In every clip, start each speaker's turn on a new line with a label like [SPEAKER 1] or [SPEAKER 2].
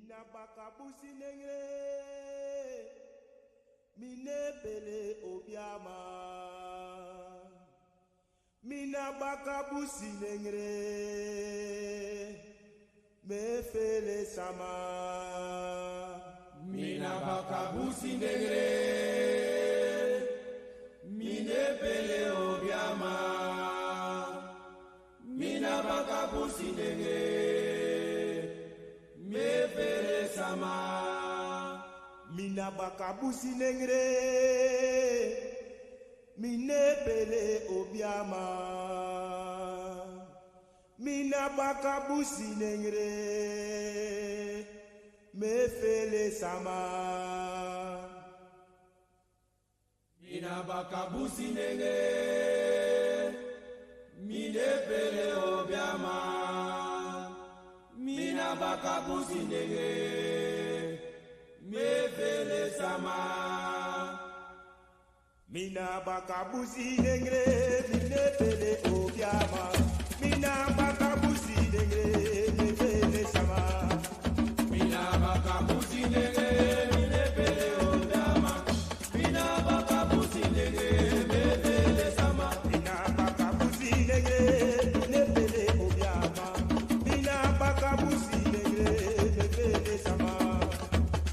[SPEAKER 1] Mina bakabusi nengre, mine pele obiama. Mina bakabusi nengre, me fele sama.
[SPEAKER 2] Mina bakabusi nengre, mine pele obiama. Mina bakabusi nengre, me pele sama.
[SPEAKER 1] Mina bakabusi nengre, mine pele obiama. Mina bakabusi nengre, me fele sama.
[SPEAKER 2] Mina bakabusi nengre, mine pele obiama. Mina bakabusi nengre, me pele sama.
[SPEAKER 1] Mina bakabusi nengre, mine pele obiama. Mina bakabusi nengre, me fele sama.
[SPEAKER 2] Mina bakabusi nengre, mine pele obiama. Mina bakabusi nengre, me pele sama.
[SPEAKER 1] Mina bakabusi nengre, mine pele obiama. Mina bakabusi nengre, me fele sama.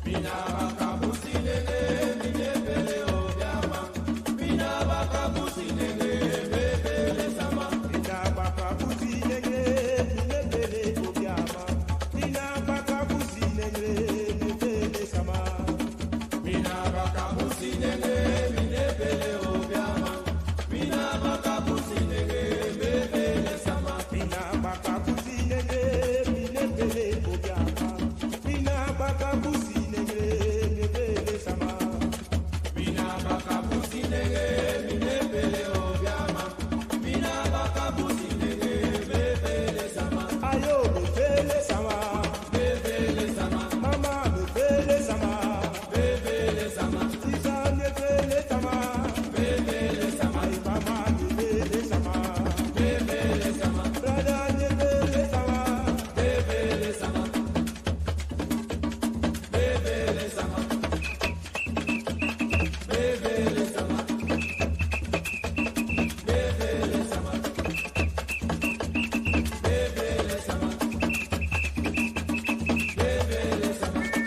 [SPEAKER 2] Mina bakabusi nengre, mine pele obiama. Mina bakabusi nengre, me pele sama.
[SPEAKER 1] Mina bakabusi nengre, mine pele obiama. Mina bakabusi nengre, me fele sama.
[SPEAKER 2] Mina bakabusi nengre, mine pele obiama. Mina bakabusi nengre, me pele sama.
[SPEAKER 1] Mina bakabusi nengre, mine pele obiama. Mina bakabusi nengre, me fele sama.
[SPEAKER 2] Mina bakabusi nengre, mine pele obiama. Mina bakabusi nengre, me pele sama.
[SPEAKER 1] Ayo me fele sama,
[SPEAKER 2] Me pele sama,
[SPEAKER 1] mama me fele sama,
[SPEAKER 2] me pele sama,
[SPEAKER 1] tisa me fele sama,
[SPEAKER 2] me pele sama,
[SPEAKER 1] ay mama me fele sama,
[SPEAKER 2] me pele sama,
[SPEAKER 1] brother me fele sama,
[SPEAKER 2] me pele sama, me pele sama, me pele sama, me pele sama, me pele sama, me pele sama.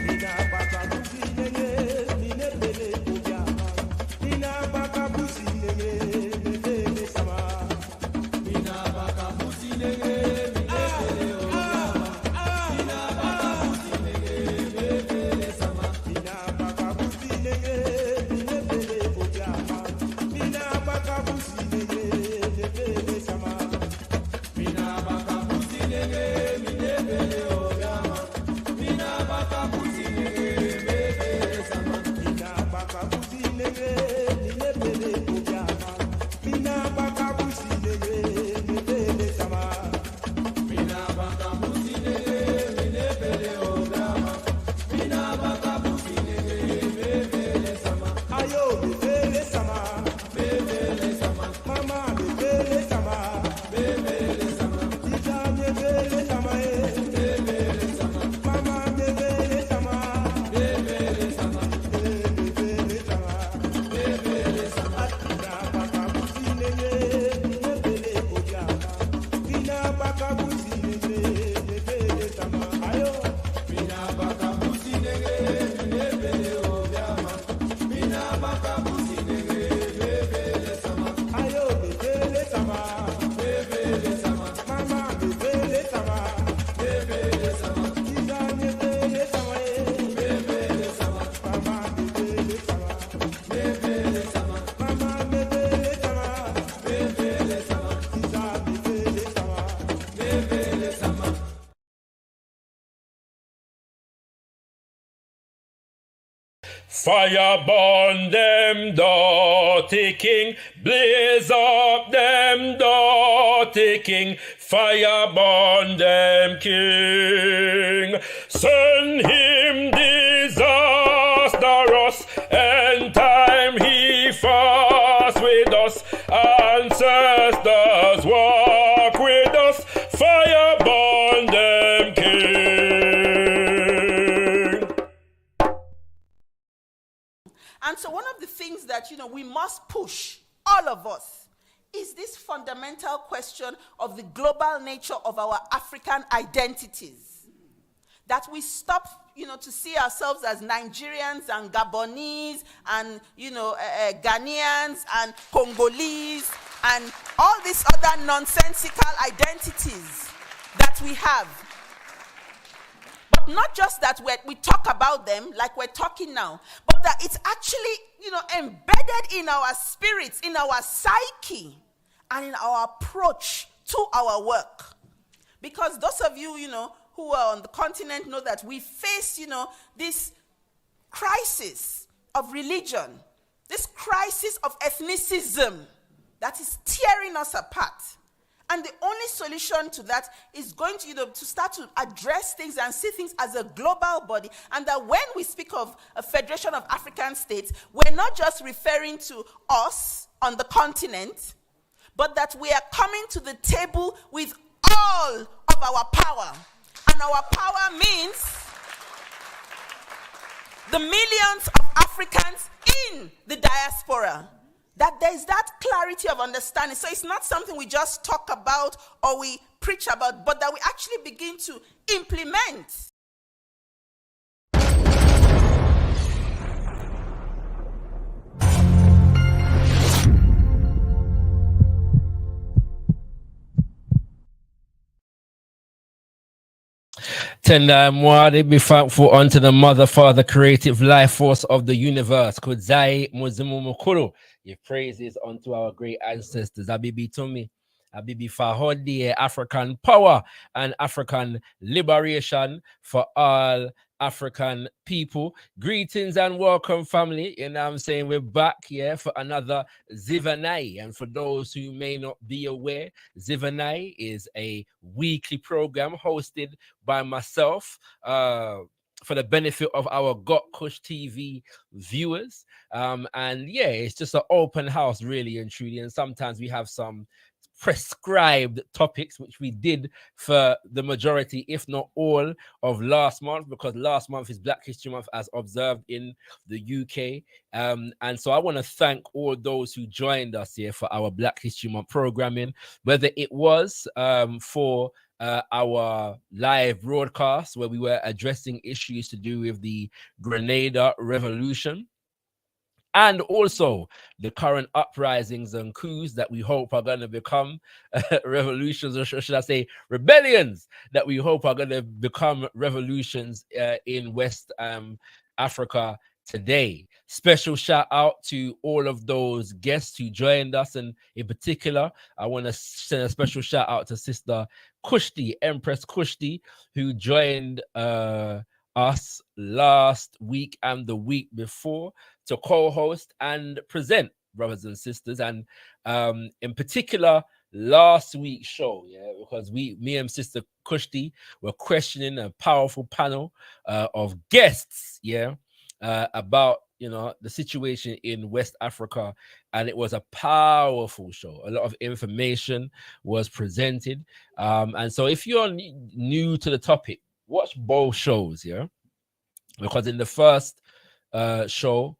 [SPEAKER 1] mina bakabusi nengre, mine pele obiama. Mina bakabusi nengre, me fele sama.
[SPEAKER 2] Mina bakabusi nengre, mine pele obiama. Mina bakabusi nengre, me pele sama.
[SPEAKER 1] Mina bakabusi nengre, mine pele obiama. Mina bakabusi nengre, me fele sama.
[SPEAKER 2] Mina bakabusi nengre, mine pele obiama. Mina bakabusi nengre, me pele sama.
[SPEAKER 1] Mina bakabusi nengre, mine pele obiama. Mina bakabusi nengre, me fele sama.
[SPEAKER 2] Mina bakabusi nengre, mine pele obiama. Mina bakabusi nengre, me pele sama.
[SPEAKER 1] Ayo me fele sama,
[SPEAKER 2] Me pele sama,
[SPEAKER 1] mama me fele sama,
[SPEAKER 2] me pele sama,
[SPEAKER 1] tita me fele sama,
[SPEAKER 2] me pele sama,
[SPEAKER 1] mama me fele sama,
[SPEAKER 2] me pele sama,
[SPEAKER 1] me fele sama.
[SPEAKER 2] me pele sama.
[SPEAKER 1] Mina bakabusi nengre, mine pele obiama. Mina bakabusi nengre, me fele sama. Ayo.
[SPEAKER 2] Mina bakabusi nengre, mine pele obiama. Mina bakabusi nengre, me pele sama,
[SPEAKER 1] Ayo me fele sama,
[SPEAKER 2] me pele sama,
[SPEAKER 1] mama me fele sama,
[SPEAKER 2] me pele sama,
[SPEAKER 1] tita me fele sama,
[SPEAKER 2] me pele sama,
[SPEAKER 1] mama me fele sama,
[SPEAKER 2] me pele sama,
[SPEAKER 1] mama me fele sama,
[SPEAKER 2] me pele sama,
[SPEAKER 1] tita me fele sama.
[SPEAKER 2] me pele sama.
[SPEAKER 3] Fire burn them dirty king, blaze up them dirty king, fire burn them king, send him disastrous, and time he fast with us, ancestors walk with us, fire burn them king.
[SPEAKER 4] things that, we must push, all of us, is this fundamental question of the global nature of our African identities. That we stop, to see ourselves as Nigerians and Gabonese and, Ghanaians and Congolese and all these other nonsensical identities that we have. But not just that we talk about them like we're talking now, but that it's actually, embedded in our spirits, in our psyche, and in our approach to our work. Because those of you, who are on the continent know that we face, this crisis of religion, this crisis of ethnicism that is tearing us apart. And the only solution to that is going to, to start to address things and see things as a global body. And that when we speak of a Federation of African States, we're not just referring to us on the continent, but that we are coming to the table with all of our power. And our power means the millions of Africans in the diaspora. That there's that clarity of understanding. So it's not something we just talk about or we preach about, but that we actually begin to implement.
[SPEAKER 5] Tender moi, they be thankful unto the Mother, Father, creative life force of the universe. Kudzai muzimu mukuru. Your praises unto our great ancestors. Abibi Tumi, Abibi Fahodi, African power and African liberation for all African people. Greetings and welcome, family. You know what I'm saying? We're back here for another ZIVANAYI. And for those who may not be aware, ZIVANAYI is a weekly program hosted by myself for the benefit of our gotkushTV viewers. And yeah, it's just an open house, really and truly. And sometimes we have some prescribed topics, which we did for the majority, if not all, of last month, because last month is Black History Month as observed in the UK. And so I want to thank all those who joined us here for our Black History Month programming, whether it was for our live broadcast where we were addressing issues to do with the Grenada Revolution, and also the current uprisings and coups that we hope are going to become revolutions, or should I say rebellions that we hope are going to become revolutions in West Africa today. Special shout out to all of those guests who joined us, and in particular I want to send a special shout out to Sister Kushti, Empress Kushti, who joined us last week and the week before to co-host and present, brothers and sisters. And in particular last week's show, because me and Sister Kushti were questioning a powerful panel of guests about the situation in West Africa, and it was a powerful show. A lot of information was presented, and so if you're new to the topic, watch both shows, because in the first show,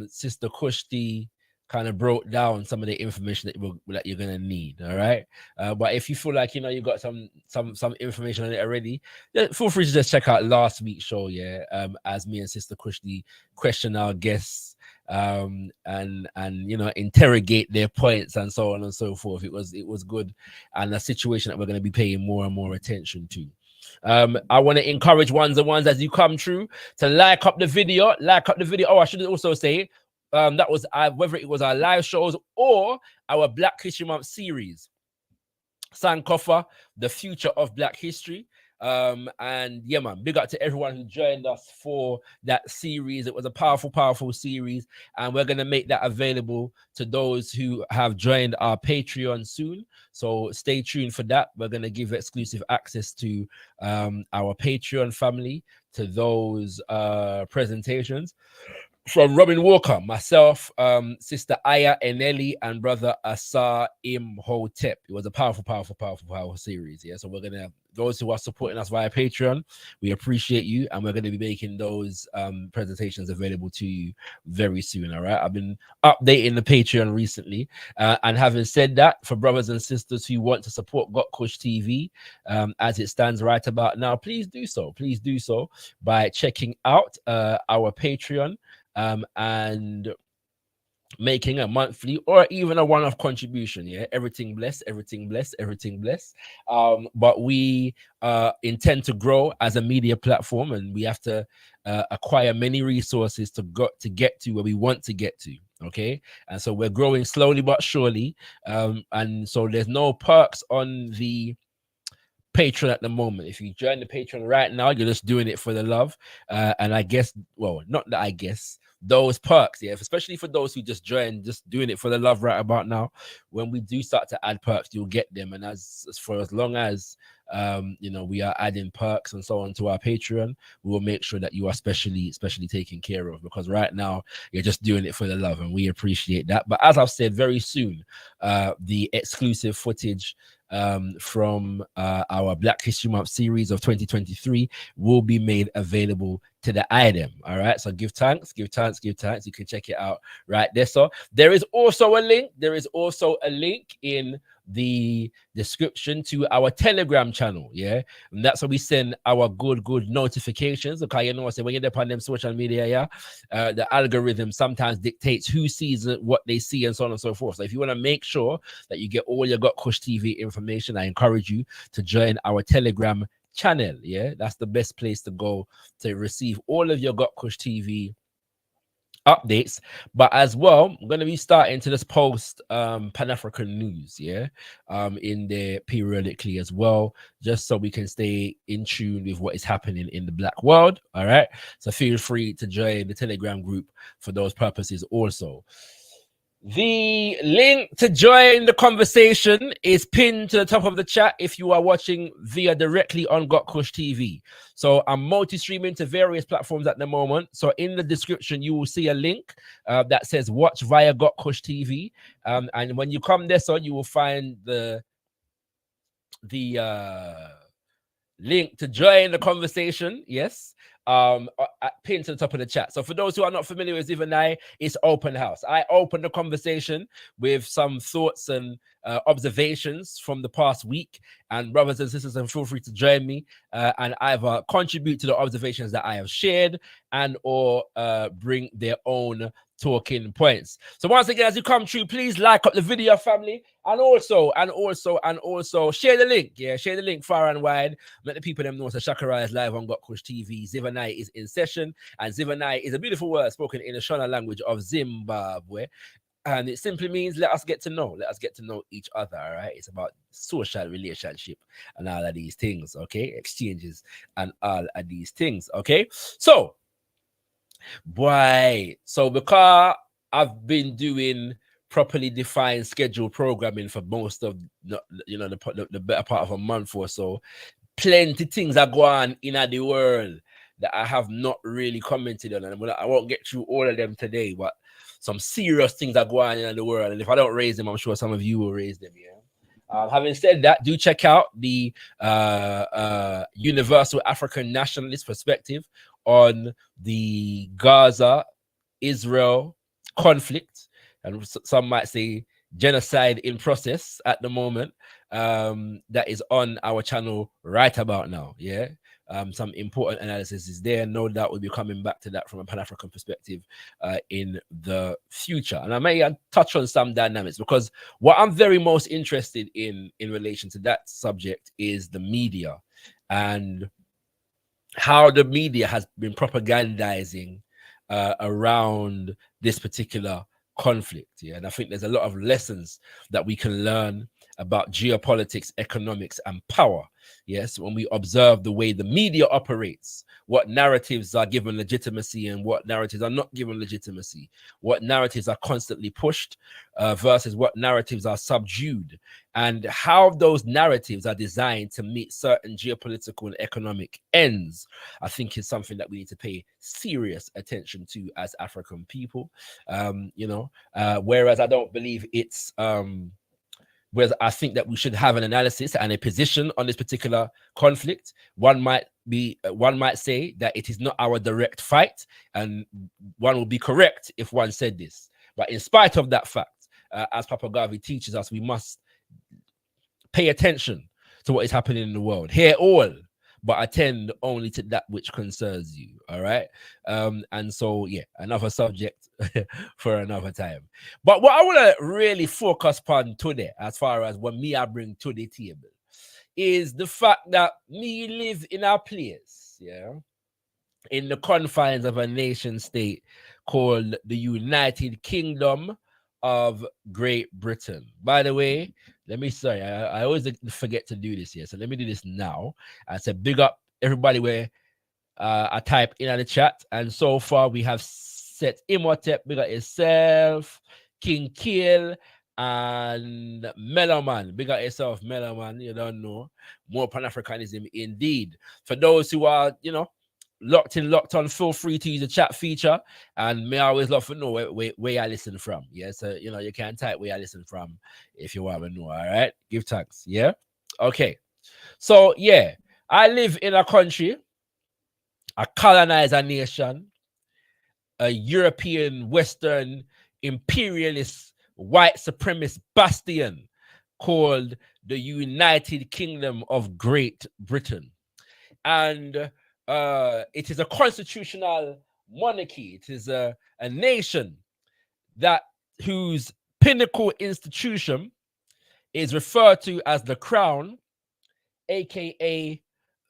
[SPEAKER 5] Sister Kushti kind of broke down some of the information that you're gonna need. All right, but if you feel like you got some information on it already, feel free to just check out last week's show. As me and Sister Kushti question our guests and interrogate their points and so on and so forth. It was good, and a situation that we're going to be paying more and more attention to. I want to encourage ones and ones as you come through to like up the video. Oh, I should also say that was whether it was our live shows or our Black History Month series, Sankofa, the future of Black history. And yeah, man, big up to everyone who joined us for that series. It was a powerful series, and we're gonna make that available to those who have joined our Patreon soon. So stay tuned for that. We're gonna give exclusive access to our Patreon family to those presentations. from Robin Walker, myself, sister Aya Eneli, and brother Asa Imhotep. It was a powerful series. Yeah, so we're gonna, those who are supporting us via Patreon, we appreciate you, and we're gonna be making those presentations available to you very soon. All right, I've been updating the Patreon recently, and having said that, for brothers and sisters who want to support gotkushTV as it stands right about now, please do so. Please do so by checking out our Patreon. And making a monthly or even a one-off contribution. Yeah, everything blessed. But we intend to grow as a media platform, and we have to acquire many resources to get to where we want to get to. Okay, and so we're growing slowly but surely, and so there's no perks on the Patreon at the moment. If you join the Patreon right now, you're just doing it for the love. And I guess, well, not that I guess, those perks, yeah, especially for those who just join, just doing it for the love right about now. When we do start to add perks, you'll get them. And as long as we are adding perks and so on to our Patreon, we will make sure that you are specially taken care of, because right now you're just doing it for the love, and we appreciate that. But as I've said, very soon, the exclusive footage from our Black History Month series of 2023 will be made available to the item. All right, so give thanks. You can check it out right there. So there is also a link in the description to our Telegram channel. Yeah, and that's where we send our good notifications. Okay, you know, so when you're upon them social media, yeah, the algorithm sometimes dictates who sees what they see and so on and so forth. So if you want to make sure that you get all your gotkushTV information, I encourage you to join our Telegram channel. Yeah, that's the best place to go to receive all of your gotkushTV updates. But as well, I'm going to be starting to just post Pan-African news, yeah, in there periodically as well, just so we can stay in tune with what is happening in the Black world. All right, so feel free to join the Telegram group for those purposes also. The link to join the conversation is pinned to the top of the chat if you are watching via directly on gotkushTV. So I'm multi-streaming to various platforms at the moment. So in the description, you will see a link that says watch via gotkushTV. And when you come there, so you will find the link to join the conversation. Yes. Pinned to the top of the chat. So for those who are not familiar with ZIVANAYI, it's open house. I open the conversation with some thoughts and observations from the past week, and brothers and sisters, and feel free to join me and either contribute to the observations that I have shared and or bring their own talking points. So once again, as you come through, please like up the video, family, and also share the link. Yeah, share the link far and wide. Let the people them know that ShakaRa is live on gotkushTV. ZIVANAYI is in session, and ZIVANAYI is a beautiful word spoken in the Shona language of Zimbabwe. And it simply means let us get to know each other. All right, it's about social relationship and all of these things. Okay, exchanges and all of these things. Okay, so because I've been doing properly defined scheduled programming for most of the better part of a month or so, plenty things are going on in the world that I have not really commented on, and I won't get through all of them today, but some serious things are going on in the world, and if I don't raise them, I'm sure some of you will raise them. Yeah. Having said that, do check out the Universal African Nationalist Perspective on the Gaza-Israel conflict, and some might say genocide in process at the moment, that is on our channel right about now. Yeah, some important analysis is there. No doubt we'll be coming back to that from a Pan-African perspective in the future, and I may touch on some dynamics, because what I'm very most interested in relation to that subject is the media and how the media has been propagandizing around this particular conflict. Yeah, and I think there's a lot of lessons that we can learn about geopolitics, economics, and power. Yes, when we observe the way the media operates, what narratives are given legitimacy and what narratives are not given legitimacy, what narratives are constantly pushed versus what narratives are subdued, and how those narratives are designed to meet certain geopolitical and economic ends, I think is something that we need to pay serious attention to as African people. Whereas I don't believe it's whereas I think that we should have an analysis and a position on this particular conflict. One might say that it is not our direct fight, and one will be correct if one said this. But in spite of that fact, as Papa Garvey teaches us, we must pay attention to what is happening in the world. Hear all, but attend only to that which concerns you. All right. And so, yeah, another subject for another time. But what I want to really focus upon today, as far as what I bring to the table, is the fact that me live in a place, yeah, in the confines of a nation state called the United Kingdom of Great Britain. By the way, I always forget to do this here, so let me do this now. I said big up everybody where I type in the chat, and so far we have set Imhotep, big up yourself, King Kill, and Meloman. Big up yourself, Meloman. You don't know, more Pan-Africanism indeed. For those who are, locked on, feel free to use the chat feature, and may always love to know where I listen from. Yeah, so you can type where I listen from if you want to know. All right, give thanks. Yeah, okay. So yeah, I live in a country, a colonizer nation, a European Western imperialist white supremacist bastion called the United Kingdom of Great Britain, and it is a constitutional monarchy. It is a nation whose pinnacle institution is referred to as the crown, aka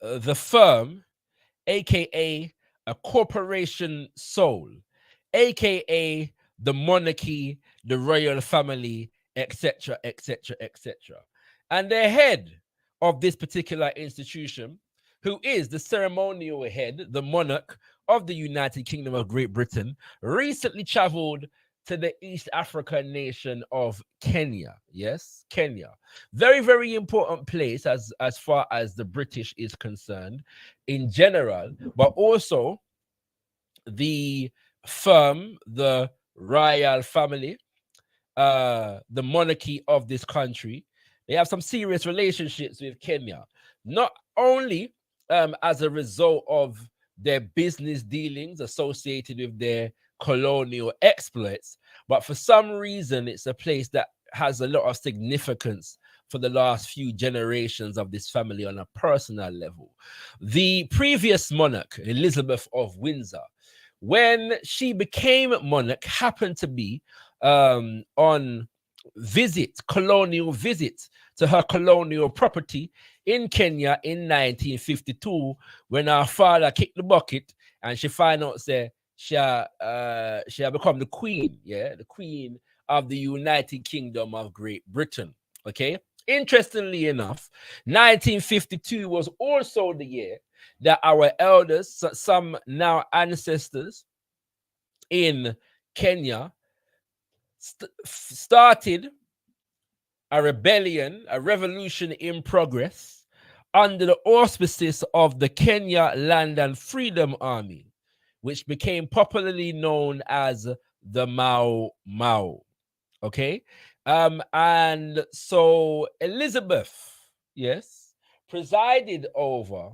[SPEAKER 5] the firm, aka a corporation soul, aka the monarchy, the royal family, etc., etc., etc. And the head of this particular institution, who is the ceremonial head, the monarch of the United Kingdom of Great Britain, recently traveled to the East African nation of Kenya. Yes, Kenya. Very, very important place as far as the British is concerned in general, but also the firm, the royal family, the monarchy of this country. They have some serious relationships with Kenya, not only as a result of their business dealings associated with their colonial exploits, but for some reason it's a place that has a lot of significance for the last few generations of this family on a personal level. The previous monarch, Elizabeth of Windsor, when she became monarch, happened to be on colonial visit to her colonial property in Kenya in 1952, when her father kicked the bucket and she found out she had become the queen, the queen of the United Kingdom of Great Britain. Okay. Interestingly enough, 1952 was also the year that our elders, some now ancestors in Kenya, started a rebellion, a revolution in progress under the auspices of the Kenya Land and Freedom Army, which became popularly known as the Mau Mau. Okay. And so Elizabeth, yes, presided over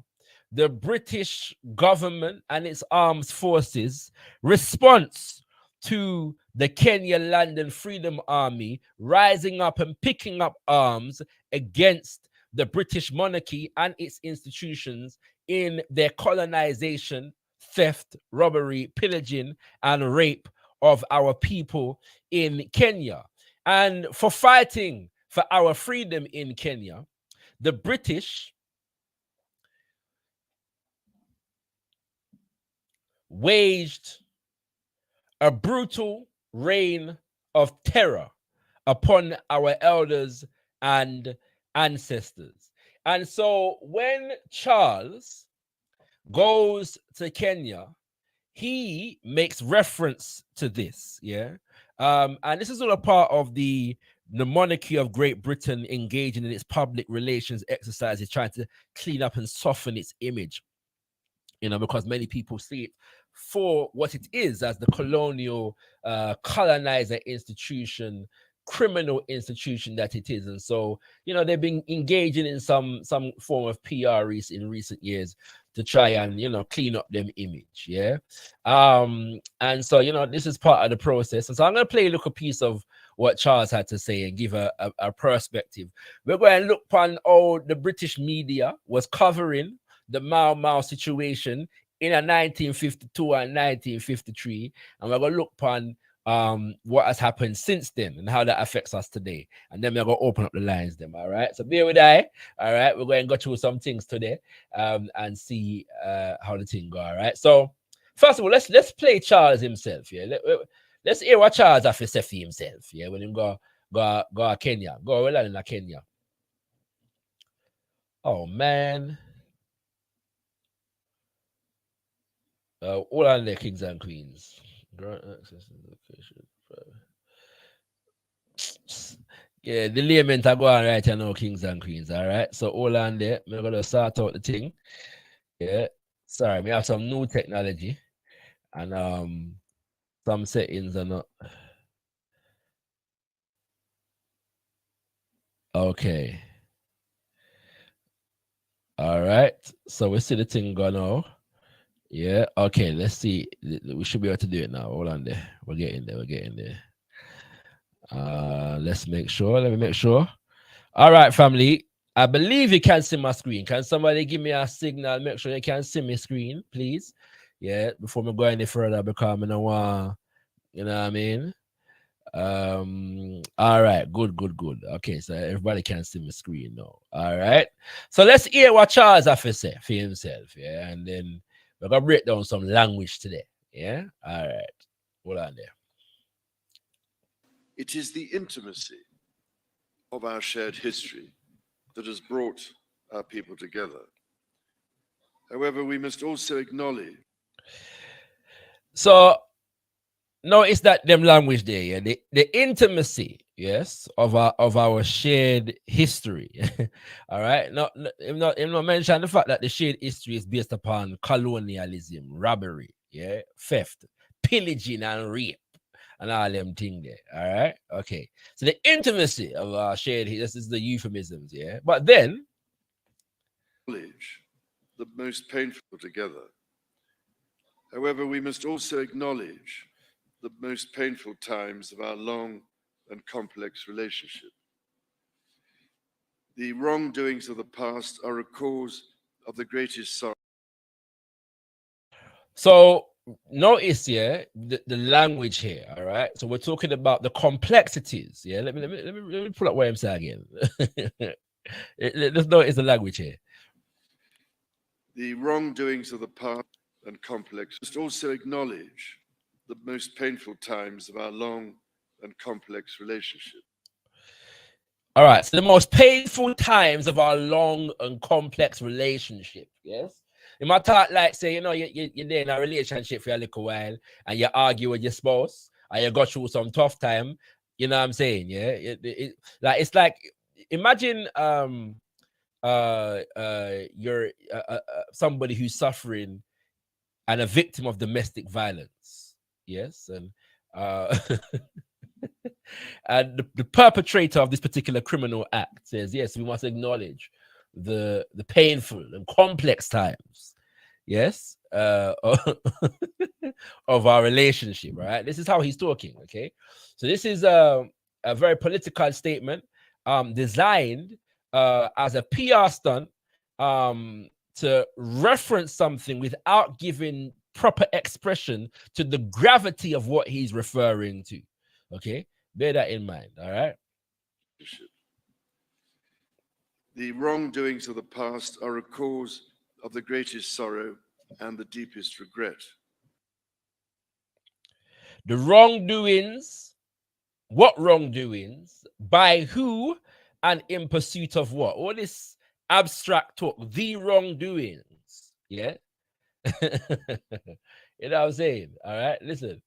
[SPEAKER 5] the British government and its armed forces response to the Kenya Land and Freedom Army rising up and picking up arms against the British monarchy and its institutions in their colonization, theft, robbery, pillaging, and rape of our people in Kenya. And for fighting for our freedom in Kenya, the British waged a brutal reign of terror upon our elders and ancestors. And so when Charles goes to Kenya, he makes reference to this, yeah. And this is all a part of the monarchy of Great Britain engaging in its public relations exercises, trying to clean up and soften its image, you know, because many people see it for what it is, as the colonial colonizer institution, criminal institution that it is. And so, you know, they've been engaging in some form of PR in recent years to try and, you know, clean up them image, yeah. And so, you know, this is part of the process. And so I'm going to play a little piece of what Charles had to say and give a perspective. We're going to look upon how the British media was covering the Mau Mau situation in 1952 and 1953, and we're going to look upon what has happened since then and how that affects us today. And then we're going to open up the lines then, all right? So bear with I, all right? We're going to go through some things today and see how the thing go, all right? So first of all, let's play Charles himself, yeah? Let's hear what Charles has to say for himself, yeah? When him go to Kenya. Go well in Kenya. Oh, man. All on there, kings and queens. Grant access to location. Yeah, the laymen are going right now, kings and queens. All right. So all on there. I'm gonna sort out the thing. Yeah. Sorry, we have some new technology. And some settings are not. Okay. All right. So we see the thing go now. Yeah. Okay. Let's see. We should be able to do it now. Hold on there. We're getting there. We're getting there. Let's make sure. Let me make sure. All right, family. I believe you can see my screen. Can somebody give me a signal? Make sure you can see my screen, please. Yeah, before we go any further, because I don't want, you know what I mean? All right, good. Okay, so everybody can see my screen now. All right. So let's hear what Charles has to say for himself. Yeah, and then we're gonna break down some language today. Yeah. All right. Hold on there.
[SPEAKER 6] It is the intimacy of our shared history that has brought our people together. However, we must also acknowledge.
[SPEAKER 5] So notice that them language there, yeah, the intimacy, yes, of our shared history. All right. Not mention the fact that the shared history is based upon colonialism, robbery, yeah, theft, pillaging, and rape. And all them thing there. All right. Okay. So the intimacy of our shared, this is the euphemisms, yeah. But then
[SPEAKER 6] the most painful together. However, we must also acknowledge the most painful times of our long and complex relationship. The wrongdoings of the past are a cause of the greatest sorrow.
[SPEAKER 5] So notice here the language here, all right. So we're talking about the complexities. Yeah, let me pull up what I'm saying again. Let's notice the language here.
[SPEAKER 6] The wrongdoings of the past and complex must also acknowledge the most painful times of our long and complex relationship.
[SPEAKER 5] All right, so the most painful times of our long and complex relationship. Yes. You might talk like, say, you know, you're there in a relationship for a little while and you argue with your spouse and you got through some tough time. You know what I'm saying? Yeah. It's like, imagine you're somebody who's suffering and a victim of domestic violence. Yes. And and the perpetrator of this particular criminal act says, yes, we must acknowledge the painful and complex times, yes, of our relationship, right? This is how he's talking, okay? So this is a very political statement designed as a PR stunt to reference something without giving proper expression to the gravity of what he's referring to, okay? Bear that in mind, all right?
[SPEAKER 6] The wrongdoings of the past are a cause of the greatest sorrow and the deepest regret.
[SPEAKER 5] The wrongdoings, what wrongdoings, by who, and in pursuit of what? All this abstract talk, the wrongdoings. Yeah. You know what I'm saying? All right, listen.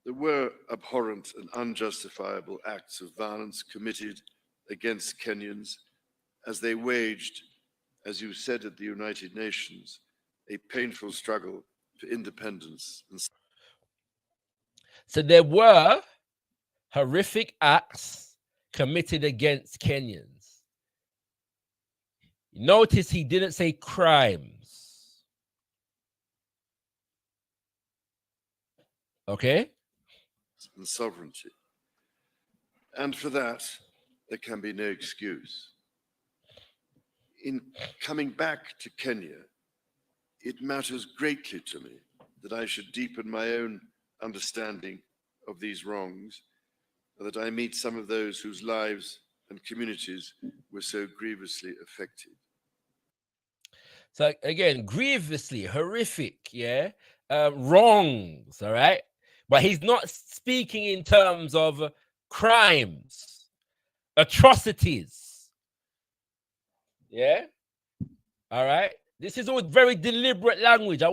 [SPEAKER 6] There were abhorrent and unjustifiable acts of violence committed against Kenyans as they waged, as you said at the United Nations, a painful struggle for independence.
[SPEAKER 5] So there were horrific acts committed against Kenyans. Notice he didn't say crimes. Okay?
[SPEAKER 6] And sovereignty. And for that, there can be no excuse. In coming back to Kenya, it matters greatly to me that I should deepen my own understanding of these wrongs, and that I meet some of those whose lives and communities were so grievously affected.
[SPEAKER 5] So again, grievously, horrific, yeah, wrongs, all right? But he's not speaking in terms of crimes, atrocities, yeah? All right? This is all very deliberate language. This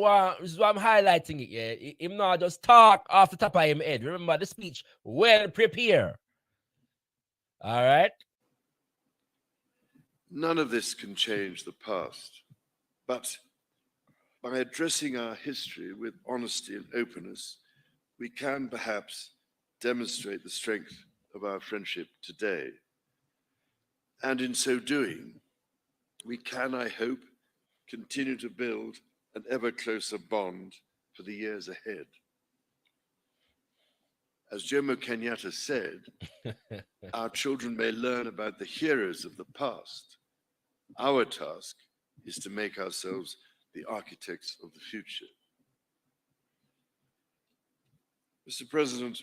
[SPEAKER 5] is why I'm highlighting it, yeah? Him not just talk off the top of him head. Remember, the speech well prepared. All right?
[SPEAKER 6] None of this can change the past, but by addressing our history with honesty and openness, we can perhaps demonstrate the strength of our friendship today. And in so doing, we can, I hope, continue to build an ever closer bond for the years ahead. As Jomo Kenyatta said, our children may learn about the heroes of the past. Our task is to make ourselves the architects of the future. Mr. President,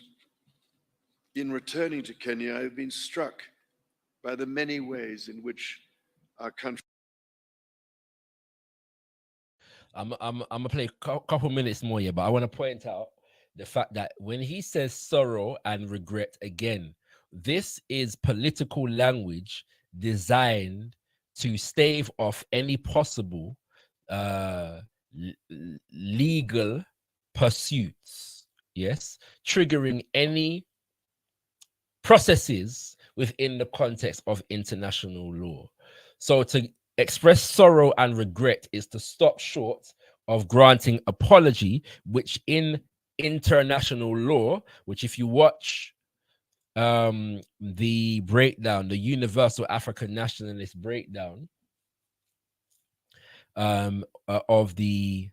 [SPEAKER 6] in returning to Kenya, I've been struck by the many ways in which our country.
[SPEAKER 5] I'm gonna play a couple minutes more here, but I want to point out the fact that when he says sorrow and regret again, this is political language designed to stave off any possible legal pursuits, yes, triggering any processes within the context of international law. So to express sorrow and regret is to stop short of granting apology, which in international law, which if you watch the breakdown, the Universal African Nationalist breakdown of the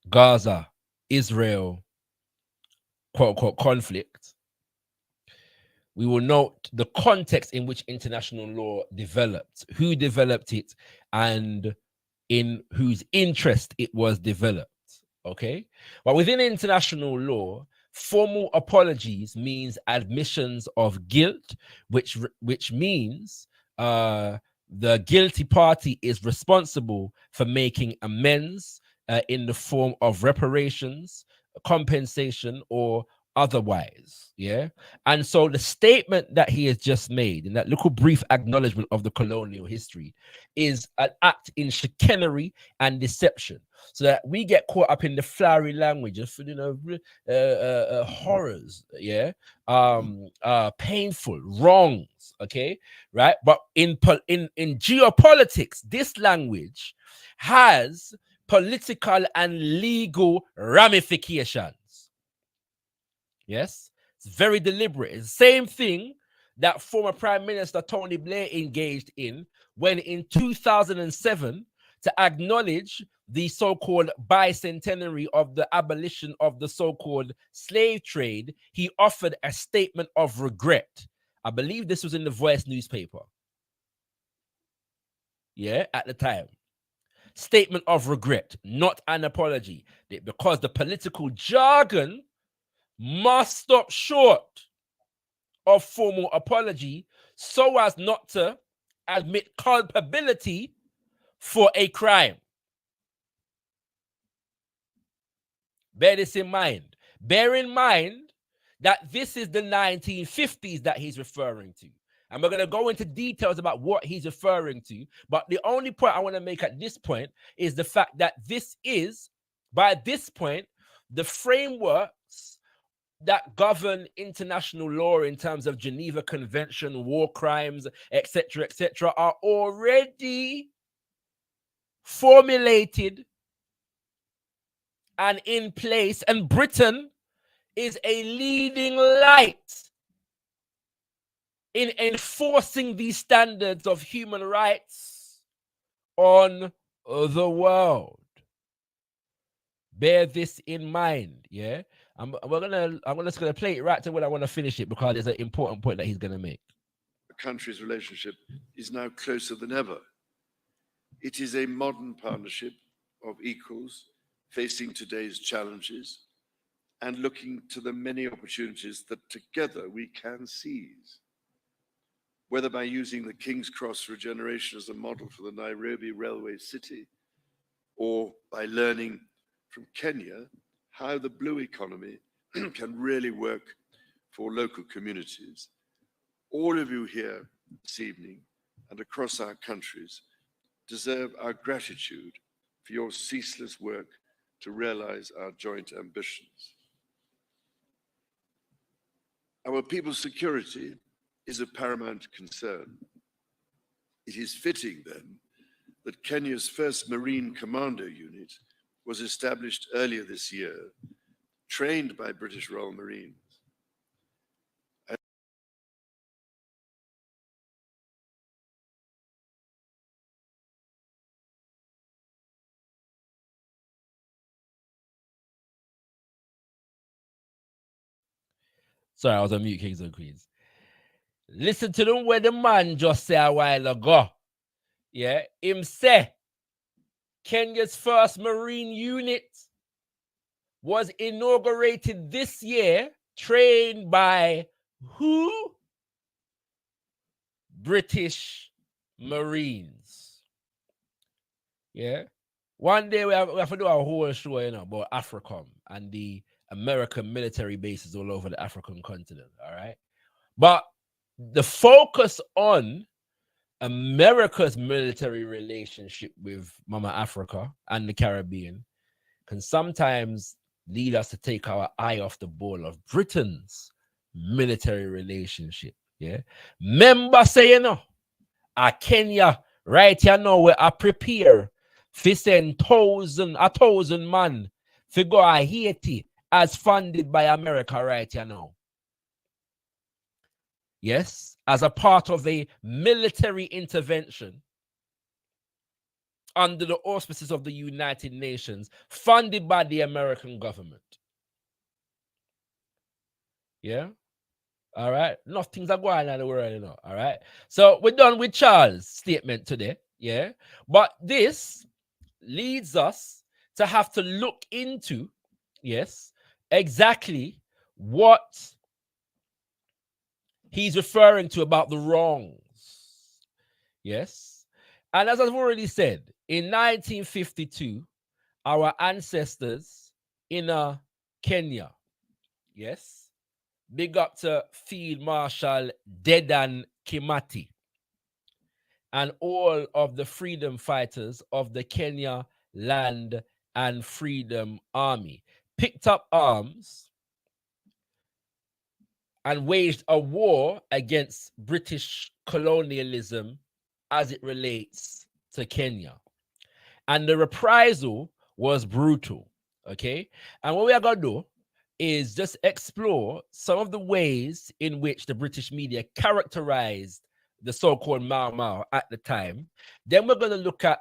[SPEAKER 5] Gaza, Israel, quote unquote, conflict, we will note the context in which international law developed, who developed it, and in whose interest it was developed. Okay, but within international law, formal apologies means admissions of guilt, which means the guilty party is responsible for making amends in the form of reparations, compensation, or otherwise. Yeah. And so the statement that he has just made in that little brief acknowledgement of the colonial history is an act in chicanery and deception, so that we get caught up in the flowery language of, you know, horrors, yeah, painful wrongs, okay, right? But in geopolitics, this language has political and legal ramifications. Yes, it's very deliberate. It's the same thing that former Prime Minister Tony Blair engaged in when in 2007, to acknowledge the so-called bicentenary of the abolition of the so-called slave trade, he offered a statement of regret. I believe this was in the Voice newspaper. Yeah, at the time. Statement of regret, not an apology, because the political jargon must stop short of formal apology so as not to admit culpability for a crime. Bear this in mind. Bear in mind that this is the 1950s that he's referring to. And we're going to go into details about what he's referring to. But the only point I want to make at this point is the fact that this is, by this point, the frameworks that govern international law in terms of Geneva Convention, war crimes, etc., are already formulated and in place. And Britain is a leading light in enforcing these standards of human rights on the world. Bear this in mind, yeah? I'm just gonna play it right to when I want to finish it, because there's an important point that he's gonna make.
[SPEAKER 6] The country's relationship is now closer than ever. It is a modern partnership of equals facing today's challenges and looking to the many opportunities that together we can seize. Whether by using the King's Cross regeneration as a model for the Nairobi railway city, or by learning from Kenya how the blue economy can really work for local communities. All of you here this evening and across our countries deserve our gratitude for your ceaseless work to realize our joint ambitions. Our people's security is a paramount concern. It is fitting then that Kenya's first Marine Commando Unit was established earlier this year, trained by British Royal Marines.
[SPEAKER 5] Sorry, I was on mute, kings and queens. Listen to them where the man just said a while ago. Yeah, him say Kenya's first Marine unit was inaugurated this year, trained by who? British Marines. Yeah. One day we have to do a whole show, about AFRICOM and the American military bases all over the African continent. All right. But the focus on America's military relationship with Mama Africa and the Caribbean can sometimes lead us to take our eye off the ball of Britain's military relationship. Yeah. Member say, a Kenya right here now where I prepare for send 1,000 man to go to Haiti as funded by America right here now. Yes, as a part of a military intervention under the auspices of the United Nations, funded by the American government. Yeah? All right? Enough things are going on in the world, all right? So we're done with Charles' statement today, yeah? But this leads us to have to look into, yes, exactly what he's referring to about the wrongs. Yes. And as I've already said, in 1952, our ancestors in Kenya, yes, big up to Field Marshal Dedan Kimathi and all of the freedom fighters of the Kenya Land and Freedom Army, picked up arms and waged a war against British colonialism as it relates to Kenya. And the reprisal was brutal, okay? And what we are going to do is just explore some of the ways in which the British media characterized the so-called Mau Mau at the time. Then we're going to look at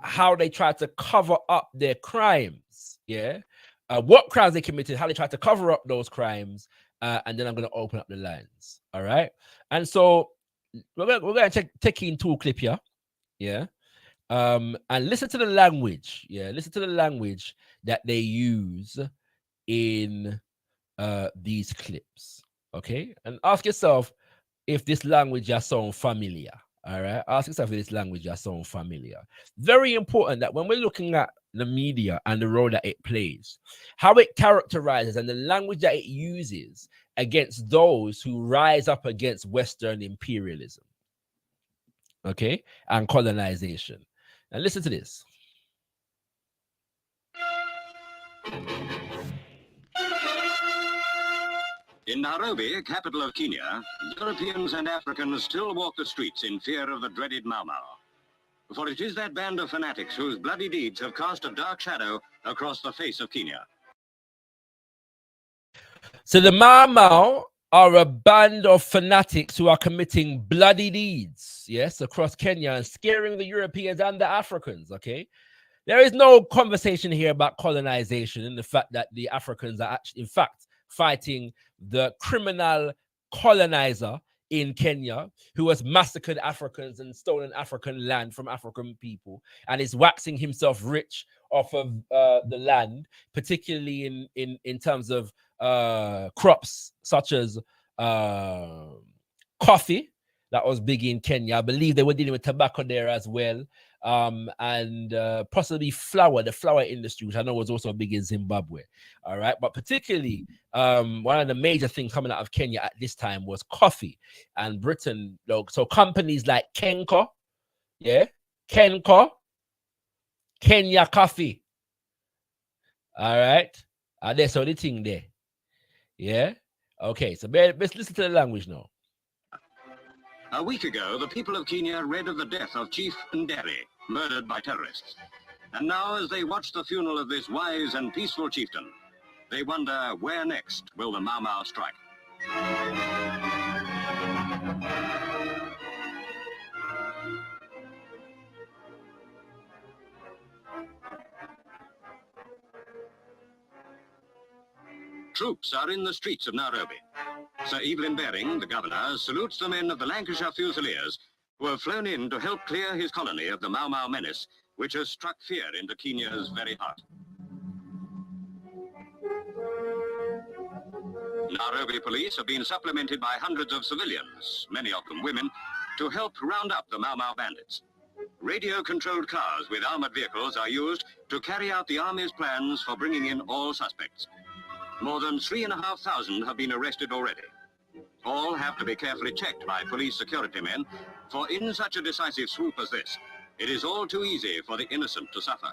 [SPEAKER 5] how they tried to cover up their crimes, yeah? What crimes they committed, how they tried to cover up those crimes, and then I'm going to open up the lines, all right? And so we're going to take in two clips here, yeah? And listen to the language, yeah? Listen to the language that they use in these clips, okay? And ask yourself if this language just sounds familiar, all right? Ask yourself if this language just sounds familiar. Very important that when we're looking at the media and the role that it plays, how it characterizes and the language that it uses against those who rise up against Western imperialism, okay, and colonization. And listen to this.
[SPEAKER 7] In Nairobi, capital of Kenya, Europeans and Africans still walk the streets in fear of the dreaded Mau Mau. For it is that band of fanatics whose bloody deeds have cast a dark shadow across the face of Kenya.
[SPEAKER 5] So the Mau Mau are a band of fanatics who are committing bloody deeds, yes, across Kenya and scaring the Europeans and the Africans, okay? There is no conversation here about colonization and the fact that the Africans are actually, in fact, fighting the criminal colonizer in Kenya who has massacred Africans and stolen African land from African people and is waxing himself rich off of the land, particularly in terms of crops such as coffee. That was big in Kenya. I believe they were dealing with tobacco there as well, and possibly flour, the flour industry, which I know was also big in Zimbabwe. All right, but particularly one of the major things coming out of Kenya at this time was coffee, and Britain. So companies like Kenco, Kenco, Kenya Coffee. All right, there's the thing there. Yeah. Okay. So let's listen to the language now.
[SPEAKER 7] A week ago, the people of Kenya read of the death of Chief Nderi, murdered by terrorists. And now, as they watch the funeral of this wise and peaceful chieftain, they wonder where next will the Mau Mau strike. Troops are in the streets of Nairobi. Sir Evelyn Baring, the governor, salutes the men of the Lancashire Fusiliers who have flown in to help clear his colony of the Mau Mau menace, which has struck fear into Kenya's very heart. Nairobi police have been supplemented by hundreds of civilians, many of them women, to help round up the Mau Mau bandits. Radio-controlled cars with armored vehicles are used to carry out the army's plans for bringing in all suspects. More than 3,500 have been arrested already. All have to be carefully checked by police security men, for in such a decisive swoop as this, it is all too easy for the innocent to suffer.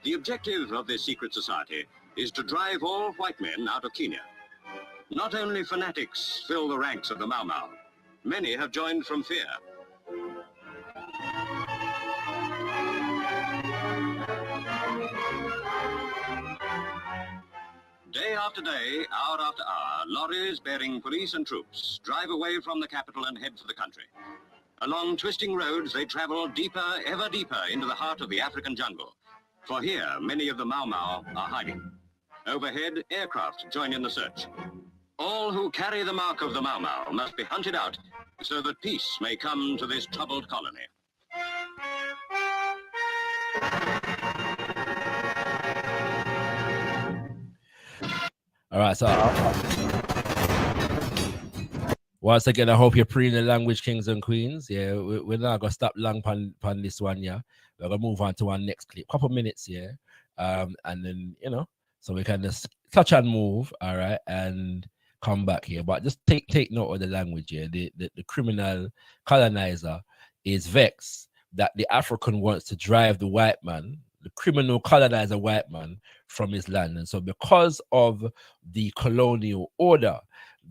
[SPEAKER 7] The objective of this secret society is to drive all white men out of Kenya. Not only fanatics fill the ranks of the Mau Mau, many have joined from fear. Day after day, hour after hour, lorries bearing police and troops drive away from the capital and head for the country. Along twisting roads, they travel deeper, ever deeper into the heart of the African jungle. For here, many of the Mau Mau are hiding. Overhead, aircraft join in the search. All who carry the mark of the Mau Mau must be hunted out so that peace may come to this troubled colony.
[SPEAKER 5] All right, so once again, I hope you're praying the language, kings and queens. Yeah, we're not gonna stop long on this one. Yeah, we're gonna move on to our next clip. Couple minutes, yeah, and then so we can just touch and move. All right, and come back here. But just take note of the language here. The criminal colonizer is vexed that the African wants to drive the white man, the criminal colonizer white man, from his land. And so because of the colonial order,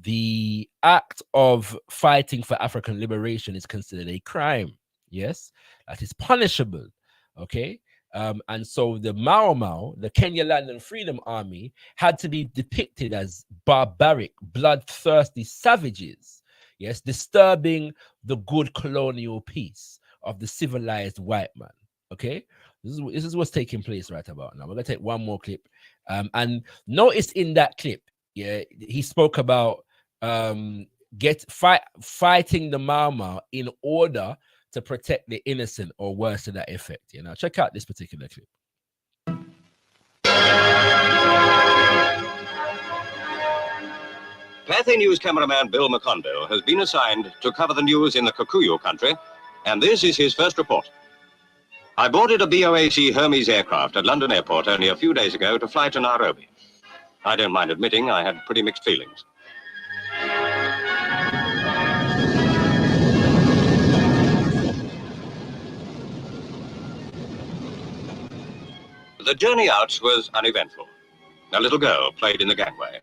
[SPEAKER 5] the act of fighting for African liberation is considered a crime. Yes, that is punishable. Okay. And so the Mau Mau, the Kenya Land and Freedom Army, had to be depicted as barbaric, bloodthirsty savages, yes, disturbing the good colonial peace of the civilized white man. Okay, this is what's taking place right about now. We're gonna take one more clip, and notice in that clip, yeah, he spoke about fighting the Mau Mau in order to protect the innocent, or worse to that effect. You know, check out this particular clip.
[SPEAKER 7] Cathay News cameraman Bill McConville has been assigned to cover the news in the Kikuyu country, and this is his first report. I boarded a BOAC Hermes aircraft at London Airport only a few days ago to fly to Nairobi. I don't mind admitting I had pretty mixed feelings. The journey out was uneventful. A little girl played in the gangway.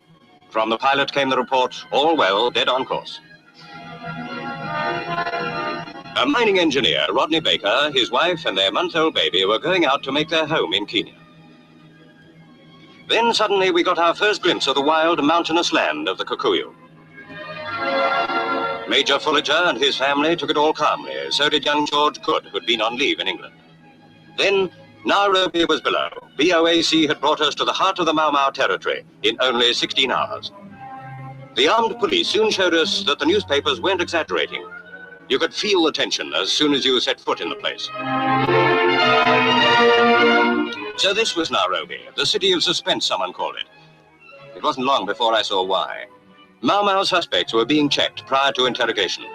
[SPEAKER 7] From the pilot came the report, all well, dead on course. A mining engineer, Rodney Baker, his wife and their month-old baby were going out to make their home in Kenya. Then suddenly we got our first glimpse of the wild, mountainous land of the Kikuyu. Major Fullager and his family took it all calmly, so did young George Good, who'd been on leave in England. Then Nairobi was below. BOAC had brought us to the heart of the Mau Mau territory in only 16 hours. The armed police soon showed us that the newspapers weren't exaggerating. You could feel the tension as soon as you set foot in the place. So this was Nairobi, the city of suspense, someone called it. It wasn't long before I saw why. Mau Mau suspects were being checked prior to interrogation.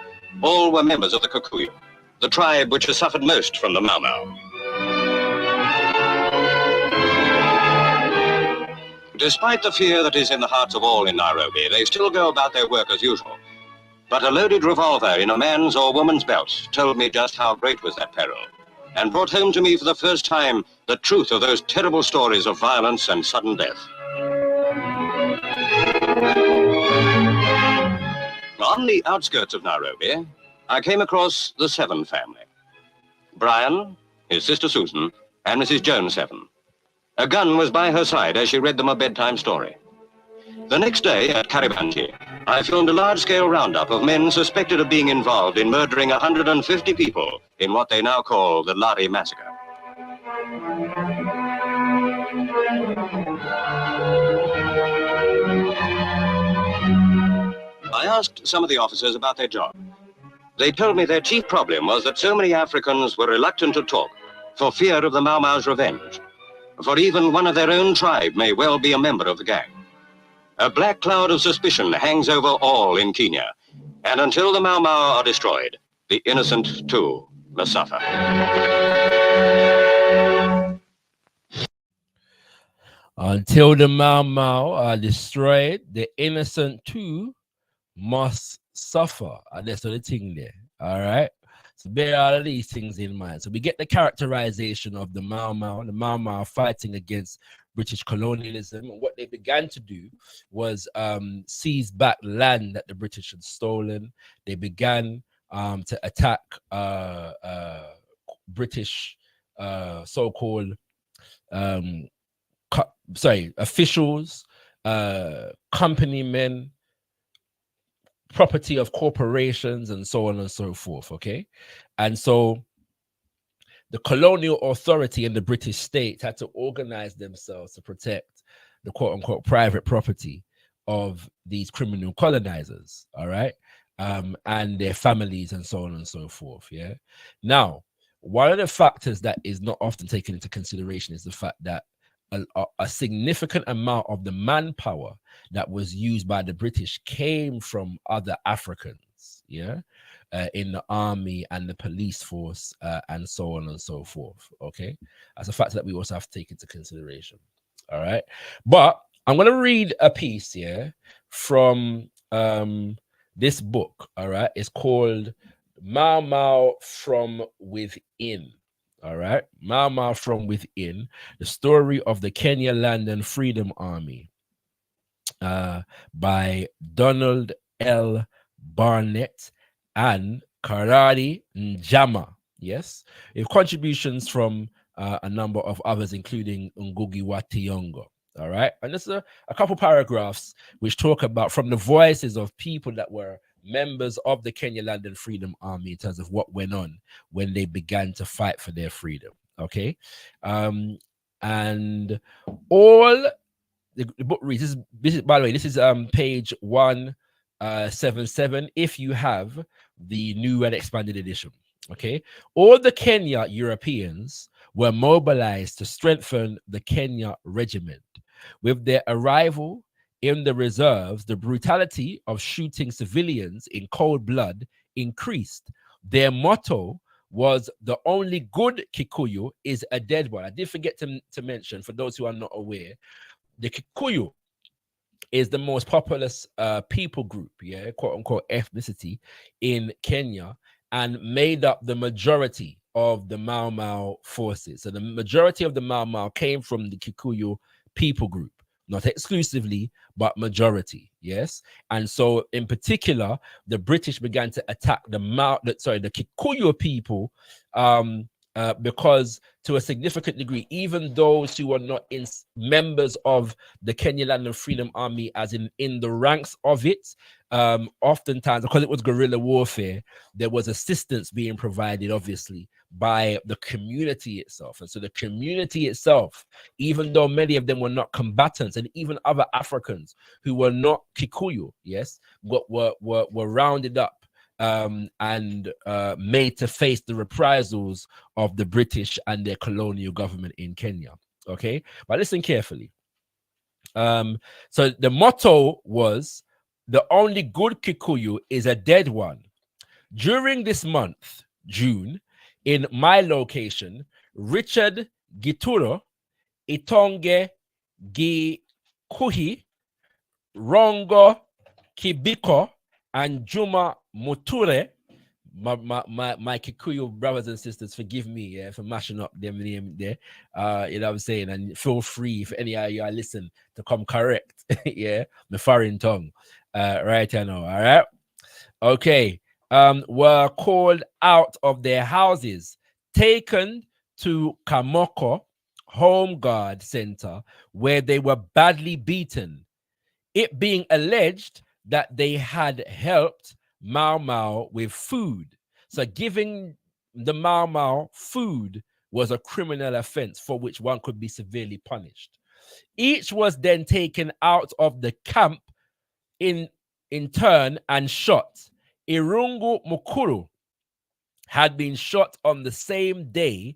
[SPEAKER 7] All were members of the Kikuyu, the tribe which has suffered most from the Mau Mau. Despite the fear that is in the hearts of all in Nairobi, they still go about their work as usual. But a loaded revolver in a man's or woman's belt told me just how great was that peril, and brought home to me for the first time the truth of those terrible stories of violence and sudden death. On the outskirts of Nairobi, I came across the Seven family. Brian, his sister Susan, and Mrs. Jones Seven. A gun was by her side as she read them a bedtime story. The next day at Karibanti, I filmed a large-scale roundup of men suspected of being involved in murdering 150 people in what they now call the Lari Massacre. I asked some of the officers about their job. They told me their chief problem was that so many Africans were reluctant to talk for fear of the Mau Mau's revenge. For even one of their own tribe may well be a member of the gang. A black cloud of suspicion hangs over all in Kenya, and until the Mau Mau are destroyed, the innocent too must suffer.
[SPEAKER 5] Until the Mau Mau are destroyed, the innocent too must suffer. And that's the thing there. All right. So bear all of these things in mind. So we get the characterization of the Mau Mau fighting against British colonialism. And what they began to do was seize back land that the British had stolen. They began to attack British so-called officials, company men, property of corporations, and so on and so forth. Okay, and so the colonial authority and the British state had to organize themselves to protect the quote-unquote private property of these criminal colonizers. All right, and their families and so on and so forth. Yeah. Now, one of the factors that is not often taken into consideration is the fact that a significant amount of the manpower that was used by the British came from other Africans, yeah, in the army and the police force, and so on and so forth. Okay, that's a factor that we also have to take into consideration. All right, but I'm going to read a piece here from this book. All right, it's called Mau Mau from Within. All right, Mau Mau from Within, the story of the Kenya Land and Freedom Army, by Donald L. Barnett and Karadi Njama. Yes, with contributions from a number of others, including Ngugi wa Thiong'o. All right, and there's a couple paragraphs which talk about from the voices of people that were members of the Kenya Land and Freedom Army in terms of what went on when they began to fight for their freedom. Okay, and all the book reads. This is, by the way, this is page 177. If you have the new and expanded edition. Okay, all the Kenya Europeans were mobilized to strengthen the Kenya regiment. With their arrival in the reserves, the brutality of shooting civilians in cold blood increased. Their motto was, "The only good Kikuyu is a dead one." I did forget to mention, for those who are not aware, the Kikuyu is the most populous people group, yeah, quote unquote ethnicity in Kenya, and made up the majority of the Mau Mau forces. So the majority of the Mau Mau came from the Kikuyu people group, not exclusively, but majority. Yes. And so in particular, the British began to attack the Kikuyu people, because to a significant degree, even those who were not members of the Kenya Land and Freedom Army, as in the ranks of it, oftentimes, because it was guerrilla warfare, there was assistance being provided, obviously, by the community itself. And so the community itself, even though many of them were not combatants, and even other Africans who were not Kikuyu, yes, were rounded up and made to face the reprisals of the British and their colonial government in Kenya. Okay, but listen carefully. So the motto was, the only good Kikuyu is a dead one. During this month, June, in my location, Richard Gituro, Itonge Gikuhi, Rongo Kibiko, and Juma Muture, my Kikuyu brothers and sisters, forgive me for mashing up them name there. You know what I'm saying? And feel free if any of you are listen to come correct. Yeah, my foreign tongue. Right, I know. All right. Okay. Were called out of their houses, taken to Kamoko Home Guard Center, where they were badly beaten, it being alleged that they had helped Mau Mau with food. So giving the Mau Mau food was a criminal offense for which one could be severely punished. Each was then taken out of the camp in turn and shot. Irungu Mukuru had been shot on the same day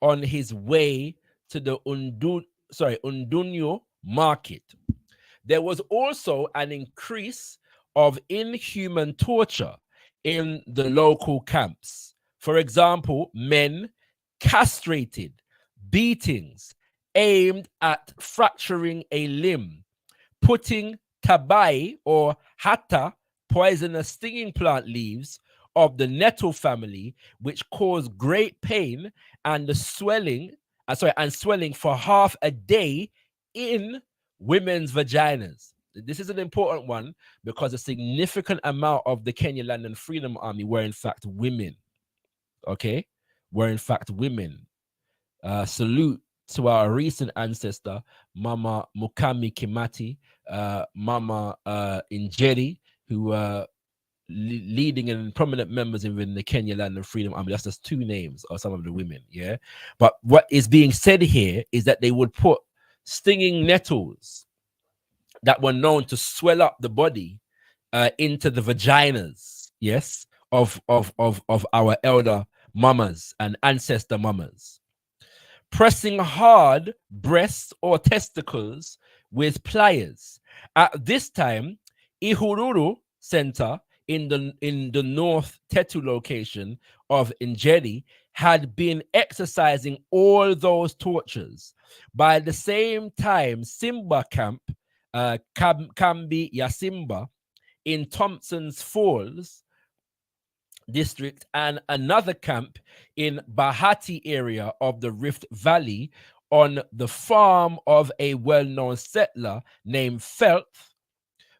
[SPEAKER 5] on his way to the Undunyo market. There was also an increase of inhuman torture in the local camps. For example, men castrated, beatings aimed at fracturing a limb, putting tabai or hata, poisonous stinging plant leaves of the nettle family, which cause great pain and the swelling for half a day in women's vaginas. This is an important one because a significant amount of the Kenya Land and Freedom Army were in fact women. Okay, were in fact women. Salute to our recent ancestor, Mama Mukami Kimati, Mama Njeri, who were leading and prominent members in the Kenya Land and Freedom Army. That's just two names of some of the women. Yeah, but what is being said here is that they would put stinging nettles that were known to swell up the body into the vaginas, yes, of our elder mamas and ancestor mamas, pressing hard breasts or testicles with pliers. At this time, Ihururu Center in the North Tetu location of Njeri had been exercising all those tortures. By the same time, Simba Camp, Kambi Yasimba in Thompson's Falls district, and another camp in Bahati area of the Rift Valley on the farm of a well-known settler named Felth,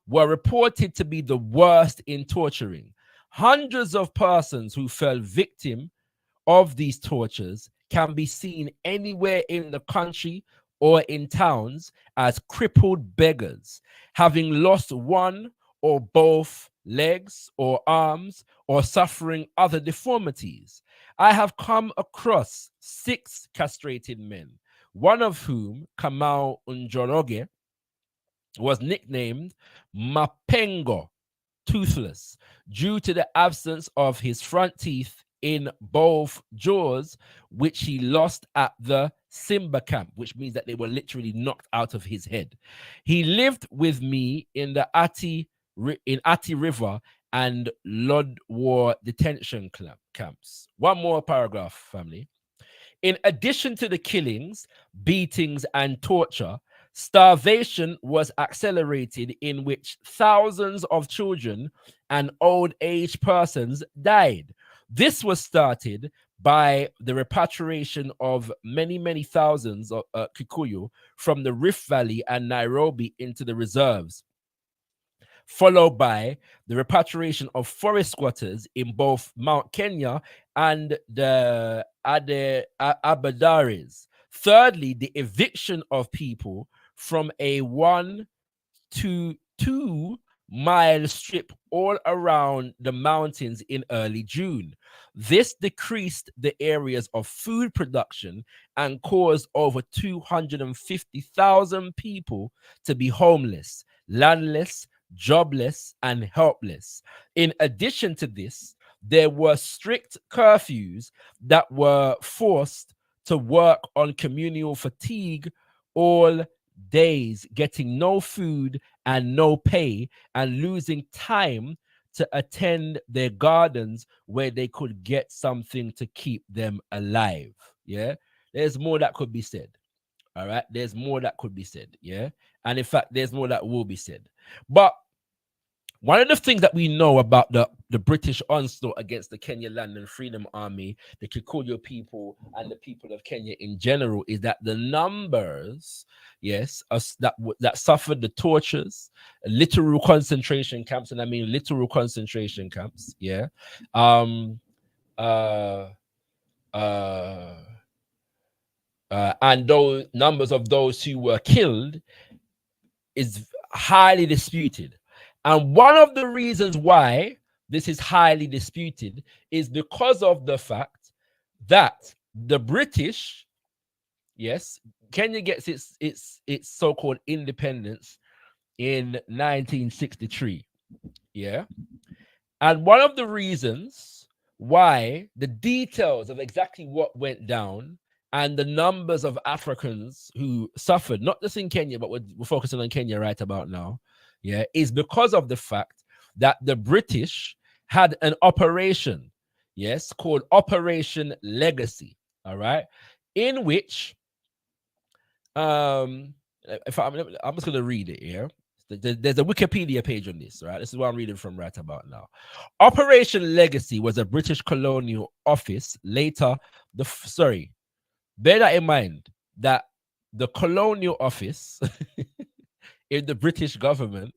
[SPEAKER 5] were reported to be the worst in torturing. Hundreds of persons who fell victim of these tortures can be seen anywhere in the country or in towns as crippled beggars, having lost one or both legs or arms or suffering other deformities. I have come across 6 castrated men, one of whom, Kamau Njoroge, was nicknamed Mapengo, toothless, due to the absence of his front teeth in both jaws, which he lost at the Simba camp, which means that they were literally knocked out of his head. He lived with me in the Ati River and Lodwar detention camps. One more paragraph, family. In addition to the killings, beatings, and torture, starvation was accelerated, in which thousands of children and old age persons died. This was started by the repatriation of many, many thousands of Kikuyu from the Rift Valley and Nairobi into the reserves, followed by the repatriation of forest squatters in both Mount Kenya and the Abadaris. Thirdly, the eviction of people from a 1 to 2 mile strip all around the mountains in early June. This decreased the areas of food production and caused over 250,000 people to be homeless, landless, jobless, and helpless. In addition to this, there were strict curfews that were forced to work on communal fatigue all days, getting no food and no pay, and losing time to attend their gardens where they could get something to keep them alive. Yeah, there's more that could be said. All right, there's more that could be said. Yeah, and in fact, there's more that will be said. But one of the things that we know about the British onslaught against the Kenya Land and Freedom Army, the Kikuyu people, and the people of Kenya in general is that the numbers, yes, that suffered the tortures, literal concentration camps, and I mean literal concentration camps, yeah, and those numbers of those who were killed is highly disputed. And one of the reasons why this is highly disputed is because of the fact that the British, yes, Kenya gets its so-called independence in 1963. Yeah. And one of the reasons why the details of exactly what went down and the numbers of Africans who suffered, not just in Kenya, but we're focusing on Kenya right about now, yeah, is because of the fact that the British had an operation, yes, called Operation Legacy, all right, in which, I'm just going to read it here. There's a Wikipedia page on this, right? This is what I'm reading from right about now. Operation Legacy was a British colonial office. Later, bear that in mind that the colonial office in the British government,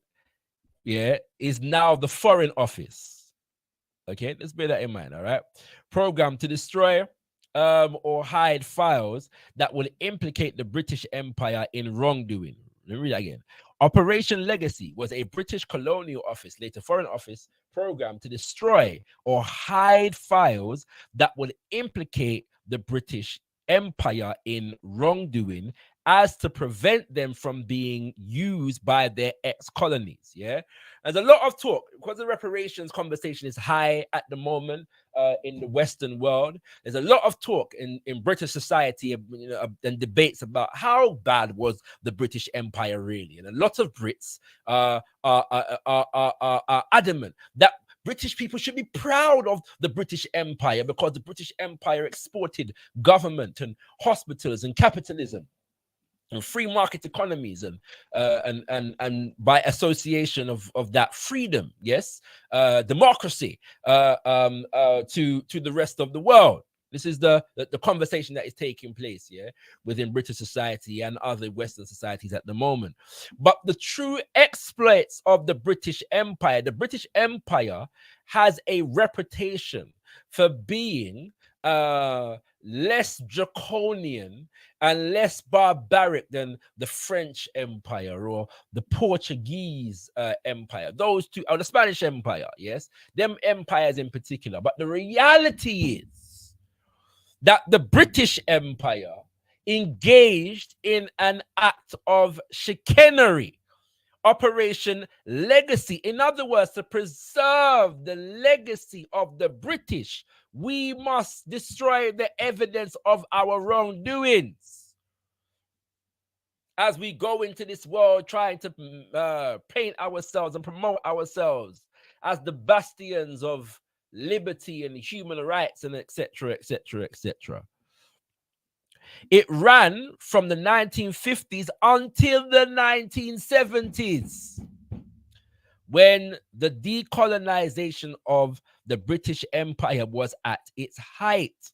[SPEAKER 5] yeah, is now the Foreign Office. Okay, let's bear that in mind, all right? Programmed to destroy or hide files that will implicate the British Empire in wrongdoing. Let me read that again. Operation Legacy was a British colonial office, later Foreign Office, programmed to destroy or hide files that will implicate the British Empire in wrongdoing as to prevent them from being used by their ex-colonies. Yeah, there's a lot of talk because the reparations conversation is high at the moment in the Western world. There's a lot of talk in British society, and debates about how bad was the British Empire really, and a lot of Brits are adamant that British people should be proud of the British Empire because the British Empire exported government and hospitals and capitalism and free market economies and by association of that freedom, yes, democracy to the rest of the world. This is the conversation that is taking place, yeah, within British society and other Western societies at the moment. But the true exploits of the British Empire has a reputation for being less draconian and less barbaric than the French Empire or the Portuguese Empire. Those two, or the Spanish Empire, yes, them empires in particular. But the reality is that the British Empire engaged in an act of chicanery, Operation Legacy. In other words, to preserve the legacy of the British, we must destroy the evidence of our wrongdoings. As we go into this world trying to paint ourselves and promote ourselves as the bastions of liberty and human rights and etc., etc., etc. It ran from the 1950s until the 1970s, when the decolonization of the British Empire was at its height.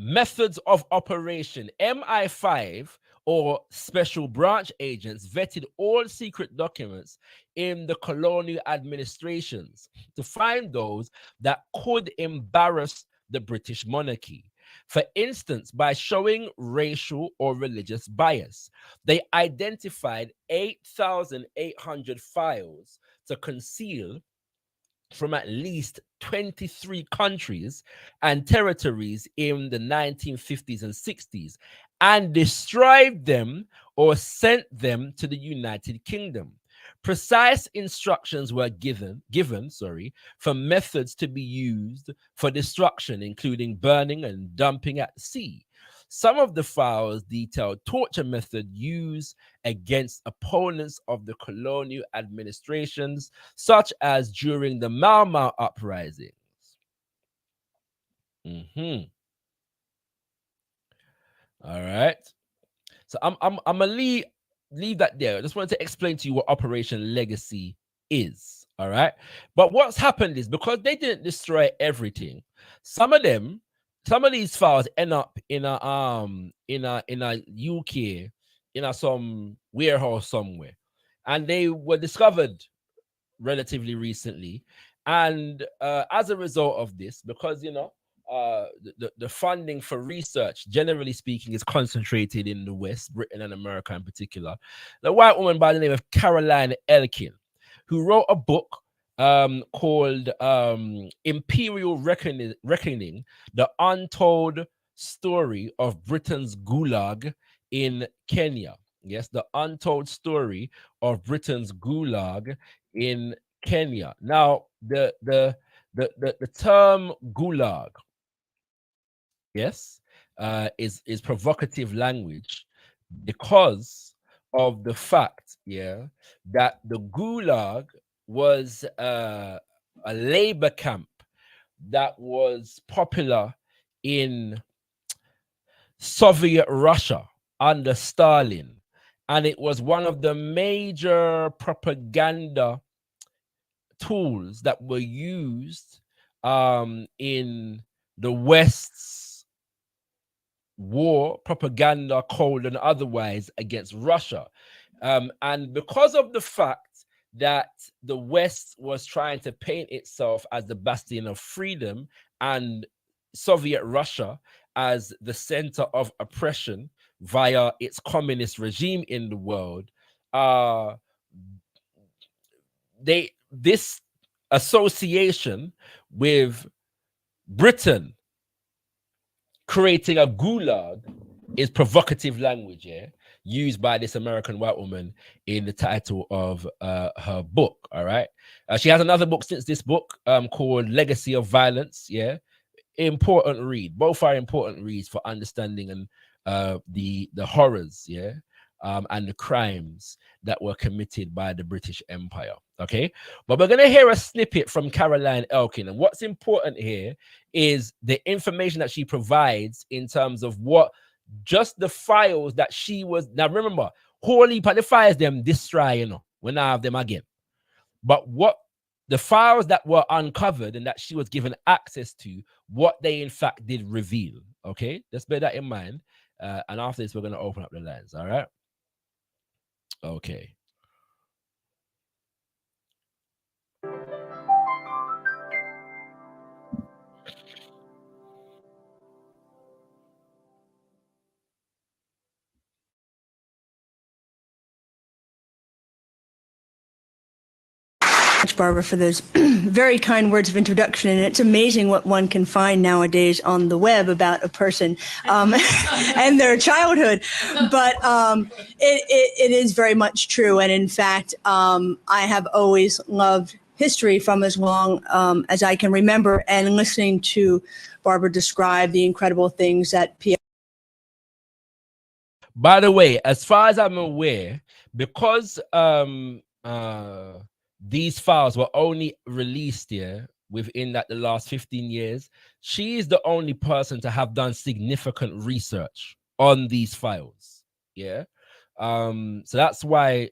[SPEAKER 5] methods of operation. MI5 or special branch agents vetted all secret documents in the colonial administrations to find those that could embarrass the British monarchy. For instance, by showing racial or religious bias, they identified 8,800 files to conceal from at least 23 countries and territories in the 1950s and 60s and destroyed them or sent them to the United Kingdom. Precise instructions were given for methods to be used for destruction, including burning and dumping at sea. Some of the files detailed torture method used against opponents of the colonial administrations, such as during the Mau Mau uprisings. All right. So I'm gonna leave that there. I just wanted to explain to you what Operation Legacy is. All right. But what's happened is because they didn't destroy everything, some of these files end up in a UK, in some warehouse somewhere, and they were discovered relatively recently. And as a result of this, because the funding for research, generally speaking, is concentrated in the West, Britain and America in particular, the white woman by the name of Caroline Elkin, who wrote a book called Imperial Reckoning, The Untold Story of Britain's Gulag in Kenya. Yes, the untold story of Britain's Gulag in Kenya. Now, the term Gulag, yes, is provocative language because of the fact, that the Gulag was a labor camp that was popular in Soviet Russia under Stalin, and it was one of the major propaganda tools that were used in the West's war, propaganda, cold and otherwise, against Russia. And because of the fact that the West was trying to paint itself as the bastion of freedom and Soviet Russia as the center of oppression via its communist regime in the world, this association with Britain creating a gulag is provocative language, used by this American white woman in the title of her book. All right. She has another book since this book called Legacy of Violence. Important read. Both are important reads for understanding and the horrors, and the crimes that were committed by the British Empire. Okay, but we're going to hear a snippet from Caroline Elkin, and what's important here is the information that she provides in terms of what just the files that she was. Now remember, holy the files them destroy, when I have them again. But what the files that were uncovered and that she was given access to, what they in fact did reveal. Okay, let's bear that in mind. And after this, we're going to open up the lines. All right. Okay.
[SPEAKER 8] Barbara, for those very kind words of introduction. And it's amazing what one can find nowadays on the web about a person and their childhood. But it is very much true. And in fact, I have always loved history from as long as I can remember, and listening to Barbara describe the incredible things that
[SPEAKER 5] By the way, as far as I'm aware, because these files were only released within the last 15 years, she is the only person to have done significant research on these files. So that's why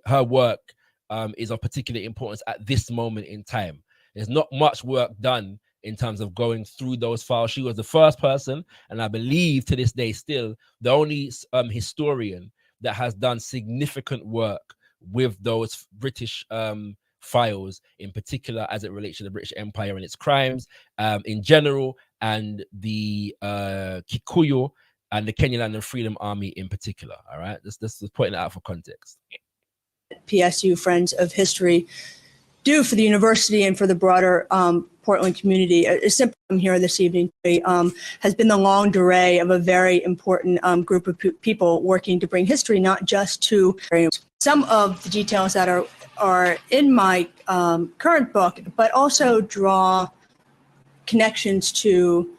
[SPEAKER 5] her work is of particular importance at this moment in time. There's not much work done in terms of going through those files. She was the first person, and I believe to this day still the only historian that has done significant work with those British files, in particular as it relates to the British Empire and its crimes in general, and the Kikuyu and the Kenyan Land and Freedom Army in particular. All right, this is pointing it out for context.
[SPEAKER 8] PSU Friends of History do for the university and for the broader Portland community. A simple I'm here this evening has been the long durée of a very important group of people working to bring history not just to some of the details that are in my current book, but also draw connections to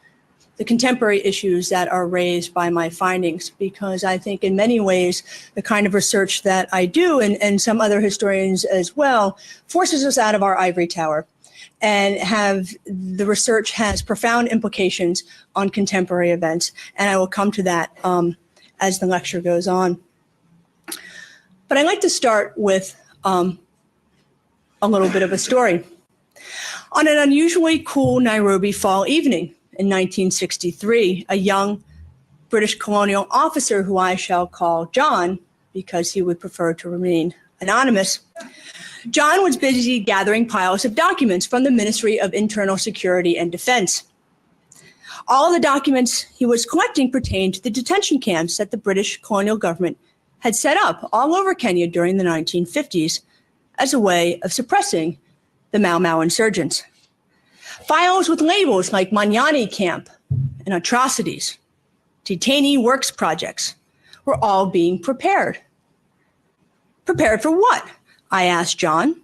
[SPEAKER 8] the contemporary issues that are raised by my findings, because I think in many ways the kind of research that I do and some other historians as well forces us out of our ivory tower, and the research has profound implications on contemporary events. And I will come to that as the lecture goes on. But I'd like to start with a little bit of a story. On an unusually cool Nairobi fall evening, in 1963, a young British colonial officer, who I shall call John because he would prefer to remain anonymous, John was busy gathering piles of documents from the Ministry of Internal Security and Defense. All of the documents he was collecting pertained to the detention camps that the British colonial government had set up all over Kenya during the 1950s as a way of suppressing the Mau Mau insurgents. Files with labels like Manyani Camp and Atrocities, Detainee Works Projects were all being prepared. Prepared for what? I asked John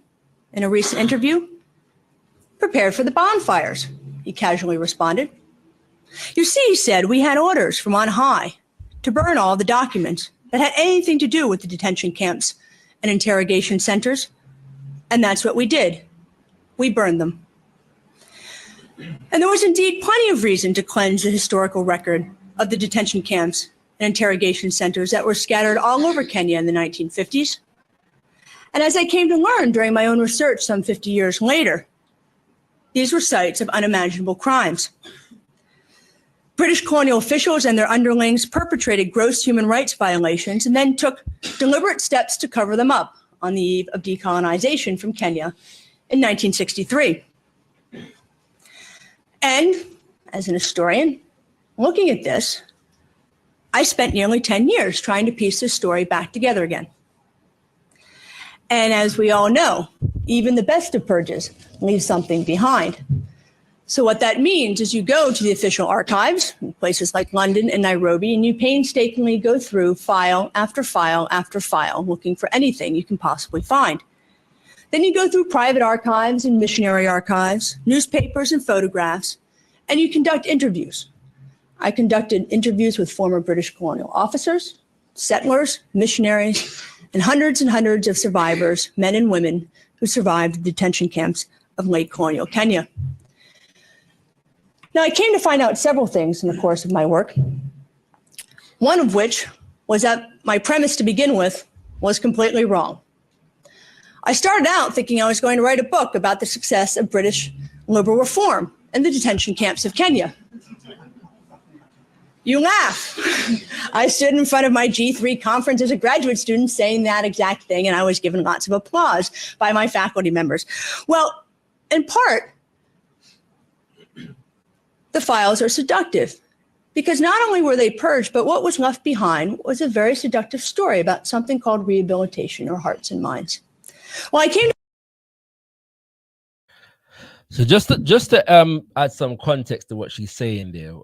[SPEAKER 8] in a recent interview. Prepared for the bonfires, he casually responded. You see, he said, we had orders from on high to burn all the documents that had anything to do with the detention camps and interrogation centers, and that's what we did. We burned them. And there was indeed plenty of reason to cleanse the historical record of the detention camps and interrogation centers that were scattered all over Kenya in the 1950s. And as I came to learn during my own research some 50 years later, these were sites of unimaginable crimes. British colonial officials and their underlings perpetrated gross human rights violations and then took deliberate steps to cover them up on the eve of decolonization from Kenya in 1963. And as an historian, looking at this, I spent nearly 10 years trying to piece this story back together again. And as we all know, even the best of purges leave something behind. So what that means is you go to the official archives in places like London and Nairobi, and you painstakingly go through file after file after file, looking for anything you can possibly find. Then you go through private archives and missionary archives, newspapers and photographs, and you conduct interviews. I conducted interviews with former British colonial officers, settlers, missionaries, and hundreds of survivors, men and women, who survived the detention camps of late colonial Kenya. Now, I came to find out several things in the course of my work, one of which was that my premise to begin with was completely wrong. I started out thinking I was going to write a book about the success of British liberal reform in the detention camps of Kenya. You laugh. I stood in front of my G3 conference as a graduate student saying that exact thing, and I was given lots of applause by my faculty members. Well, in part, the files are seductive, because not only were they purged, but what was left behind was a very seductive story about something called rehabilitation or hearts and minds. Well, I came to
[SPEAKER 5] So just to add some context to what she's saying there,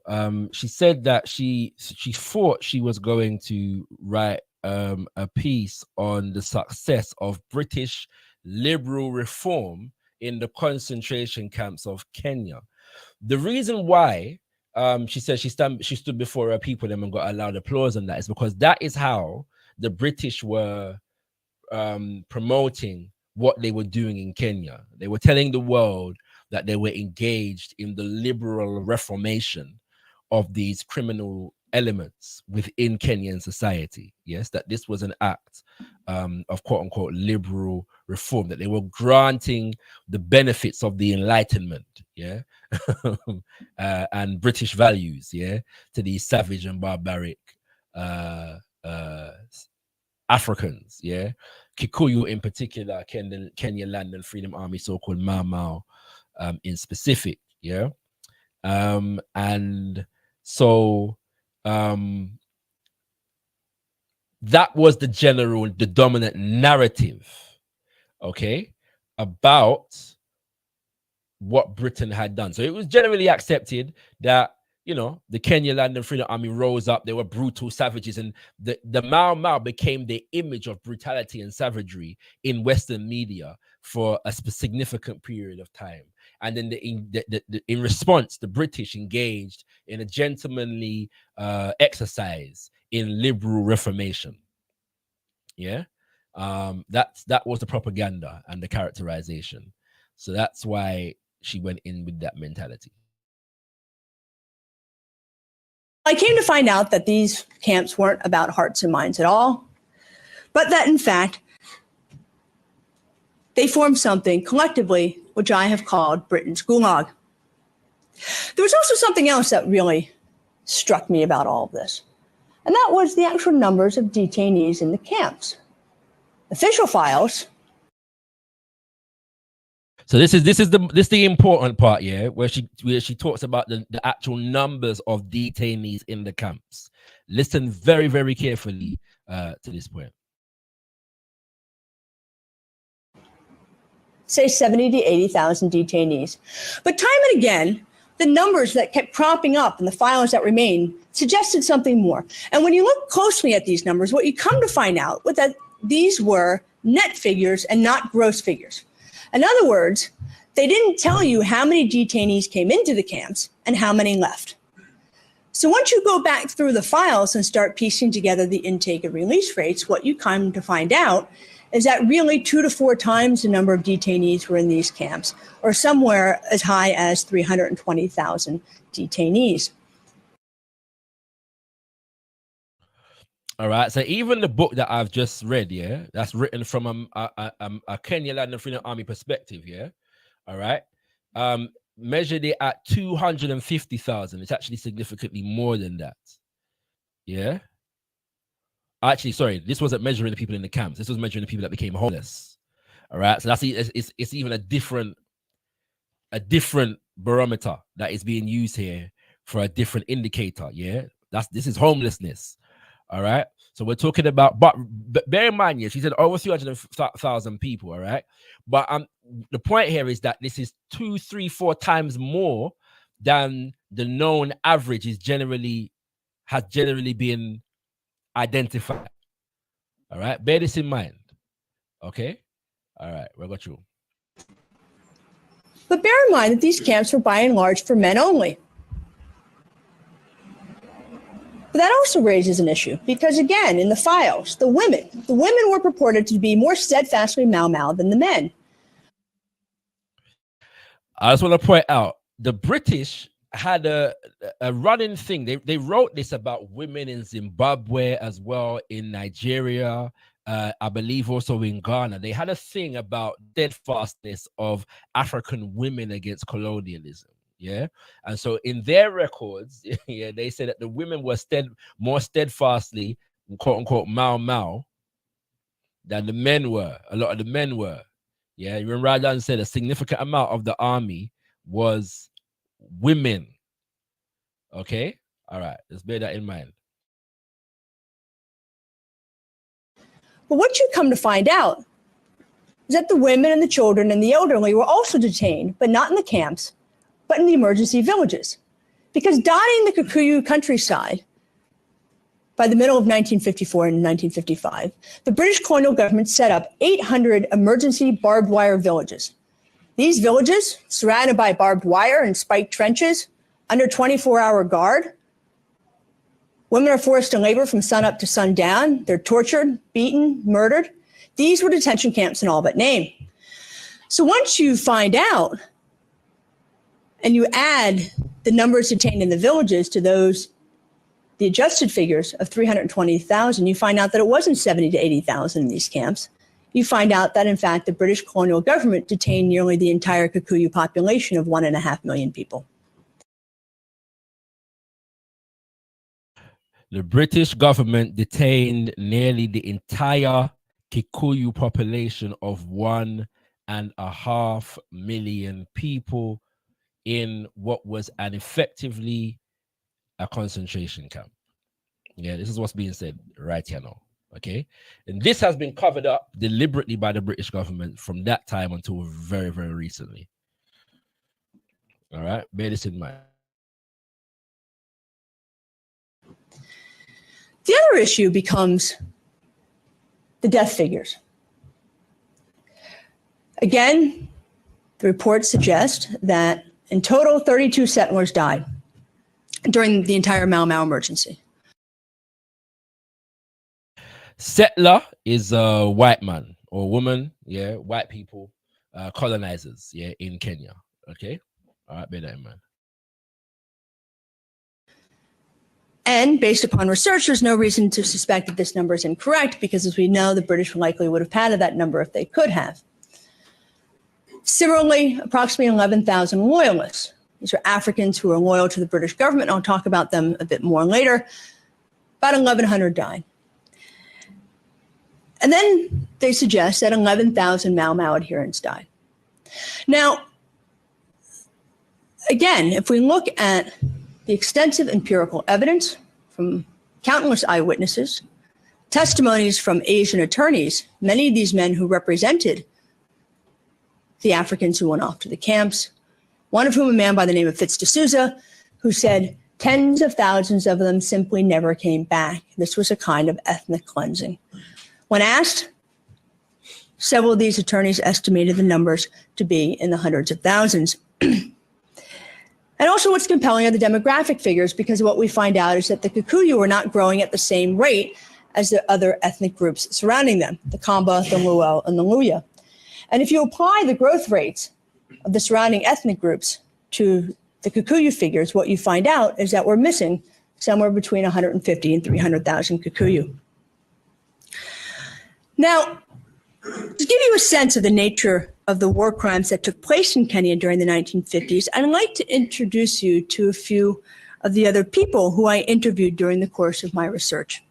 [SPEAKER 5] she said that she thought she was going to write a piece on the success of British liberal reform in the concentration camps of Kenya. The reason why she said she stood before her people them and got a loud applause on that is because that is how the British were promoting what they were doing in Kenya. They were telling the world that they were engaged in the liberal reformation of these criminal elements within Kenyan society. Yes, that this was an act of quote unquote liberal reform, that they were granting the benefits of the Enlightenment, yeah, and British values, yeah, to these savage and barbaric Africans, yeah, Kikuyu in particular, Kenya Land and Freedom Army, so-called Mau Mau in specific, yeah, and so that was the dominant narrative, okay, about what Britain had done. So it was generally accepted that, you know, the Kenya Land and Freedom Army rose up, they were brutal savages, and the Mau Mau became the image of brutality and savagery in Western media for a significant period of time. And then in response, the British engaged in a gentlemanly exercise in liberal reformation. Yeah, that was the propaganda and the characterization. So that's why she went in with that mentality.
[SPEAKER 8] I came to find out that these camps weren't about hearts and minds at all, but that in fact, they formed something collectively, which I have called Britain's Gulag. There was also something else that really struck me about all of this, and that was the actual numbers of detainees in the camps. Official files.
[SPEAKER 5] So this is the important part, yeah, where she talks about the actual numbers of detainees in the camps. Listen very, very carefully to this point.
[SPEAKER 8] Say 70 to 80,000 detainees. But time and again, the numbers that kept cropping up in the files that remain suggested something more. And when you look closely at these numbers, what you come to find out was that these were net figures and not gross figures. In other words, they didn't tell you how many detainees came into the camps and how many left. So once you go back through the files and start piecing together the intake and release rates, what you come to find out is that really 2 to 4 times the number of detainees were in these camps, or somewhere as high as 320,000 detainees.
[SPEAKER 5] All right, so even the book that I've just read, yeah, that's written from a Kenya Land and Freedom Army perspective, yeah, all right, measured it at 250,000. It's actually significantly more than that, yeah. Actually, sorry, this wasn't measuring the people in the camps. This was measuring the people that became homeless. All right, so that's it's even a different barometer that is being used here for a different indicator. Yeah, this is homelessness. All right, so we're talking about, but bear in mind, yeah, she said over 300,000 people. All right, but the point here is that this is 2, 3, 4 times more than the known average has generally been identified. All right, bear this in mind. Okay, all right, we got you.
[SPEAKER 8] But bear in mind that these camps were by and large for men only. But that also raises an issue because, again, in the files, the women were purported to be more steadfastly Mau Mau than the men.
[SPEAKER 5] I just want to point out the British had a running thing. They wrote this about women in Zimbabwe as well, in Nigeria, I believe also in Ghana. They had a thing about steadfastness of African women against colonialism. Yeah, and so in their records, yeah, they said that the women were more steadfastly, quote unquote, Mau Mau than the men were. A lot of the men were. Yeah, you remember Radan said a significant amount of the army was women. Okay, all right, let's bear that in mind.
[SPEAKER 8] But what you come to find out is that the women and the children and the elderly were also detained, but not in the camps, but in the emergency villages. Because dotting the Kikuyu countryside by the middle of 1954 and 1955, the British colonial government set up 800 emergency barbed wire villages. These villages, surrounded by barbed wire and spiked trenches, under 24-hour guard, women are forced to labor from sunup to sundown. They're tortured, beaten, murdered. These were detention camps in all but name. So once you find out and you add the numbers detained in the villages to those the adjusted figures of 320,000, you find out that it wasn't 70 to 80,000 in these camps. You find out that, in fact, the British colonial government detained nearly the entire Kikuyu population of 1.5 million people.
[SPEAKER 5] The British government detained nearly the entire Kikuyu population of 1.5 million people in what was effectively a concentration camp. Yeah, this is what's being said right here now. Okay, and this has been covered up deliberately by the British government from that time until very, very recently. All right, bear this in mind.
[SPEAKER 8] The other issue becomes the death figures. Again, the reports suggest that in total, 32 settlers died during the entire Mau Mau emergency.
[SPEAKER 5] Settler is a white man or woman, yeah, white people, colonizers, yeah, in Kenya. Okay, all right, bear that in mind.
[SPEAKER 8] And based upon research, there's no reason to suspect that this number is incorrect because, as we know, the British likely would have padded that number if they could have. Similarly, approximately 11,000 loyalists. These are Africans who are loyal to the British government. I'll talk about them a bit more later. About 1,100 died. And then they suggest that 11,000 Mau Mau adherents died. Now, again, if we look at the extensive empirical evidence from countless eyewitnesses, testimonies from Asian attorneys, many of these men who represented the Africans who went off to the camps, one of whom a man by the name of Fitz D'Souza, who said tens of thousands of them simply never came back. This was a kind of ethnic cleansing. When asked, several of these attorneys estimated the numbers to be in the hundreds of thousands. And also what's compelling are the demographic figures, because what we find out is that the Kikuyu are not growing at the same rate as the other ethnic groups surrounding them, the Kamba, the Luo, and the Luya. And if you apply the growth rates of the surrounding ethnic groups to the Kikuyu figures, what you find out is that we're missing somewhere between 150 and 300,000 Kikuyu. Now, to give you a sense of the nature of the war crimes that took place in Kenya during the 1950s, I'd like to introduce you to a few of the other people who I interviewed during the course of my research.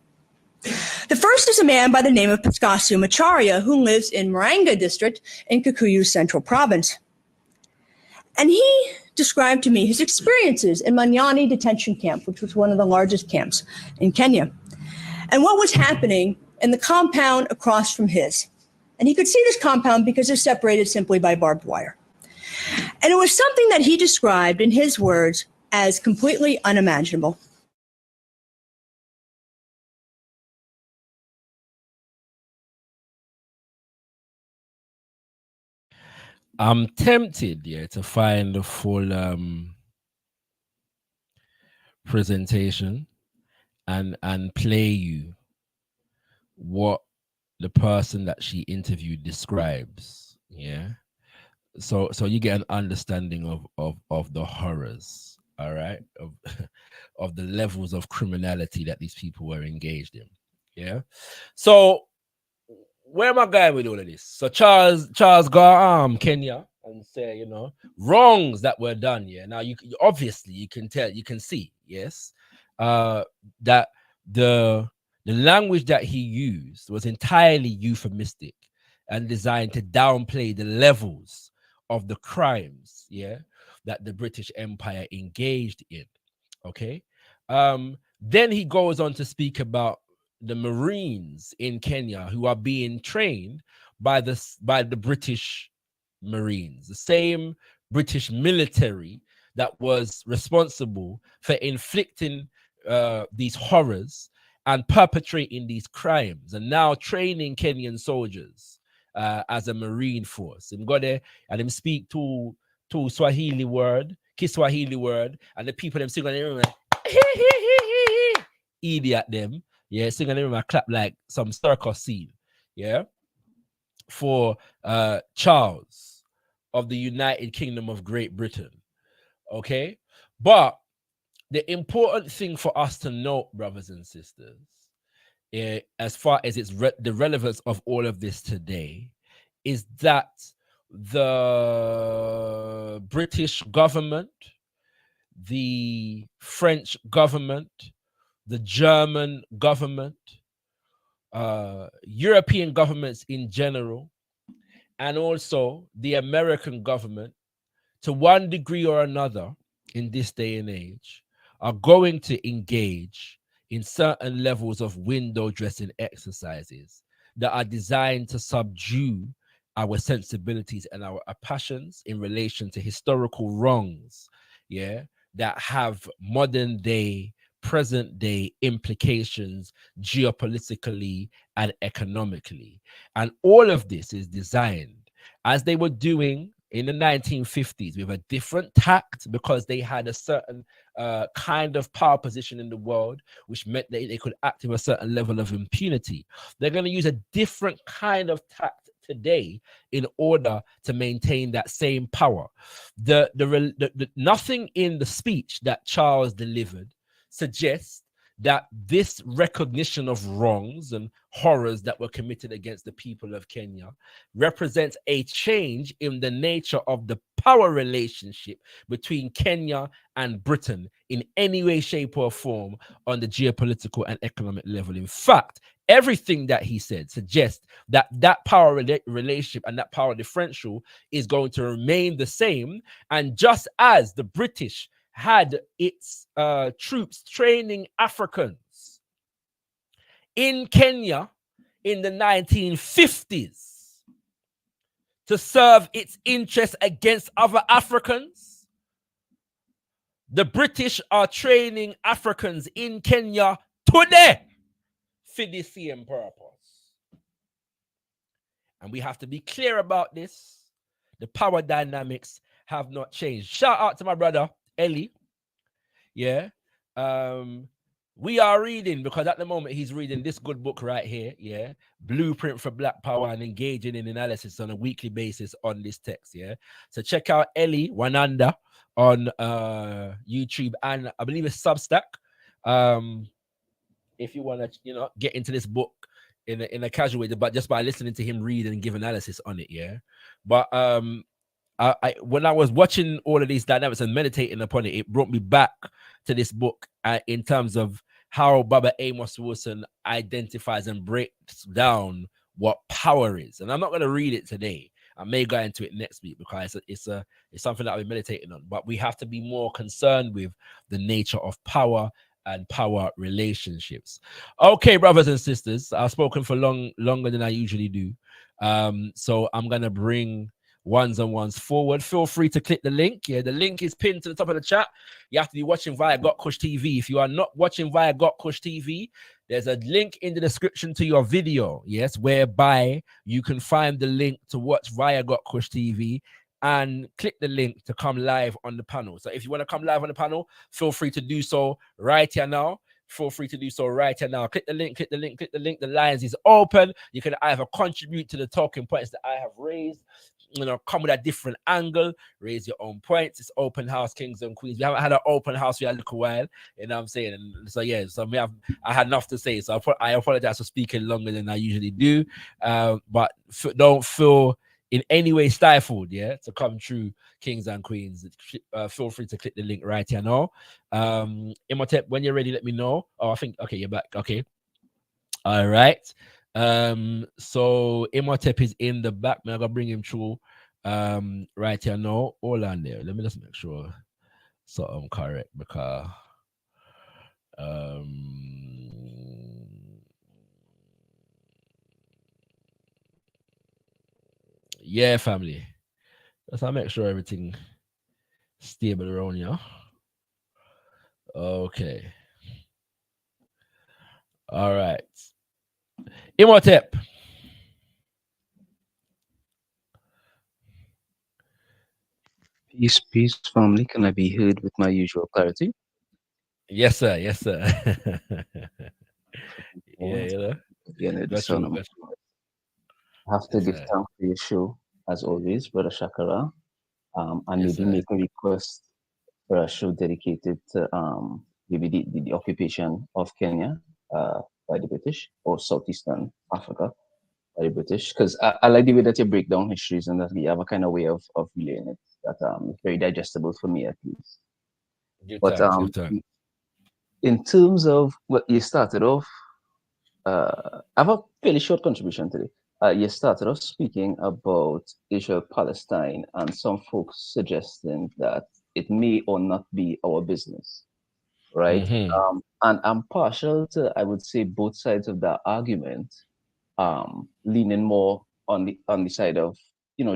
[SPEAKER 8] The first is a man by the name of Paskasu Macharia, who lives in Murang'a district in Kikuyu Central Province. And he described to me his experiences in Manyani detention camp, which was one of the largest camps in Kenya, and what was happening in the compound across from his. And he could see this compound because it's separated simply by barbed wire. And it was something that he described in his words as completely unimaginable.
[SPEAKER 5] I'm tempted, yeah, to find the full presentation and play you what the person that she interviewed describes, yeah. So you get an understanding of the horrors, all right, of the levels of criminality that these people were engaged in, yeah. So where am I going with all of this? So Charles got Kenya and say, you know, wrongs that were done. Yeah. Now you obviously you can tell, you can see, yes, that the language that he used was entirely euphemistic and designed to downplay the levels of the crimes, yeah, that the British Empire engaged in. Okay. Then he goes on to speak about the Marines in Kenya who are being trained by the British Marines, the same British military that was responsible for inflicting these horrors and perpetrating these crimes, and now training Kenyan soldiers as a Marine force. And go there and him speak to Swahili word, Kiswahili word, and the people them sing on them idiot them. Yeah, singing them and clap like some circus scene. Yeah, for Charles of the United Kingdom of Great Britain. Okay, but the important thing for us to note, brothers and sisters, as far as the relevance of all of this today, is that the British government, the French government, the German government, European governments in general, and also the American government, to one degree or another in this day and age, are going to engage in certain levels of window dressing exercises that are designed to subdue our sensibilities and our passions in relation to historical wrongs, that have modern day, present day implications geopolitically and economically. And all of this is designed, as they were doing in the 1950s, with a different tact, because they had a certain kind of power position in the world, which meant that they could act with a certain level of impunity. They're going to use a different kind of tact today in order to maintain that same power. Nothing in the speech that Charles delivered suggests that this recognition of wrongs and horrors that were committed against the people of Kenya represents a change in the nature of the power relationship between Kenya and Britain in any way, shape, or form on the geopolitical and economic level. In fact, everything that he said suggests that that power relationship and that power differential is going to remain the same. And just as the British had its troops training Africans in Kenya in the 1950s to serve its interests against other Africans, the British are training Africans in Kenya today for the same purpose. And we have to be clear about this. The power dynamics have not changed. Shout out to my brother Ellie. We are reading, because at the moment he's reading this good book right here, Blueprint for Black Power, and engaging in analysis on a weekly basis on this text. So check out Ellie Wananda on YouTube, and I believe it's Substack. If you want to get into this book in a casual way, but just by listening to him read and give analysis on it. But when I was watching all of these dynamics and meditating upon it, it brought me back to this book in terms of how Baba Amos Wilson identifies and breaks down what power is. And I'm not going to read it today. I may go into it next week, because it's something that I've been meditating on. But we have to be more concerned with the nature of power and power relationships. Okay, brothers and sisters, I've spoken for longer than I usually do. So I'm going to bring ones on ones forward. Feel free to click the link. The link is pinned to the top of the chat. You have to be watching via gotkushTV. If you are not watching via gotkushTV, there's a link in the description to your video, whereby you can find the link to watch via gotkushTV and click the link to come live on the panel. So if you want to come live on the panel, feel free to do so right here now. Click the link, click the link, click the link. The lines is open. You can either contribute to the talking points that I have raised, come with a different angle, raise your own points. It's open house, kings and queens. We haven't had an open house for a little while, you know what I'm saying? And so I had enough to say, so I apologize for speaking longer than I usually do, but don't feel in any way stifled, to come through, kings and queens. Feel free to click the link right here now. Imhotep, when you're ready, let me know. Oh, I think, okay, you're back. Okay. All right. So Imhotep is in the back. I'm gonna bring him through right here now. Hold on there. Let me just make sure so I'm correct, because family. Let's make sure everything stable around here. Okay. All right. Imhotep.
[SPEAKER 9] Peace, family. Can I be heard with my usual clarity?
[SPEAKER 5] Yes, sir.
[SPEAKER 9] I have to give thanks for your show, as always, Brother ShakaRa. And maybe make a request for a show dedicated to maybe the occupation of Kenya by the British, or Southeastern Africa by the British. Because I like the way that you break down histories and that we have a kind of way of relaying it that is very digestible for me at least. But in terms of what you started off, I have a fairly short contribution today. You started off speaking about Israel-Palestine and some folks suggesting that it may or not be our business, right? And I'm partial to, I would say, both sides of that argument, leaning more on the side of,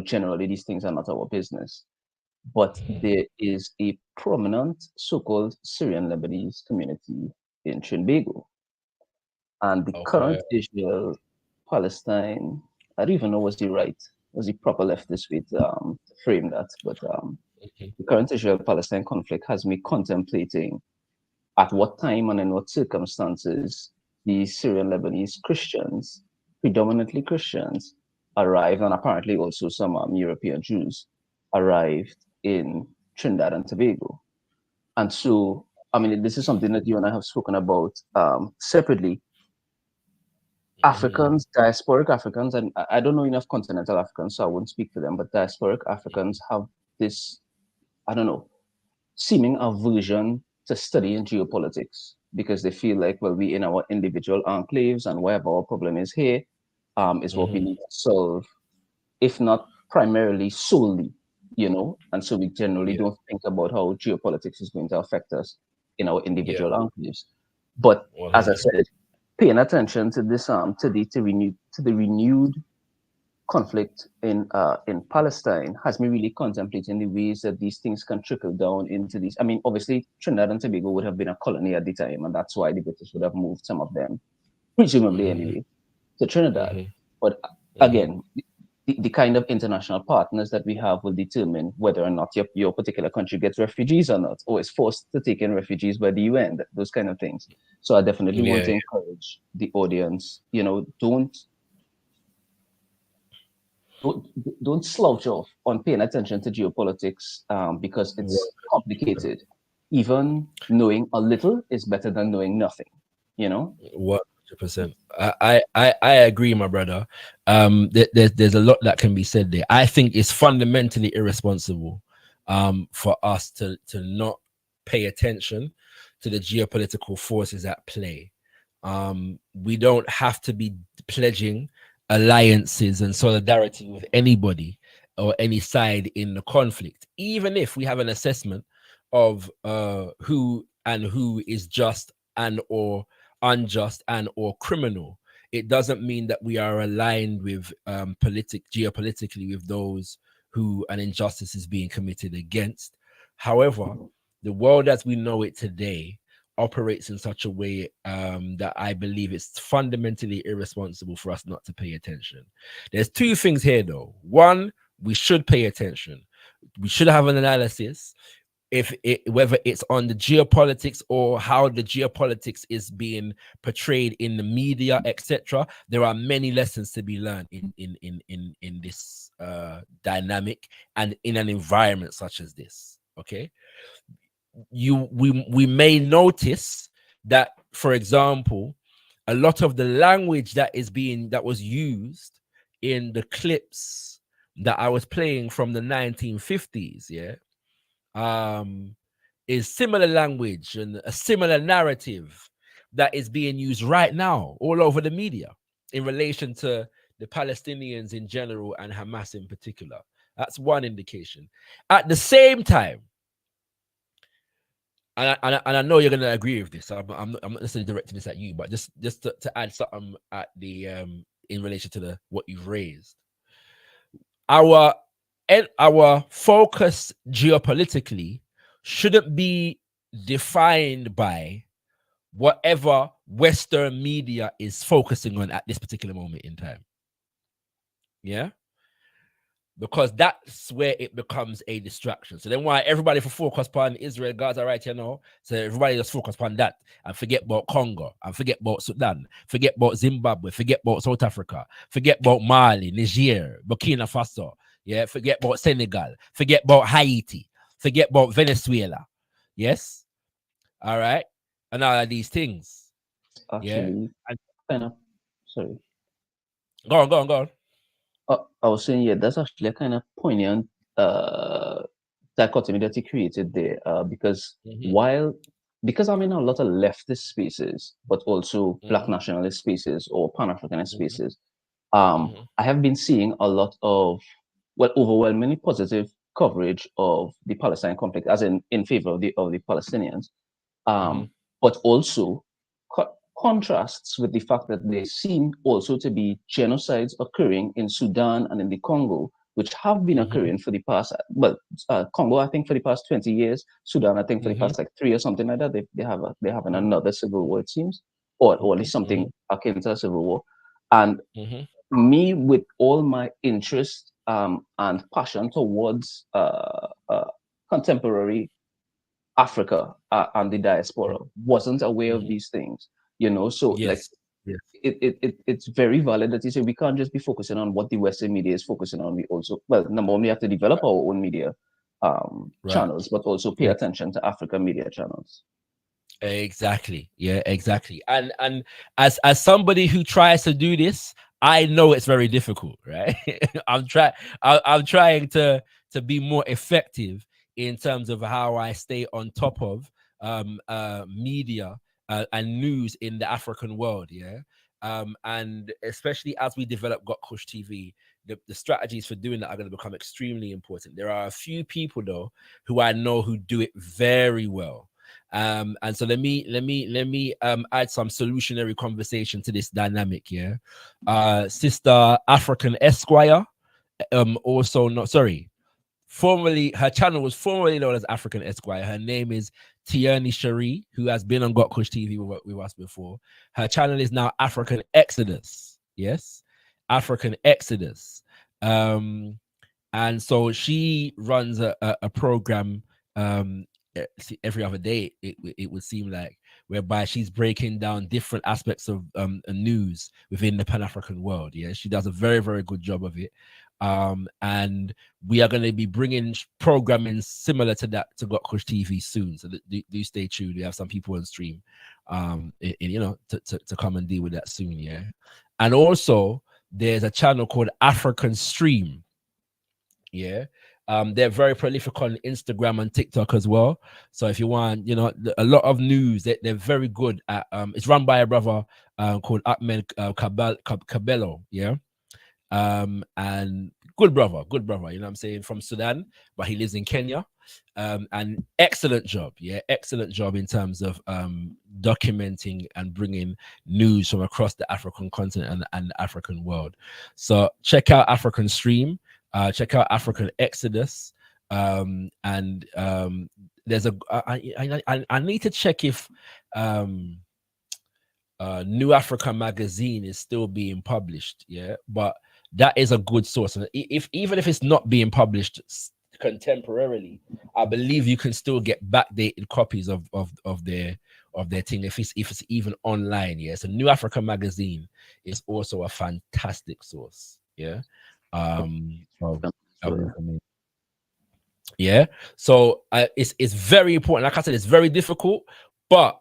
[SPEAKER 9] generally these things are not our business. But there is a prominent so-called Syrian Lebanese community in Trinbago. And the current Israel-Palestine, I don't even know was the proper leftist way to frame that, but the current Israel-Palestine conflict has me contemplating at what time and in what circumstances the Syrian Lebanese Christians, predominantly Christians, arrived, and apparently also some European Jews, arrived in Trinidad and Tobago. And so, I mean, this is something that you and I have spoken about separately. Africans, diasporic Africans, and I don't know enough continental Africans, so I won't speak for them, but diasporic Africans have this, I don't know, seeming aversion to studying geopolitics because they feel like, well, we in our individual enclaves and whatever our problem is here is what we need to solve, if not primarily, solely, and so we generally don't think about how geopolitics is going to affect us in our individual enclaves. But as I said, paying attention to this to the renewed conflict in Palestine has me really contemplating the ways that these things can trickle down into these. I mean, obviously Trinidad and Tobago would have been a colony at the time, and that's why the British would have moved some of them, presumably anyway, to Trinidad. But again, the kind of international partners that we have will determine whether or not your particular country gets refugees or not, or is forced to take in refugees by the UN, those kind of things. So I definitely want to encourage the audience, don't slouch off on paying attention to geopolitics because it's complicated. Even knowing a little is better than knowing nothing,
[SPEAKER 5] 100%. I agree, my brother. There's a lot that can be said there. I think it's fundamentally irresponsible for us to not pay attention to the geopolitical forces at play. We don't have to be pledging alliances and solidarity with anybody or any side in the conflict, even if we have an assessment of who is just and or unjust and or criminal. It doesn't mean that we are aligned with geopolitically with those who an injustice is being committed against. However, the world as we know it today operates in such a way that I believe it's fundamentally irresponsible for us not to pay attention. There's two things here though. One, we should pay attention. We should have an analysis whether it's on the geopolitics or how the geopolitics is being portrayed in the media, etc. There are many lessons to be learned in this dynamic and in an environment such as this. Okay, we may notice that, for example, a lot of the language that was used in the clips that I was playing from the 1950s, is similar language and a similar narrative that is being used right now all over the media in relation to the Palestinians in general and Hamas in particular. That's one indication. At the same time, and I know you're going to agree with this, so I'm not necessarily directing this at you, but just to add something at the in relation to what you've raised. Our focus geopolitically shouldn't be defined by whatever Western media is focusing on at this particular moment in time. Yeah? Because that's where it becomes a distraction. So then why everybody focus upon Israel, Gaza, right, so everybody just focus upon that and forget about Congo and forget about Sudan, forget about Zimbabwe, forget about South Africa, forget about Mali, Niger, Burkina Faso, forget about Senegal, forget about Haiti, forget about Venezuela, Yes. All right. And all of these things. Yeah.
[SPEAKER 9] Actually,
[SPEAKER 5] And
[SPEAKER 9] kind of, sorry.
[SPEAKER 5] go on, go on, go on.
[SPEAKER 9] I was saying, yeah, that's actually a kind of poignant uh, dichotomy that he created there, because
[SPEAKER 5] Mm-hmm.
[SPEAKER 9] because I'm in a lot of leftist spaces, but also Black
[SPEAKER 5] Mm-hmm.
[SPEAKER 9] nationalist spaces or Pan-Africanist
[SPEAKER 5] Mm-hmm.
[SPEAKER 9] spaces,
[SPEAKER 5] Mm-hmm.
[SPEAKER 9] I have been seeing a lot of, well, overwhelmingly positive coverage of the Palestine conflict, as in favor of the Palestinians,
[SPEAKER 5] Mm-hmm.
[SPEAKER 9] but also contrasts with the fact that there seem also to be genocides occurring in Sudan and in the Congo, which have been
[SPEAKER 5] Mm-hmm.
[SPEAKER 9] occurring for the past, well, Congo, I think for the past 20 years, Sudan, I think for the
[SPEAKER 5] Mm-hmm.
[SPEAKER 9] past like 3 or something like that, they're having
[SPEAKER 5] Mm-hmm.
[SPEAKER 9] another civil war, it seems, or at least
[SPEAKER 5] Mm-hmm.
[SPEAKER 9] something akin to a civil war. And
[SPEAKER 5] Mm-hmm.
[SPEAKER 9] me, with all my interest and passion towards contemporary Africa and the diaspora, wasn't aware of
[SPEAKER 5] Mm-hmm.
[SPEAKER 9] these things, so like
[SPEAKER 5] Yes. Yes.
[SPEAKER 9] it's very valid that you say we can't just be focusing on what the Western media is focusing on. We also, well, number one, we have to develop our own media
[SPEAKER 5] Right.
[SPEAKER 9] channels, but also pay attention to African media channels.
[SPEAKER 5] Exactly. Yeah, exactly. And as somebody who tries to do this, I know it's very difficult, right? I'm trying to be more effective in terms of how I stay on top of media and news in the African world, yeah. And especially as we develop gotkushTV, the strategies for doing that are going to become extremely important. There are a few people though who I know who do it very well. And so let me add some solutionary conversation to this dynamic. Yeah, Sister African Esquire, also not sorry, formerly her channel was formerly known as African Esquire. Her name is Tierney Cherie, who has been on gotkushTV with us before. Her channel is now African Exodus. Yes, African Exodus. And so she runs a program every other day, it would seem like, whereby she's breaking down different aspects of news within the Pan-African world. Yeah, she does a very, very good job of it. And we are going to be bringing programming similar to that to gotkushTV soon. So do stay tuned. We have some people on stream, to come and deal with that soon. Yeah, and also there's a channel called African Stream. Yeah. They're very prolific on Instagram and TikTok as well. So if you want, a lot of news, they're very good at. It's run by a brother called Ahmed Cabello. Yeah. And good brother, you know what I'm saying, from Sudan, but he lives in Kenya. And excellent job, excellent job in terms of documenting and bringing news from across the African continent and the African world. So check out African Stream, check out African Exodus, and there's I need to check if New Africa magazine is still being published, but that is a good source. And even if it's not being published contemporarily, I believe you can still get backdated copies of their thing if it's even online. So New Africa magazine is also a fantastic source. So it's very important. Like I said, it's very difficult, but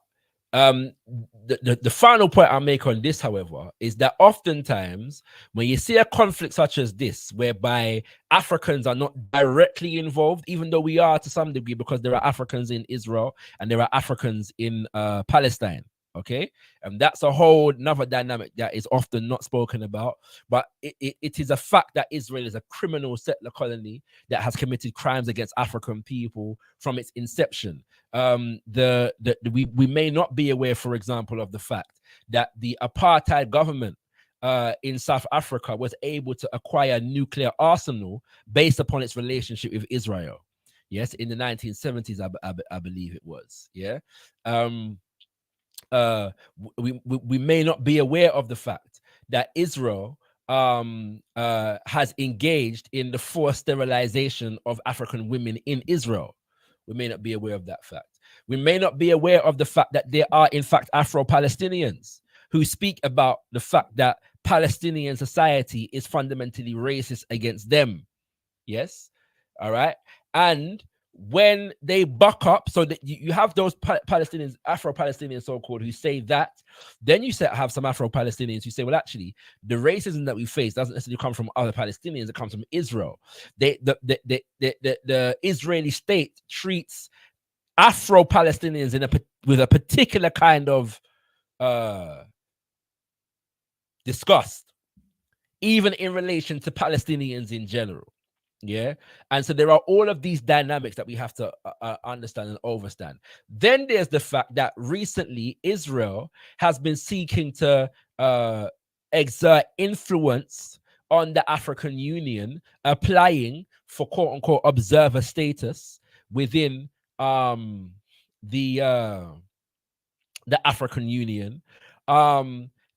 [SPEAKER 5] the final point I'll make on this, however, is that oftentimes when you see a conflict such as this, whereby Africans are not directly involved, even though we are to some degree, because there are Africans in Israel and there are Africans in Palestine. Okay, and that's a whole another dynamic that is often not spoken about, but it is a fact that Israel is a criminal settler colony that has committed crimes against African people from its inception. We may not be aware, for example, of the fact that the apartheid government in South Africa was able to acquire a nuclear arsenal based upon its relationship with Israel. Yes, in the 1970s, I believe it was. We may not be aware of the fact that Israel has engaged in the forced sterilization of African women in Israel. We may not be aware of that fact. We may not be aware of the fact that there are, in fact, Afro-Palestinians who speak about the fact that Palestinian society is fundamentally racist against them. Yes. All right. And when they buck up, so that you have those Palestinians, Afro-Palestinians so-called, who say that, then you have some Afro-Palestinians who say, well, actually, the racism that we face doesn't necessarily come from other Palestinians, it comes from Israel. The Israeli state treats Afro-Palestinians with a particular kind of disgust, even in relation to Palestinians in general. Yeah. And so there are all of these dynamics that we have to understand and overstand. Then there's the fact that recently Israel has been seeking to exert influence on the African Union, applying for quote unquote observer status within the African Union.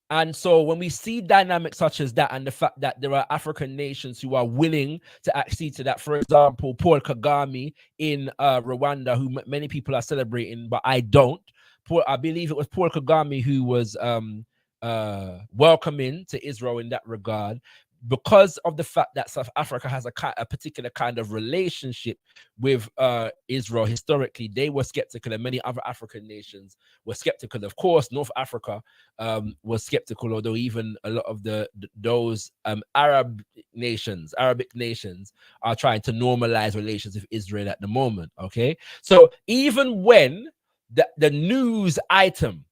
[SPEAKER 5] And so when we see dynamics such as that, and the fact that there are African nations who are willing to accede to that, for example, Paul Kagame in Rwanda, who many people are celebrating, but I don't. I believe it was Paul Kagame who was welcoming to Israel in that regard, because of the fact that South Africa has a particular kind of relationship with Israel. Historically, they were skeptical, and many other African nations were skeptical. Of course, North Africa was skeptical, although even a lot of those Arabic nations are trying to normalize relations with Israel at the moment. Okay, so even when the news item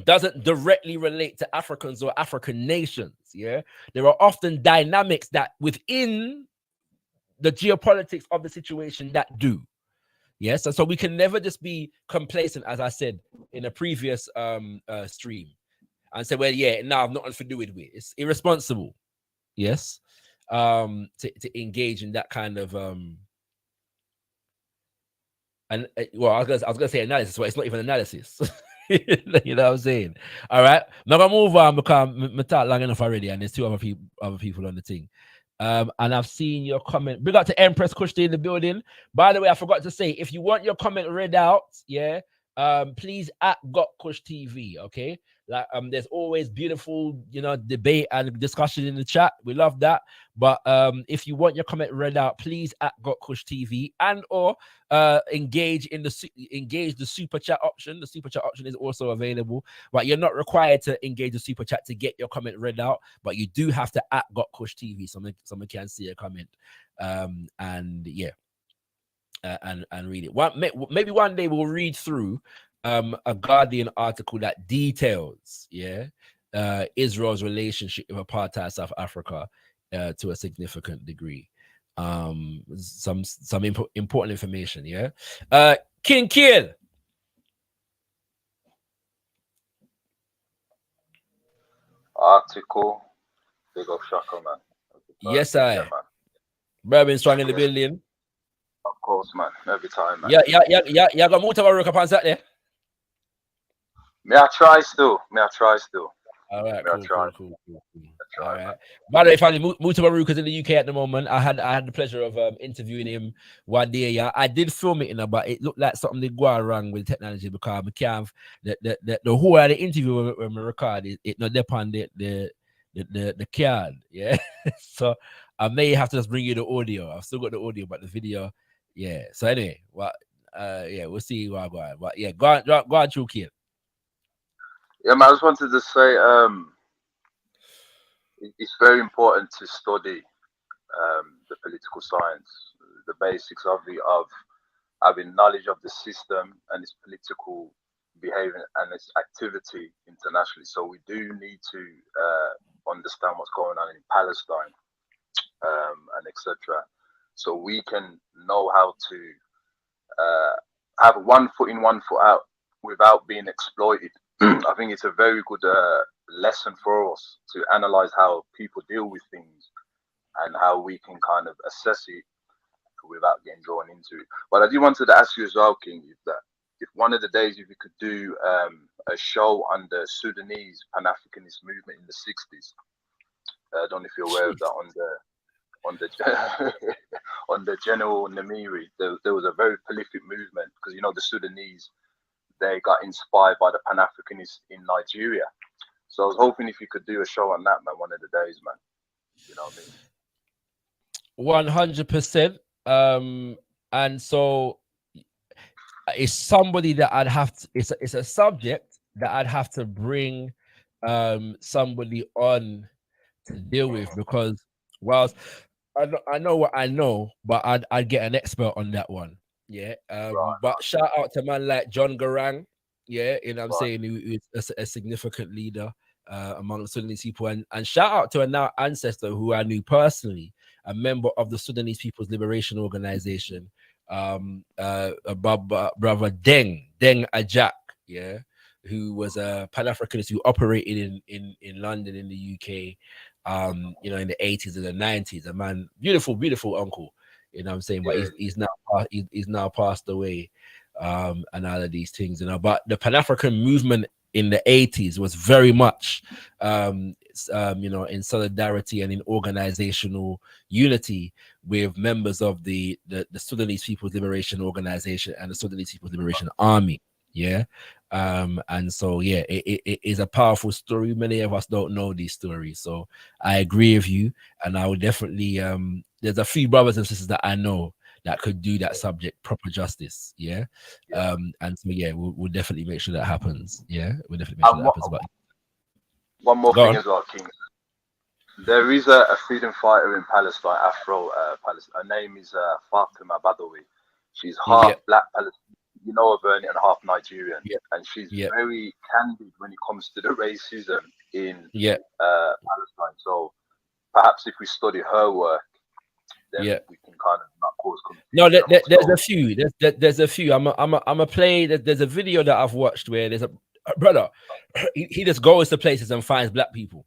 [SPEAKER 5] doesn't directly relate to Africans or African nations, yeah, there are often dynamics that within the geopolitics of the situation that do. Yes, and so we can never just be complacent, as I said in a previous stream, and say, well, yeah, no, I've nothing to do with it. It's irresponsible, yes, to engage in that kind of and well, I was gonna say analysis, but it's not even analysis. You know what I'm saying? All right, I'm gonna move on because I talked long enough already, and there's two other people on the thing. And I've seen your comment. Big up to Empress Kushti in the building. By the way, I forgot to say, if you want your comment read out, yeah, please at gotkushTV, okay? Like there's always beautiful, debate and discussion in the chat. We love that. But if you want your comment read out, please at gotkushTV, and or engage the super chat option. The super chat option is also available, but you're not required to engage the super chat to get your comment read out, but you do have to at gotkushTV. Someone can see a comment, and yeah, and read it. Maybe one day we'll read through a Guardian article that details, Israel's relationship with apartheid South Africa to a significant degree. Some important information, King Kill.
[SPEAKER 10] Article, big up Shaka, man.
[SPEAKER 5] Yes, Bro, been strong in the building.
[SPEAKER 10] Of course, man. Every time, man.
[SPEAKER 5] Yeah. Got more to work upon Saturday.
[SPEAKER 10] May I try still.
[SPEAKER 5] All right, cool. All right. By the way, finally, Mutabaruka is in the UK at the moment. I had the pleasure of interviewing him one day. Yeah, I did film it but it looked like something did go wrong with technology because I can't. The whole of the interview when we record it not depend the card. Yeah, so I may have to just bring you the audio. I've still got the audio, but the video, yeah. So anyway, we'll see what I go on. But yeah, go on, through, kid.
[SPEAKER 10] Yeah, man, I just wanted to say it's very important to study the political science, the basics of having knowledge of the system and its political behavior and its activity internationally. So we do need to understand what's going on in Palestine and etc. So we can know how to have one foot in, one foot out without being exploited. I think it's a very good lesson for us to analyze how people deal with things and how we can kind of assess it without getting drawn into it. But I do wanted to ask you as well, King, if one of the days if you could do a show on the Sudanese Pan-Africanist movement in the 60s. I don't know if you're aware of that on the General Namiri. There was a very prolific movement because the Sudanese, they got inspired by the Pan-Africanists in Nigeria. So I was hoping if you could do a show on that, man, one of the days, man. You know what I mean?
[SPEAKER 5] 100%. And so it's somebody that I'd have to, it's a subject that I'd have to bring somebody on to deal with, because whilst I know what I know, but I'd get an expert on that one. Yeah. But shout out to man like John Garang. Yeah, you know what I'm saying, who is a significant leader among the Sudanese people, and shout out to a now ancestor who I knew personally, a member of the Sudanese People's Liberation Organization, brother Deng Ajak, yeah, who was a Pan-Africanist who operated in London in the UK, you know, in the 80s and the 90s. A man, beautiful uncle, you know what I'm saying, but he's now passed away, and all of these things, you know. But the Pan-African movement in the 80s was very much you know, in solidarity and in organizational unity with members of the Sudanese People's Liberation Organization and the Sudanese People's Liberation Army. Yeah. And so yeah, it is a powerful story. Many of us don't know these stories, so I agree with you, and I would definitely there's a few brothers and sisters that I know that could do that subject proper justice. Yeah. And so yeah, we'll definitely make sure that happens. Yeah, we'll definitely make sure that happens. But
[SPEAKER 10] one more thing as well, King. There is a freedom fighter in Palestine, Palestine. Her name is Fatima Badawi. She's half black Palestinian, you know, of her, and half Nigerian, and she's very candid when it comes to the racism in Palestine. So perhaps if we study her work, then we can kind of not cause confusion.
[SPEAKER 5] No, there's a few. There's a few. I'm a play. There's a video that I've watched where there's a brother. He just goes to places and finds black people.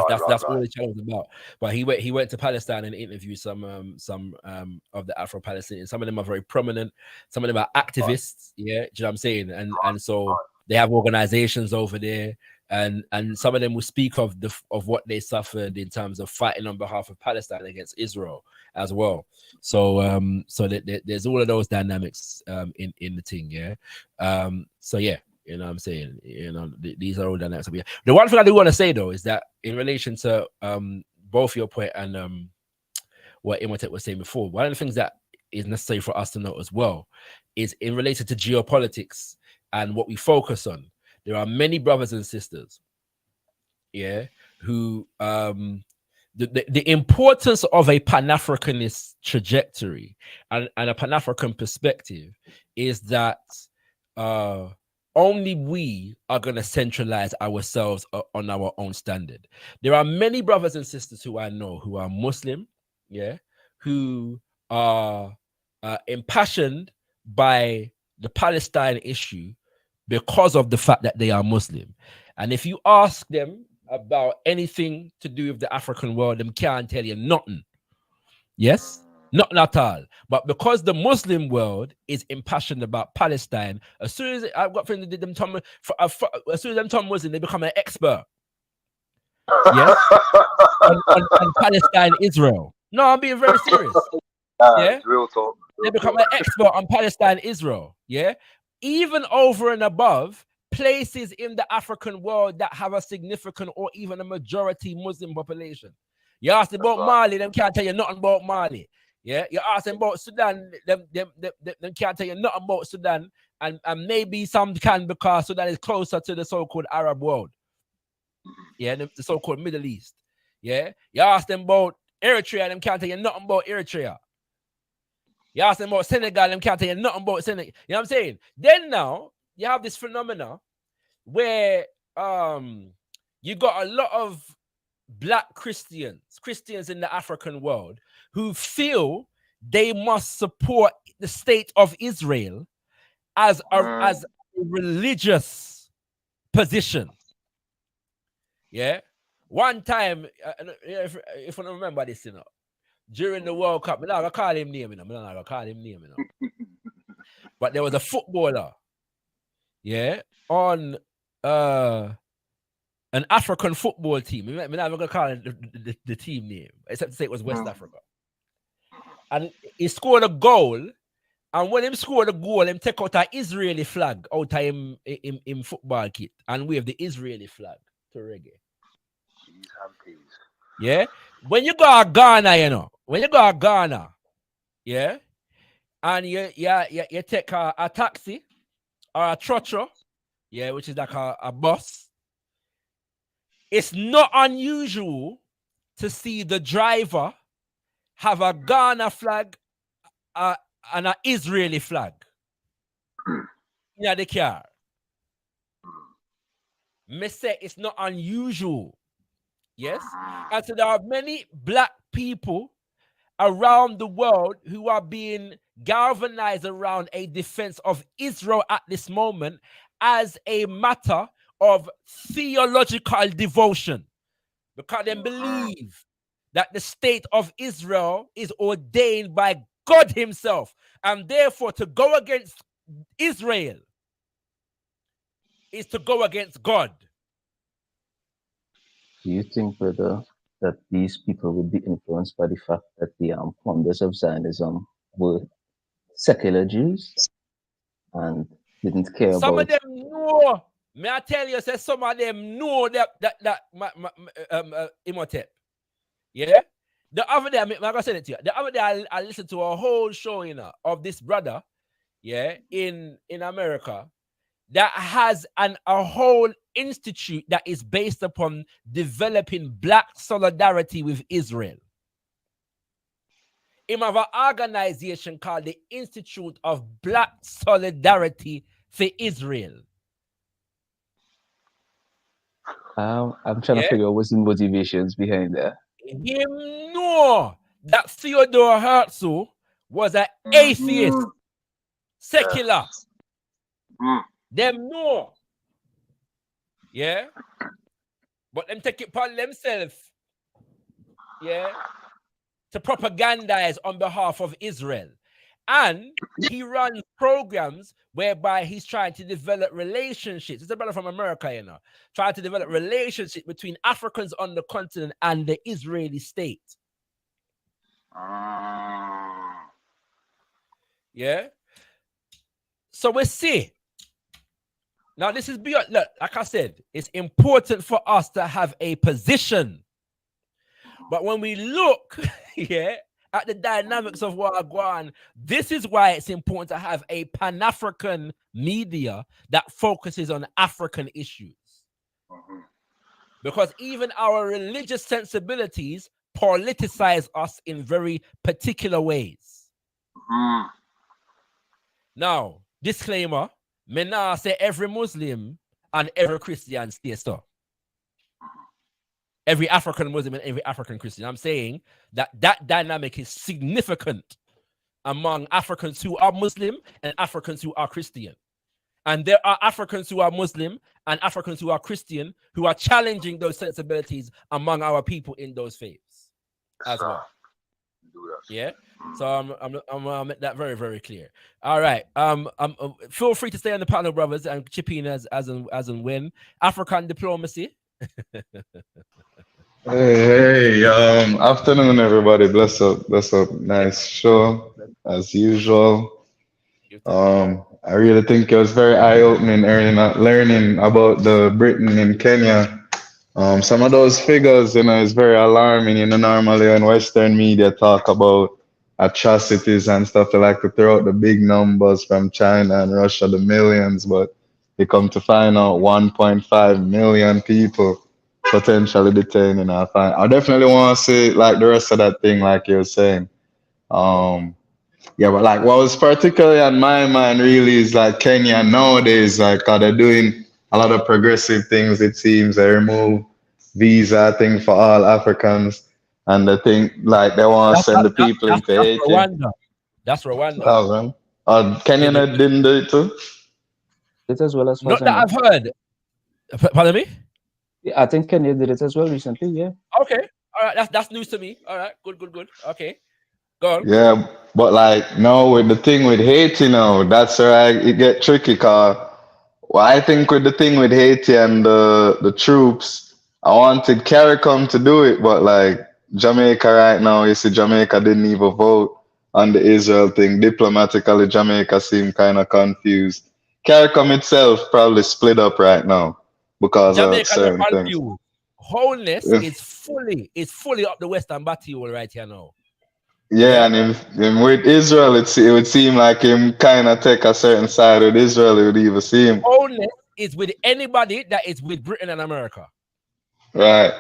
[SPEAKER 5] That's all the channel is about. But he went to Palestine and interviewed some of the Afro-Palestinians. Some of them are very prominent. Some of them are activists. Yeah, do you know what I'm saying? And so they have organizations over there, and some of them will speak of what they suffered in terms of fighting on behalf of Palestine against Israel as well. So there's all of those dynamics in the thing. Yeah. So yeah. You know what I'm saying? You know, these are all dynamics. The one thing I do want to say though is that in relation to both your point and what Imhotep was saying before, one of the things that is necessary for us to know as well is in relation to geopolitics and what we focus on. There are many brothers and sisters, yeah, who the importance of a Pan-Africanist trajectory and a Pan-African perspective is that only we are going to centralize ourselves on our own standard. There are many brothers and sisters who I know who are Muslim, yeah, who are impassioned by the Palestine issue because of the fact that they are Muslim. And if you ask them about anything to do with the African world, they can't tell you nothing. Yes? Not at all. But because the Muslim world is impassioned about Palestine, as soon as I've got friends that did them as soon as them turn Muslim, they become an expert. Yes? on Palestine, Israel. No, I'm being very serious. Yeah?
[SPEAKER 10] Real talk.
[SPEAKER 5] They become an expert on Palestine, Israel. Yeah? Even over and above places in the African world that have a significant or even a majority Muslim population. You ask them about Mali, them can't tell you nothing about Mali. Yeah, you ask them about Sudan, them can't tell you nothing about Sudan, and maybe some can because Sudan is closer to the so-called Arab world. Yeah, the so-called Middle East. Yeah, you ask them about Eritrea, them can't tell you nothing about Eritrea. You ask them about Senegal, them can't tell you nothing about Senegal. You know what I'm saying? Then now you have this phenomena where you got a lot of black Christians in the African world who feel they must support the state of Israel as a religious position. Yeah. One time, if I don't remember this, you know, during the World Cup, I'm not gonna call him name, but there was a footballer, yeah, on an African football team. I'm not gonna call it the team name, except to say it was West Africa. And he scored a goal, and when he scored a goal, he take out an Israeli flag out of him in football kit and wave the Israeli flag to reggae. Yeah, when you go to Ghana, you know, yeah, and you take a taxi or a trotro, yeah, which is like a bus. It's not unusual to see the driver have a Ghana flag and an Israeli flag in the car. Me say it's not unusual. Yes? And so there are many black people around the world who are being galvanized around a defense of Israel at this moment as a matter of theological devotion, because they believe that the state of Israel is ordained by God himself, and therefore to go against Israel is to go against God.
[SPEAKER 9] Do you think, brother, that these people would be influenced by the fact that the founders of Zionism were secular Jews and didn't care
[SPEAKER 5] Some
[SPEAKER 9] about...
[SPEAKER 5] of them know. May I tell you, say some of them know that Imhotep. Yeah. The other day, I'm gonna send it to you. The other day, I listened to a whole show, of this brother, yeah, in America, that has a whole institute that is based upon developing black solidarity with Israel. Him have an organization called the Institute of Black Solidarity for Israel.
[SPEAKER 9] I'm trying to figure out what's the motivations behind that.
[SPEAKER 5] Him know that Theodore Herzl was an atheist, secular. Them know. Yeah. But them take it upon themselves. Yeah. To propagandize on behalf of Israel. And he runs programs whereby he's trying to develop relationships. It's a brother from America, trying to develop relationships between Africans on the continent and the Israeli state. Yeah. So we see. Now, this is beyond, look, like I said, it's important for us to have a position. But when we look, at the dynamics of what are going on, this is why it's important to have a Pan-African media that focuses on African issues. Because even our religious sensibilities politicize us in very particular ways. Now, disclaimer, me nah say every Muslim and every Christian stay so. Every African Muslim and every African Christian. I'm saying that dynamic is significant among Africans who are Muslim and Africans who are Christian. And there are Africans who are Muslim and Africans who are Christian who are challenging those sensibilities among our people in those faiths as well. Yeah. So I'm make that very, very clear. All right. Feel free to stay on the panel, brothers, and chip in as and when. African diplomacy.
[SPEAKER 11] Hey, afternoon, everybody. Bless up. Nice show as usual. I really think it was very eye-opening learning about the Britain in Kenya. Some of those figures, is very alarming. Normally when Western media talk about atrocities and stuff, they like to throw out the big numbers from China and Russia, the millions, but you come to find out 1.5 million people potentially detained. I definitely want to see like the rest of that thing, like you were saying. Yeah, but like what was particularly on my mind really is like Kenya nowadays, like they're doing a lot of progressive things, it seems. They remove visa thing for all Africans, and they think like they want to send the people into Haiti.
[SPEAKER 5] That's Rwanda.
[SPEAKER 11] Kenya didn't do it too?
[SPEAKER 9] It as well as
[SPEAKER 5] not that I've heard. Pardon me?
[SPEAKER 9] Yeah, I think Kenya did it as well recently, yeah.
[SPEAKER 5] Okay. All right, that's news to me. All right, good. Okay. Go on.
[SPEAKER 11] Yeah, but like no, with the thing with Haiti now, that's where it get tricky. Cause I think with the thing with Haiti and the troops, I wanted CARICOM to do it, but like Jamaica right now, you see Jamaica didn't even vote on the Israel thing. Diplomatically, Jamaica seemed kind of confused. CARICOM itself probably split up right now because
[SPEAKER 5] Jamaica
[SPEAKER 11] of certain things.
[SPEAKER 5] Wholeness is fully up the Western Battle right here now.
[SPEAKER 11] Yeah, and him with Israel, it would seem like him kind of take a certain side with Israel. It would even seem
[SPEAKER 5] Only is with anybody that is with Britain and America.
[SPEAKER 11] right.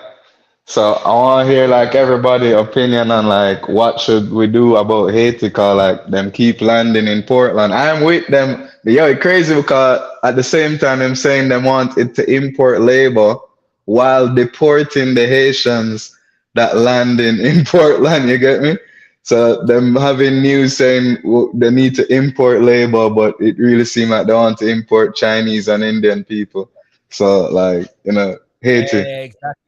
[SPEAKER 11] So I want to hear like everybody' opinion on like what should we do about Haiti? Cause like them keep landing in Portland. I'm with them. Yo, it's crazy because at the same time them saying they want it to import labor while deporting the Haitians that land in Portland. You get me? So them having news saying they need to import labor, but it really seems like they want to import Chinese and Indian people. So like Haiti.
[SPEAKER 5] Exactly.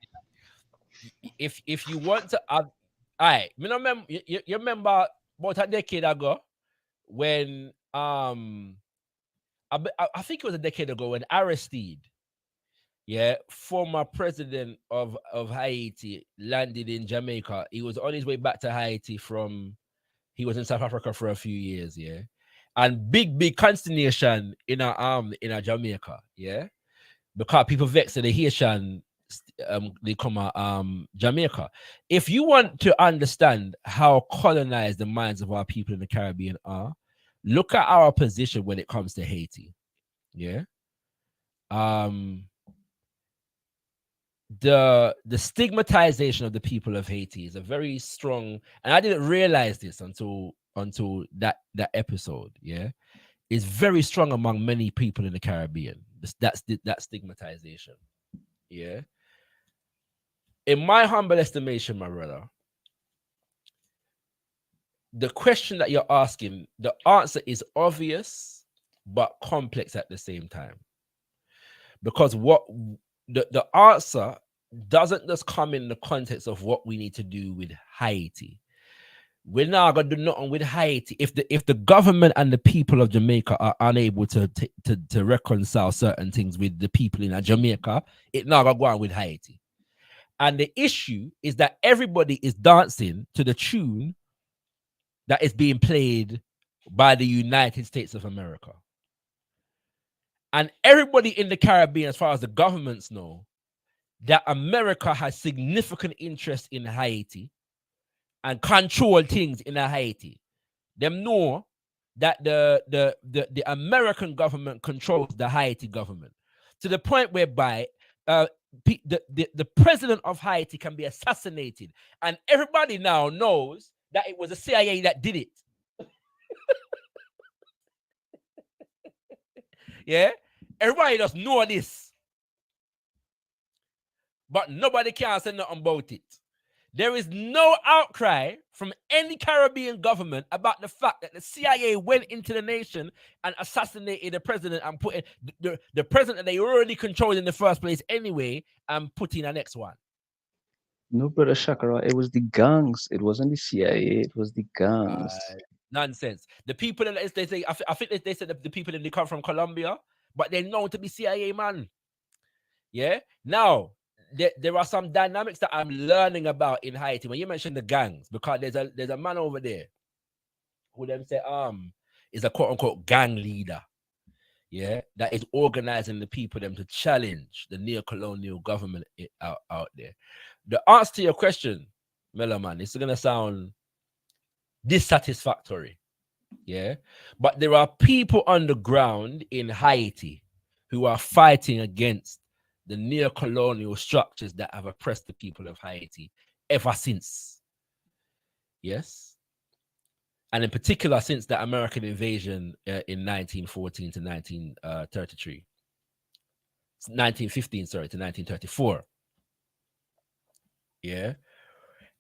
[SPEAKER 5] If you want to, all right, you remember about a decade ago when I think it was a decade ago when Aristide, former president of Haiti, landed in Jamaica. He was on his way back to Haiti he was in South Africa for a few years, and big consternation in a Jamaica, because people vexed the Haitian they come Jamaica. If you want to understand how colonized the minds of our people in the Caribbean are, look at our position when it comes to Haiti. The stigmatization of the people of Haiti is a very strong, and I didn't realize this until that episode, is very strong among many people in the Caribbean. That stigmatization. In my humble estimation, my brother, the question that you're asking, the answer is obvious but complex at the same time. Because what the answer doesn't just come in the context of what we need to do with Haiti. We're not going to do nothing with Haiti if the government and the people of Jamaica are unable to reconcile certain things with the people in Jamaica. It's not going to go on with Haiti. And the issue is that everybody is dancing to the tune that is being played by the United States of America. And everybody in the Caribbean, as far as the governments know, that America has significant interest in Haiti and control things in Haiti. Them know that the American government controls the Haiti government to the point whereby the president of Haiti can be assassinated, and everybody now knows that it was the CIA that did it. Everybody just know this, but nobody can say nothing about it. There is no outcry from any Caribbean government about the fact that the CIA went into the nation and assassinated the president and put in the president that they already controlled in the first place anyway and put in the next one.
[SPEAKER 9] No, brother ShakaRa, it was the gangs. It wasn't the CIA. It was the gangs.
[SPEAKER 5] Nonsense. The people that they say, I think they said the people that they come from Colombia, but they're known to be CIA man. Now, there are some dynamics that I'm learning about in Haiti. When you mentioned the gangs, because there's a man over there who them say is a quote unquote gang leader, that is organizing the people them to challenge the neo-colonial government out there. The answer to your question, Meloman, it's gonna sound dissatisfactory, but there are people on the ground in Haiti who are fighting against the neo-colonial structures that have oppressed the people of Haiti ever since. And in particular, since the American invasion in 1914 to 1933. 1915, sorry, to 1934.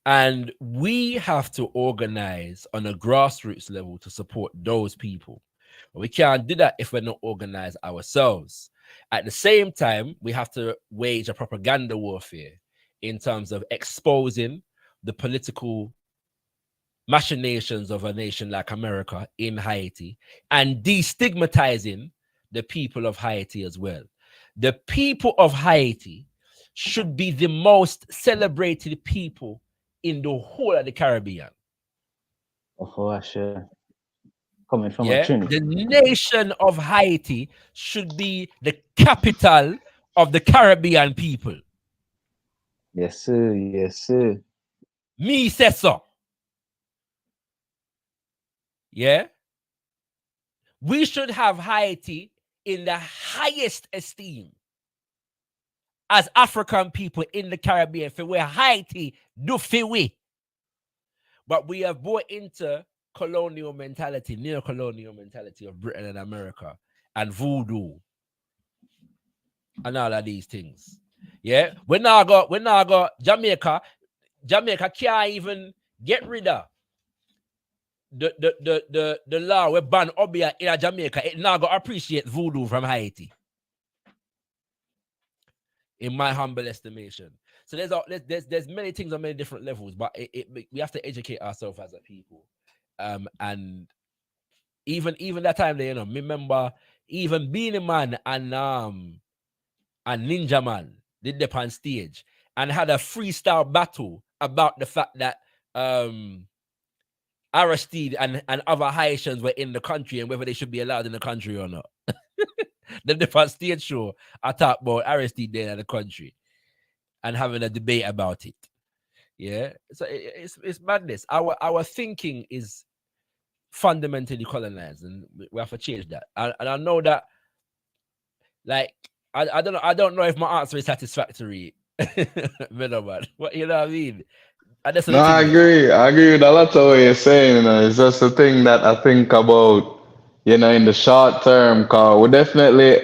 [SPEAKER 5] And we have to organize on a grassroots level to support those people. We can't do that if we're not organized ourselves. At the same time, we have to wage a propaganda warfare in terms of exposing the political machinations of a nation like America in Haiti and destigmatizing the people of Haiti as well. The people of Haiti should be the most celebrated people in the whole of the Caribbean.
[SPEAKER 9] Oh, sure. Coming from a Trinity.
[SPEAKER 5] The nation of Haiti should be the capital of the Caribbean people.
[SPEAKER 9] Yes, sir. Yes, sir.
[SPEAKER 5] Me say so. yeah, we should have Haiti in the highest esteem as African people in the Caribbean. For where Haiti do for we. But we have bought into colonial mentality, neo-colonial mentality of Britain and America and voodoo and all of these things. Yeah, when now got Jamaica can't even get rid of the law we ban Obia in Jamaica. It now got appreciate voodoo from Haiti. In my humble estimation. So there's many things on many different levels, but we have to educate ourselves as a people. And even that time there, remember even Beanie Man and Ninja Man did the on stage and had a freestyle battle about the fact that Aristide and other Haitians were in the country and whether they should be allowed in the country or not. The first stage show, I talked about Aristide there in the country and having a debate about it. Yeah, so it's madness. Our thinking is fundamentally colonized, and we have to change that. And I know that, like, I don't know if my answer is satisfactory, but you know what I mean.
[SPEAKER 11] No, I agree. I agree with a lot of what you're saying. It's just a thing that I think about, in the short term, cause we definitely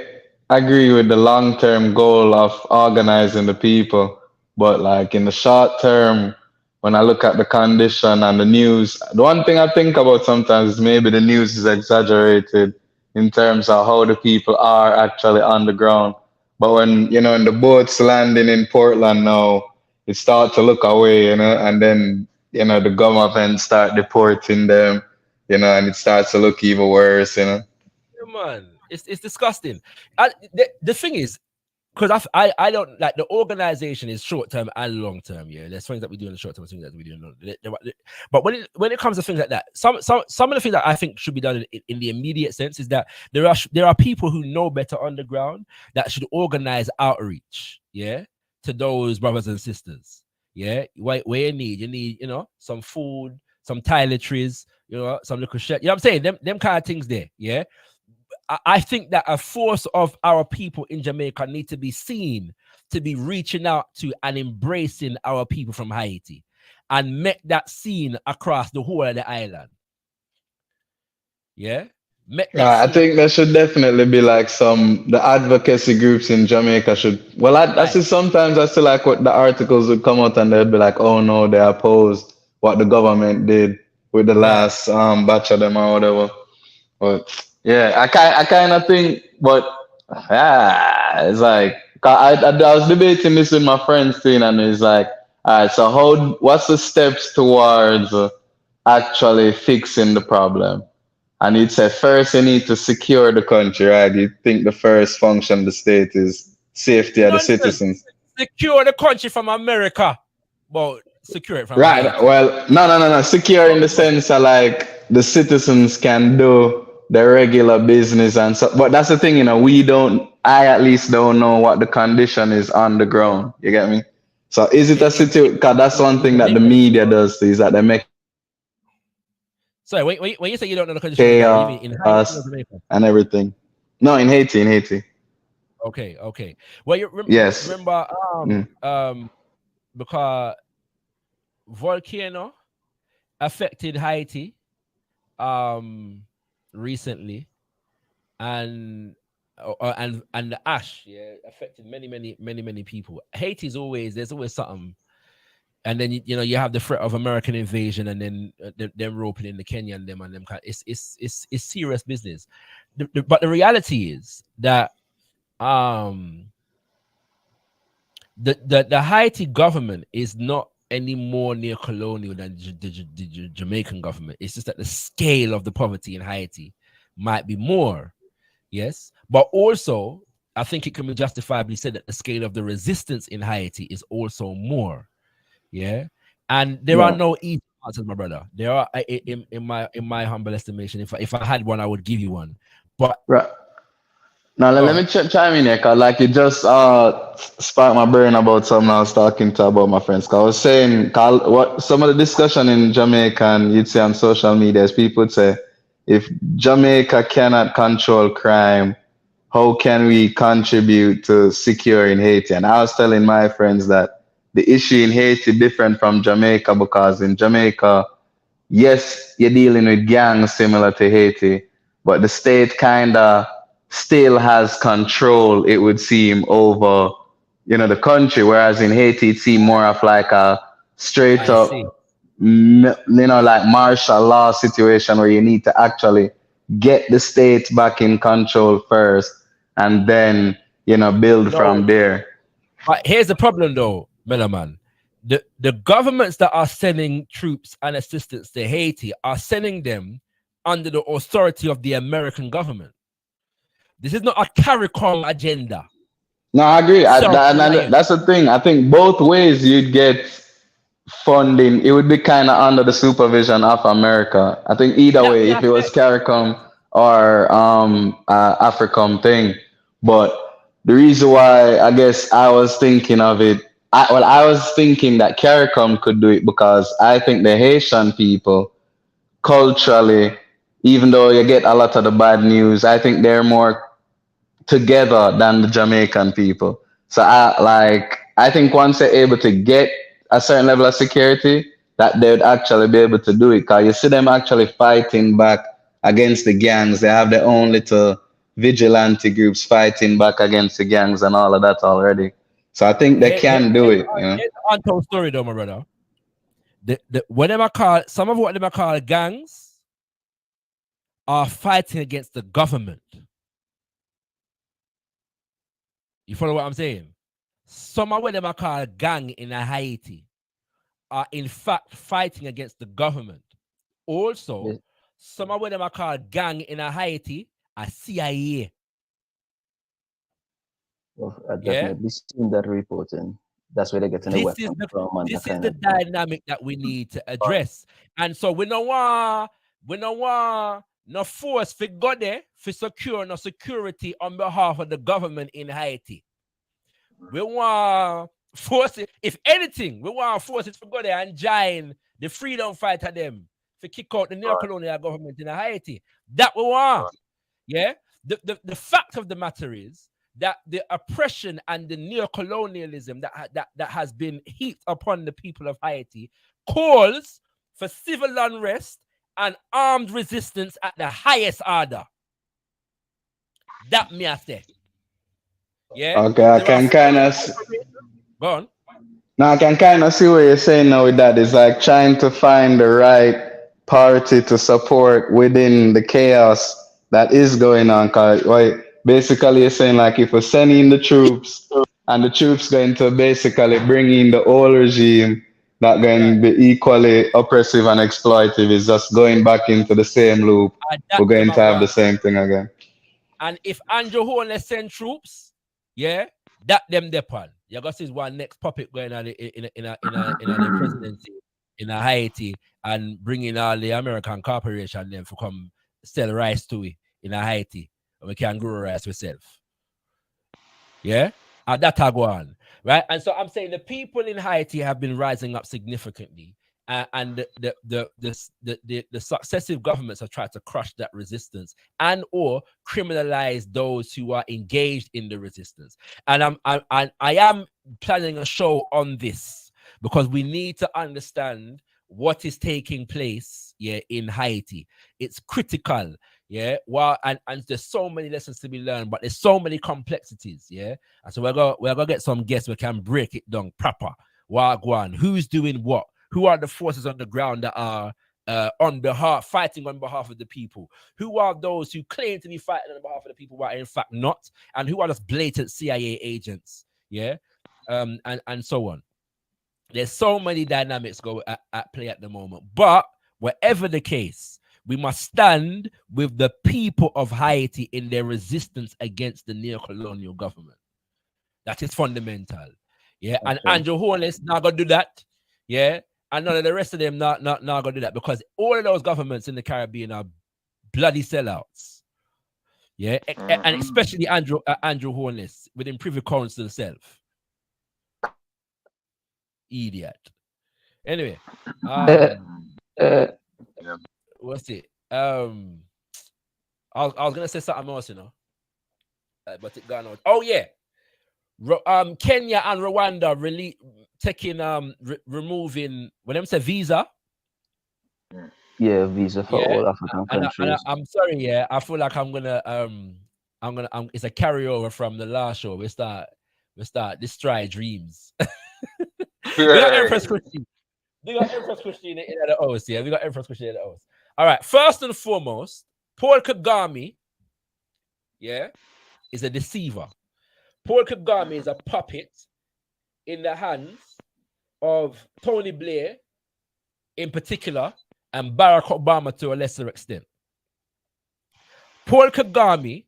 [SPEAKER 11] agree with the long term goal of organizing the people. But like in the short term, when I look at the condition and the news, the one thing I think about sometimes is maybe the news is exaggerated in terms of how the people are actually on the ground. But when, in the boats landing in Portland now, it starts to look away, and then, the government start deporting them, and it starts to look even worse,
[SPEAKER 5] Yeah, man, it's disgusting. The thing is, because I don't like the organization is short term and long term. Yeah, there's things that we do in the short term, things that we do in the but when it comes to things like that, some of the things that I think should be done in the immediate sense is that there are people who know better on the ground that should organize outreach. Yeah. To those brothers and sisters, yeah, where you need, some food, some toiletries, some little shit. You know what I'm saying? Them kind of things there, yeah. I think that a force of our people in Jamaica need to be seen to be reaching out to and embracing our people from Haiti and make that seen across the whole of the island. Yeah.
[SPEAKER 11] I think there should definitely be like the advocacy groups in Jamaica should. Well, I see sometimes I see like what the articles would come out and they'd be like, oh no, they opposed what the government did with the last batch of them or whatever. But yeah, I kind of think, but it's like I was debating this with my friends too, and it's like, all right, so what's the steps towards actually fixing the problem? And it said first you need to secure the country, right? You think the first function of the state is safety of the citizens.
[SPEAKER 5] Secure the country from America. Well, secure it from
[SPEAKER 11] America. Well, no. Secure in the sense of like the citizens can do their regular business and so. But that's the thing, I at least don't know what the condition is on the ground. You get me? So is it a situation? Because that's one thing that the media does is that they make.
[SPEAKER 5] Sorry, when you say you don't know the condition, you mean in Haiti or Jamaica?
[SPEAKER 11] And everything. No, in Haiti.
[SPEAKER 5] Okay. Well, you
[SPEAKER 11] yes.
[SPEAKER 5] Remember, because volcano affected Haiti, recently, and the ash, affected many people. Haiti's there's always something. And then you have the threat of American invasion, and then them roping in the Kenya and them. It's serious business. But the reality is that the Haiti government is not any more neo-colonial than the Jamaican government. It's just that the scale of the poverty in Haiti might be more, yes. But also, I think it can be justifiably said that the scale of the resistance in Haiti is also more. Yeah, and there are no easy answers, my brother. There are, in my humble estimation, if I had one, I would give you one. But
[SPEAKER 11] now let me chime in here, cause like it just sparked my brain about something I was talking to about my friends. Cause I was saying, what some of the discussion in Jamaica and you'd say on social media is people would say, if Jamaica cannot control crime, how can we contribute to securing Haiti? And I was telling my friends that the issue in Haiti different from Jamaica because in Jamaica, yes, you're dealing with gangs similar to Haiti, but the state kind of still has control, it would seem, over, the country, whereas in Haiti, it seemed more of like a straight
[SPEAKER 5] I see.
[SPEAKER 11] up, like martial law situation where you need to actually get the state back in control first and then, build
[SPEAKER 5] No,
[SPEAKER 11] from there.
[SPEAKER 5] but here's the problem though, Melaman. The governments that are sending troops and assistance to Haiti are sending them under the authority of the American government. This is not a CARICOM agenda.
[SPEAKER 11] No, I agree. That's the thing. I think both ways you'd get funding, it would be kind of under the supervision of America. I think either way, if it was CARICOM or AFRICOM thing. But the reason why I guess I was thinking of it, I was thinking that CARICOM could do it because I think the Haitian people culturally, even though you get a lot of the bad news, I think they're more together than the Jamaican people. So I think once they're able to get a certain level of security, that they would actually be able to do it. Cause you see them actually fighting back against the gangs. They have their own little vigilante groups fighting back against the gangs and all of that already. So I think they can do it.
[SPEAKER 5] Here's the untold story though, my brother. Some of what they call gangs are fighting against the government. You follow what I'm saying? Some of what they call gang in Haiti are in fact fighting against the government. Also, some of what they call gang in Haiti are CIA.
[SPEAKER 9] Well, I've definitely seen that reporting. That's where they're getting the weapons from.
[SPEAKER 5] This is the dynamic that we need to address. And so we don't want no force for go there for secure no security on behalf of the government in Haiti. We want force it. If anything, we want forces to go there and join the freedom fighter them to kick out the neo-colonial government in Haiti. That we want. Yeah. The fact of the matter is that the oppression and the neo-colonialism that has been heaped upon the people of Haiti calls for civil unrest and armed resistance at the highest order. That me I say. Yeah.
[SPEAKER 11] Okay, I can kind of
[SPEAKER 5] go on.
[SPEAKER 11] Now I can kind of see what you're saying now with that. It's like trying to find the right party to support within the chaos that is going on. Cause basically you're saying like if we're sending the troops and the troops going to basically bring in the old regime that going to be equally oppressive and exploitative, is just going back into the same loop. We're going to have the same thing again.
[SPEAKER 5] And if Andrew Holness send troops, yeah, that them depend. You got this one next puppet going on in the presidency in Haiti and bringing all the American corporation them to come sell rice to it in Haiti, and we can grow rice ourselves. Yeah, and that go on, right? And so I'm saying the people in Haiti have been rising up significantly, and the successive governments have tried to crush that resistance and or criminalize those who are engaged in the resistance. And I am planning a show on this because we need to understand what is taking place, yeah, in Haiti. It's critical, yeah. Well, and there's so many lessons to be learned, but there's so many complexities, yeah. And so we're gonna get some guests we can break it down proper. Wagwan, who's doing what? Who are the forces on the ground that are fighting on behalf of the people? Who are those who claim to be fighting on behalf of the people but are in fact not? And who are just blatant CIA agents? Yeah, and so on. There's so many dynamics go at play at the moment. But whatever the case, we must stand with the people of Haiti in their resistance against the neo-colonial government. That is fundamental. Yeah, and Andrew Holness not gonna do that. Yeah, and none of the rest of them not gonna do that because all of those governments in the Caribbean are bloody sellouts. Yeah, and especially Andrew Holness within Privy Council itself. Idiot. Anyway, what's it? I was gonna say something else, you know, but it gone out. Oh yeah, Kenya and Rwanda really taking removing when them say visa.
[SPEAKER 9] Yeah, visa for all African countries.
[SPEAKER 5] I'm sorry, yeah, I feel like I'm gonna it's a carryover from the last show. We start destroy dreams. We got Empress Christine. We got Empress Christine in the house. Yeah, we got Empress Christine in the house. All right. First and foremost, Paul Kagame, yeah, is a deceiver. Paul Kagame is a puppet in the hands of Tony Blair, in particular, and Barack Obama to a lesser extent. Paul Kagame,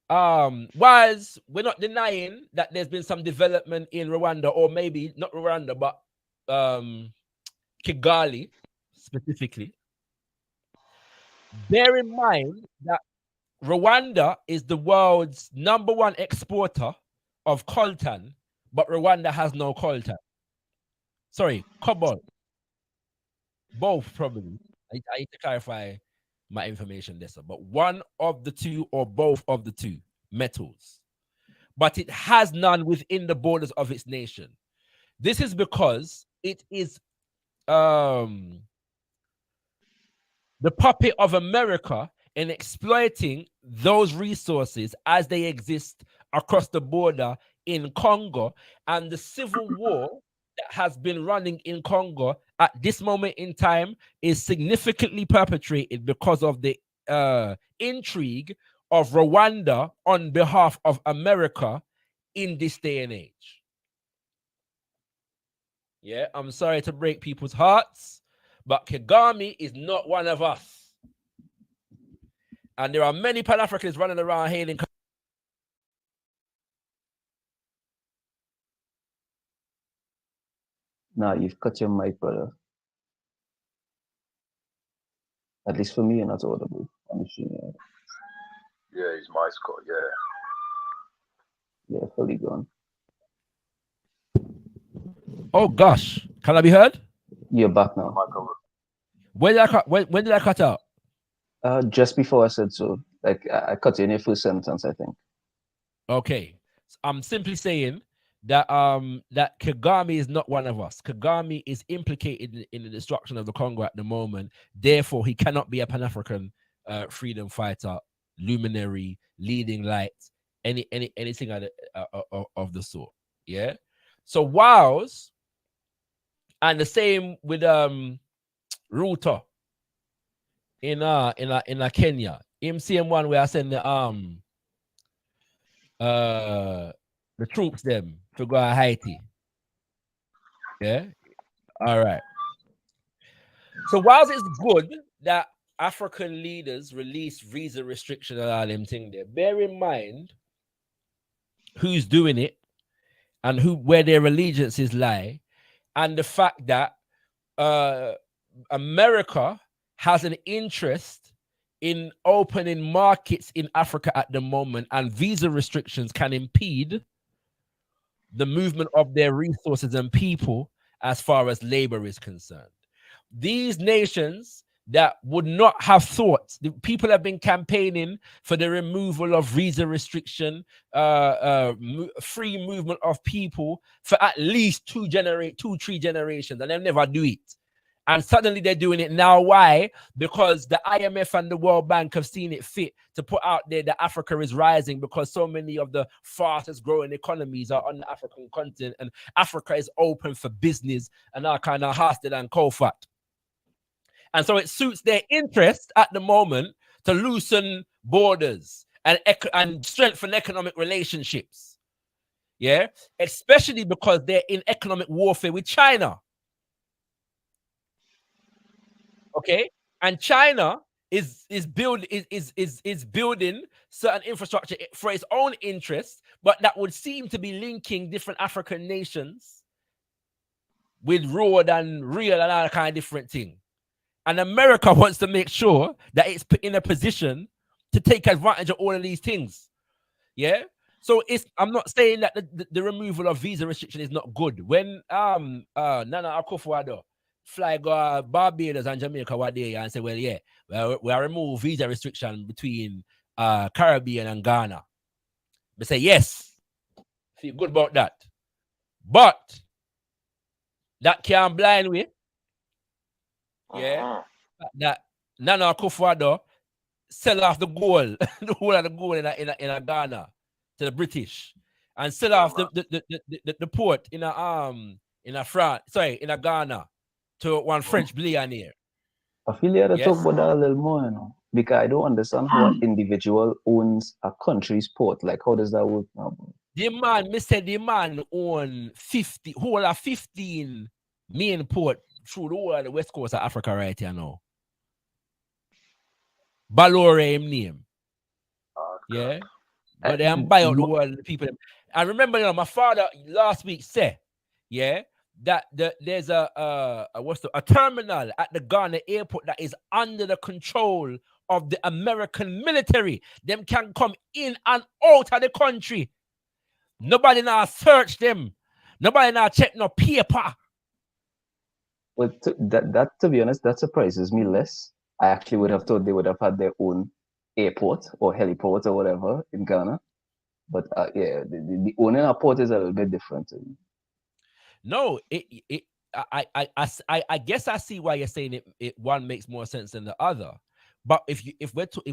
[SPEAKER 5] we're not denying that there's been some development in Rwanda, or maybe not Rwanda, but Kigali specifically. Bear in mind that Rwanda is the world's #1 exporter of coltan, but Rwanda has no coltan. Sorry, cobalt. Both probably. I need to clarify my information there, but one of the two or both of the two metals. But it has none within the borders of its nation. This is because it is the puppet of America in exploiting those resources as they exist across the border in Congo, and the civil war that has been running in Congo at this moment in time is significantly perpetrated because of the intrigue of Rwanda on behalf of America in this day and age. Yeah, I'm sorry to break people's hearts, but Kagame is not one of us. And there are many Pan-Africans running around hailing.
[SPEAKER 9] Nah, you've cut your mic, brother. At least for me, you're not audible.
[SPEAKER 10] Yeah, his mic's got,
[SPEAKER 9] Yeah, fully gone.
[SPEAKER 5] Oh gosh, can I be heard?
[SPEAKER 9] You're back now.
[SPEAKER 5] When did I cut out?
[SPEAKER 9] Just before I said so. Like I cut you in your first sentence, I think.
[SPEAKER 5] Okay, I'm simply saying that that Kagame is not one of us. Kagame is implicated in the destruction of the Congo at the moment. Therefore, he cannot be a Pan-African freedom fighter, luminary, leading light, anything of the sort. Yeah. So whilst, and the same with Ruto in Kenya. MCM1 where I send the troops them to go to Haiti. Yeah. All right. So whilst it's good that African leaders release visa restriction and all them thing there, bear in mind who's doing it and where their allegiances lie, and the fact that America has an interest in opening markets in Africa at the moment, and visa restrictions can impede the movement of their resources and people as far as labor is concerned. These nations that would not have thought, the people have been campaigning for the removal of visa restriction, free movement of people for at least 2-3 generations, and they never do it. And suddenly they're doing it now. Why? Because the IMF and the World Bank have seen it fit to put out there that Africa is rising because so many of the fastest growing economies are on the African continent, and Africa is open for business and all kind of hostile and co-fat. And so it suits their interest at the moment to loosen borders and strengthen economic relationships. Yeah, especially because they're in economic warfare with China. Okay, and China is building certain infrastructure for its own interests, but that would seem to be linking different African nations with road and rail and all kind of different thing. And America wants to make sure that it's in a position to take advantage of all of these things. Yeah. So I'm not saying that the removal of visa restriction is not good. When Nana Akufo-Addo fly go Barbados and Jamaica what day and say, well, yeah, we are remove visa restriction between Caribbean and Ghana. They say yes, feel good about that. But that can't blind we. Yeah. That Nana Akufo-Addo sell off the gold, the whole of the gold in Ghana to the British, and sell off the port in France, in a Ghana to one French billionaire.
[SPEAKER 9] I feel you have to
[SPEAKER 5] Yes.
[SPEAKER 9] talk about that a little more, you know, because I don't understand how an individual owns a country's port. Like, how does that work now?
[SPEAKER 5] The man own 15 main port through the whole of the west coast of Africa right here now. Balore him name. Yeah. But they buy out the world, the people. And remember, you know, my father last week said, yeah, that there's a terminal at the Ghana airport that is under the control of the American military. Them can come in and out of the country. Nobody now search them. Nobody now check no paper.
[SPEAKER 9] Well, that to be honest, that surprises me less. I actually would have thought they would have had their own airport or heliport or whatever in Ghana. But yeah, the owning a port is a little bit different.
[SPEAKER 5] No, I guess I see why you're saying it one makes more sense than the other. But if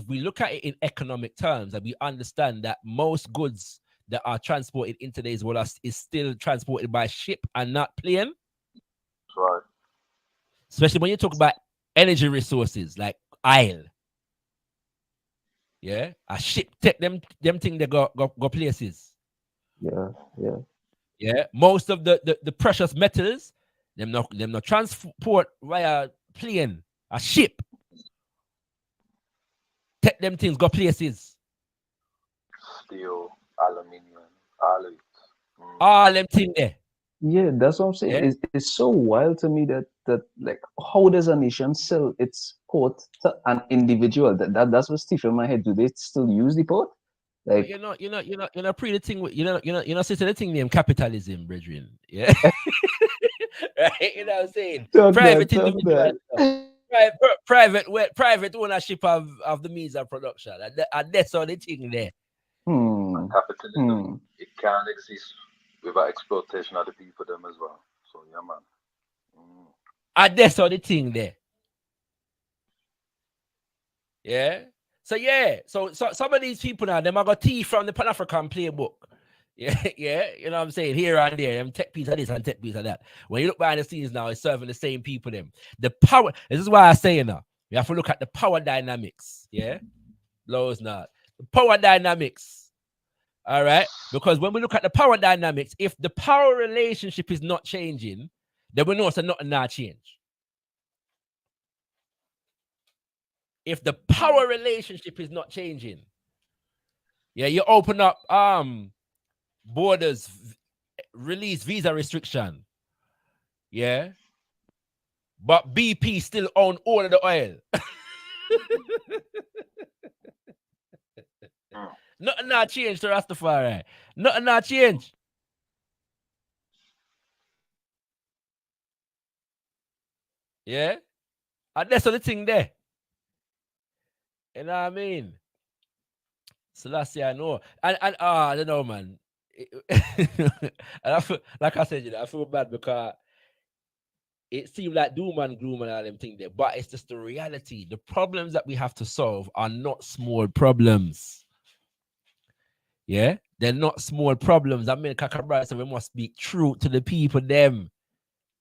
[SPEAKER 5] we look at it in economic terms, and we understand that most goods that are transported in today's world is still transported by ship and not plane.
[SPEAKER 10] That's right.
[SPEAKER 5] Especially when you talk about energy resources like oil. Yeah, a ship take them thing they go places. Yeah. Most of the precious metals, them not transport via plane, a ship. Take them things go places.
[SPEAKER 10] Steel, aluminium, all of it.
[SPEAKER 5] All them things there.
[SPEAKER 9] Yeah, that's what I'm saying.
[SPEAKER 5] Yeah.
[SPEAKER 9] It's so wild to me that like, how does a nation sell its port to an individual? That's what sticks in my head. Do they still use the port? Like,
[SPEAKER 5] you're not pretty thing with you're not saying the thing named capitalism, brethren. Yeah. Right? You know what I'm saying? Private individual. Private ownership of the means of production. And that's all the thing there.
[SPEAKER 10] And capitalism, it can't exist without exploitation of the people them as well. So yeah, man.
[SPEAKER 5] And that's all the thing there. Yeah. So yeah, so some of these people now, them are got teeth from the Pan-African playbook. Yeah, you know what I'm saying? Here and there, them tech piece of this and tech piece of that. When you look behind the scenes now, it's serving the same people them. The power, this is why I say now, we have to look at the power dynamics. Yeah. Blows not. The power dynamics. All right. Because when we look at the power dynamics, if the power relationship is not changing, then we know it's nothing not change. If the power relationship is not changing, yeah, you open up borders, release visa restriction, yeah, but BP still own all of the oil. Nothing not change to Rastafari. Nothing not change. Yeah, and that's the thing there. You know what I mean? So last year I know. And I don't know, man. And I feel, like I said, you know, I feel bad because it seemed like doom and gloom and all them things there. But it's just the reality. The problems that we have to solve are not small problems. Yeah? They're not small problems. I mean, ChakaRa said we must speak truth to the people, them.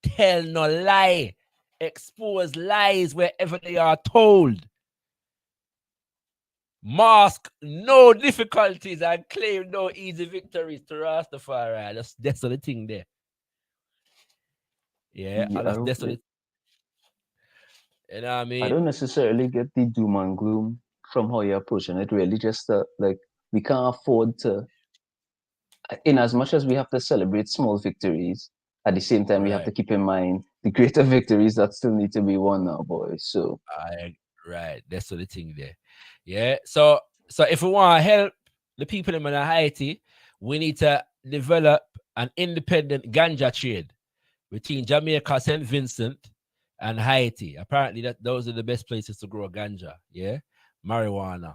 [SPEAKER 5] Tell no lie. Expose lies wherever they are told. Mask no difficulties and claim no easy victories to Rastafari. That's the thing there. Yeah, that's the. You know what I mean?
[SPEAKER 9] I don't necessarily get the doom and gloom from how you're approaching it. Really, just like, we can't afford to, in as much as we have to celebrate small victories, at the same time we have to keep in mind the greater victories that still need to be won now, boys. So
[SPEAKER 5] right, that's the thing there. Yeah, so if we want to help the people in Haiti, we need to develop an independent ganja trade between Jamaica, St. Vincent, and Haiti. Apparently, that those are the best places to grow ganja, yeah, marijuana,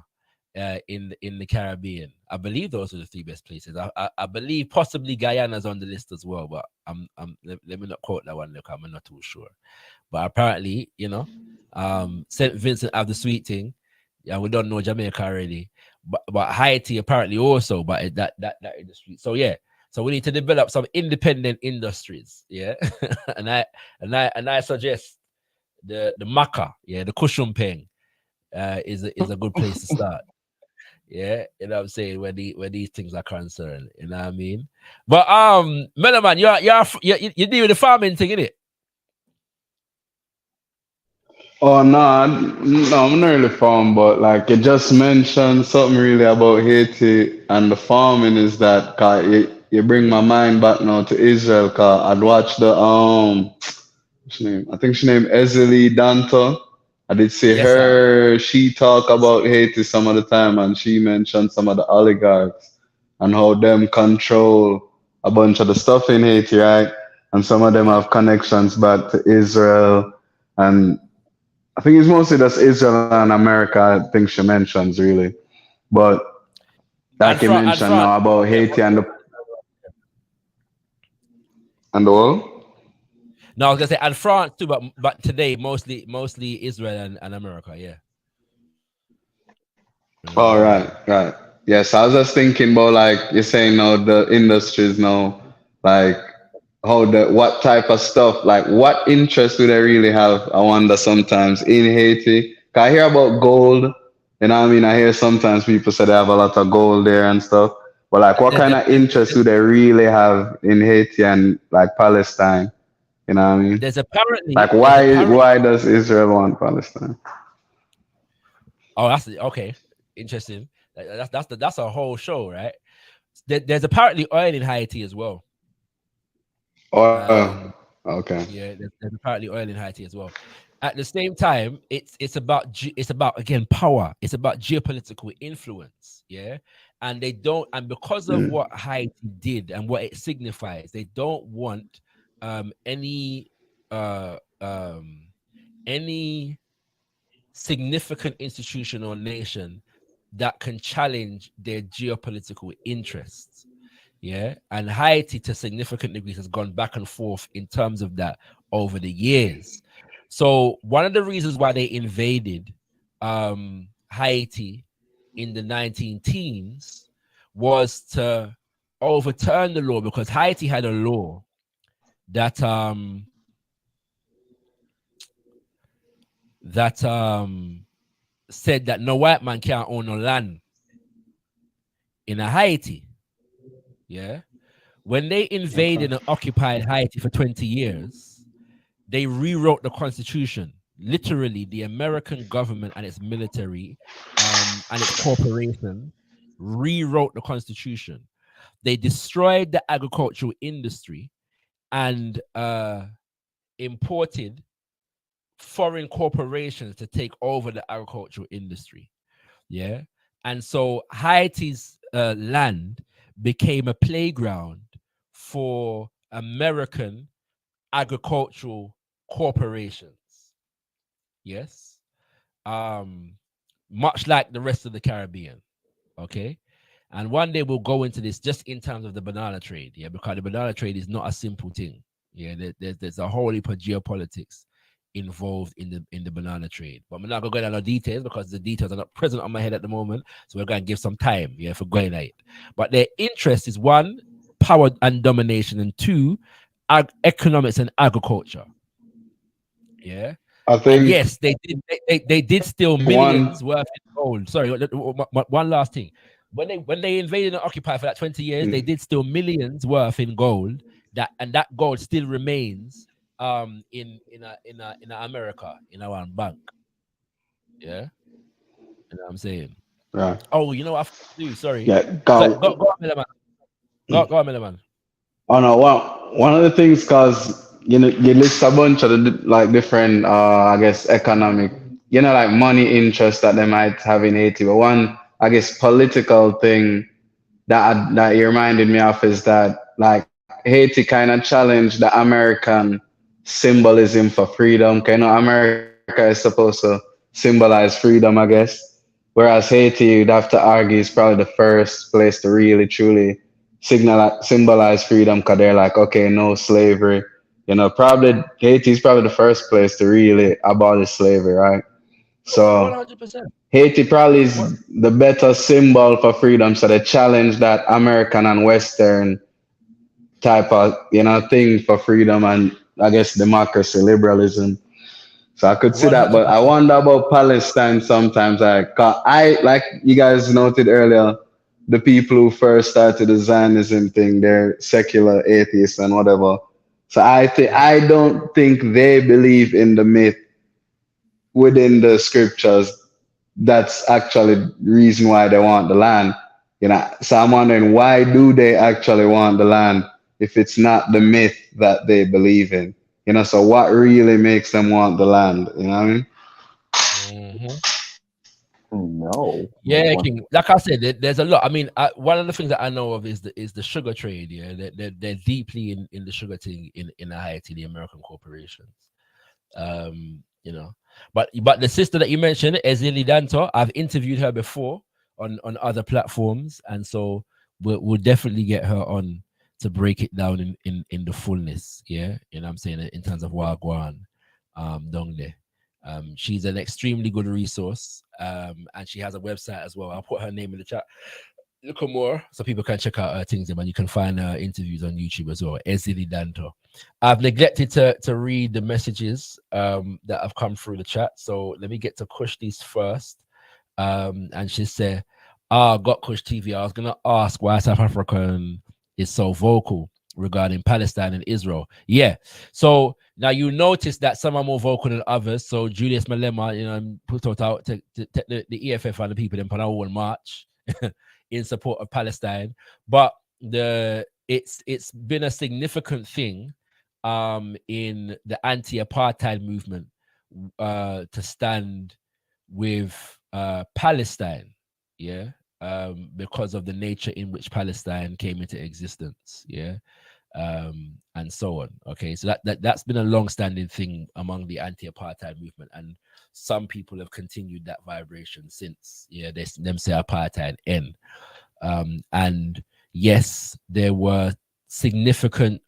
[SPEAKER 5] in the Caribbean. I believe those are the 3 best places. I believe possibly Guyana's on the list as well, but let me not quote that one. Look, I'm not too sure. But apparently, you know, St. Vincent have the sweet thing. Yeah, we don't know Jamaica already, but Haiti apparently also. But that industry. So yeah, so we need to develop some independent industries. Yeah, and I suggest the maca, yeah, the kushumpeng, is a good place to start. Yeah, you know what I'm saying, where these things are concerned. You know what I mean? But Melaman, you deal with the farming thing, innit?
[SPEAKER 11] Oh no, no, I'm not really farm, but like you just mentioned something really about Haiti and the farming is that 'cause you bring my mind back now to Israel. 'Cause I'd watched the what's her name? I think she named Ezeli Danto. I did see
[SPEAKER 5] Yes, sir.
[SPEAKER 11] her. She talk about Haiti some of the time, and she mentioned some of the oligarchs and how them control a bunch of the stuff in Haiti, right? And some of them
[SPEAKER 5] Yeah.
[SPEAKER 11] have connections back to Israel, and I think it's mostly just Israel and America. I think she mentions really, but
[SPEAKER 5] And,
[SPEAKER 11] like you
[SPEAKER 5] and
[SPEAKER 11] mentioned
[SPEAKER 5] France.
[SPEAKER 11] now about
[SPEAKER 5] Yeah,
[SPEAKER 11] Haiti and the world.
[SPEAKER 5] no, I was gonna say and France too, but today mostly Israel and America. Yeah. You know what I'm
[SPEAKER 11] All
[SPEAKER 5] saying?
[SPEAKER 11] right, right. Yes, I was just thinking about like you're saying now the industries now, like how what type of stuff, like what interest do they really have? I wonder sometimes in Haiti. 'Cause I hear about gold, you know what I mean? I hear sometimes people say they have a lot of gold there and stuff. But like what
[SPEAKER 5] There-
[SPEAKER 11] kind
[SPEAKER 5] there-
[SPEAKER 11] of interest do they really have in Haiti and like Palestine? You know what I mean?
[SPEAKER 5] There's
[SPEAKER 11] Like
[SPEAKER 5] apparently.
[SPEAKER 11] why does Israel want Palestine?
[SPEAKER 5] Oh, that's okay. Interesting. That's a whole show, right? There's apparently oil in Haiti as well.
[SPEAKER 11] Oh, okay.
[SPEAKER 5] Yeah, there's apparently oil in Haiti as well. At the same time, it's about again power. It's about geopolitical influence. Yeah, and they don't, and because of
[SPEAKER 11] Mm.
[SPEAKER 5] what Haiti did and what it signifies, they don't want any uh um any significant institution or nation that can challenge their geopolitical interests. Yeah. And Haiti, to significant degrees, has gone back and forth in terms of that over the years. So, one of the reasons why they invaded Haiti in the 19 teens was to overturn the law, because Haiti had a law that that said that no white man can't own no land in a Haiti. Yeah. When they invaded
[SPEAKER 11] Okay.
[SPEAKER 5] and occupied Haiti for 20 years, they rewrote the constitution. Literally, the American government and its military and its corporation rewrote the constitution. They destroyed the agricultural industry and imported foreign corporations to take over the agricultural industry. Yeah. And so Haiti's land became a playground for American agricultural corporations. Yes. Much like the rest of the Caribbean. Okay. And one day we'll go into this just in terms of the banana trade. Yeah. Because the banana trade is not a simple thing. Yeah. There's a whole heap of geopolitics involved in the banana trade. But I'm not gonna go into details because the details are not present on my head at the moment. So we're gonna give some time, yeah, for going at it. But their interest is one, power and domination, and two, economics and agriculture. Yeah.
[SPEAKER 11] I
[SPEAKER 5] And
[SPEAKER 11] think
[SPEAKER 5] yes, they did steal
[SPEAKER 11] one.
[SPEAKER 5] millions worth in gold. Sorry, one last thing. When they invaded and occupied for that 20 years, they
[SPEAKER 11] Mm.
[SPEAKER 5] did steal millions worth in gold. That gold still remains in America in our bank. Yeah. You know what I'm saying?
[SPEAKER 11] Right.
[SPEAKER 5] Oh, you know what I forgot to do? Sorry.
[SPEAKER 11] Yeah.
[SPEAKER 5] Go on, Miller man. Go on, Miller man.
[SPEAKER 11] Oh no, one of the things, cause you know you list a bunch of the like different I guess economic, you know, like money interest that they might have in Haiti. But one I guess political thing that you reminded me of is that like Haiti kind of challenged the American symbolism for freedom. You know, America is supposed to symbolize freedom, I guess. Whereas Haiti, you'd have to argue, is probably the first place to really truly symbolize freedom because they're like, okay, no slavery. You know, probably Haiti is probably the first place to really abolish slavery, right? So
[SPEAKER 5] 100%.
[SPEAKER 11] Haiti probably is the better symbol for freedom. So they challenge that American and Western type of, you know, thing for freedom and I guess democracy, liberalism. So I could see that, but I
[SPEAKER 5] 100%.
[SPEAKER 11] wonder about Palestine sometimes. Like you guys noted earlier, the people who first started the Zionism thing, they're secular atheists and whatever. So I don't think they believe in the myth within the scriptures. That's actually the reason why they want the land. You know, so I'm wondering why do they actually want the land if it's not the myth that they believe in? You know, so what really makes them want the land? You know what I mean?
[SPEAKER 5] Mm-hmm.
[SPEAKER 9] No.
[SPEAKER 5] Yeah, King. Like I said, there's a lot. I mean, one of the things that I know of is the sugar trade. Yeah, they're deeply in the sugar thing in Haiti, the American corporations. You know, but the sister that you mentioned, Ezili Danto, I've interviewed her before on other platforms, and so we'll definitely get her on to break it down in the fullness. Yeah, you know what I'm saying, in terms of Wagwan, down there. She's an extremely good resource, and she has a website as well. I'll put her name in the chat. Look more so people can check out her things, and you can find her interviews on YouTube as well. Ezili Danto. I've neglected to read the messages that have come through the chat, so let me get to Kushti's first. And she said, gotkushTV, I was gonna ask why South African is so vocal regarding Palestine and Israel. Yeah. So now you notice that some are more vocal than others. So Julius Malema, you know, put out the EFF and the people in Panama march in support of Palestine. But it's been a significant thing in the anti-apartheid movement to stand with Palestine. Yeah. Because of the nature in which Palestine came into existence. Yeah. And so on. Okay, so that's been a long-standing thing among the anti-apartheid movement, and some people have continued that vibration since. Yeah, them say apartheid end. And yes, there were significant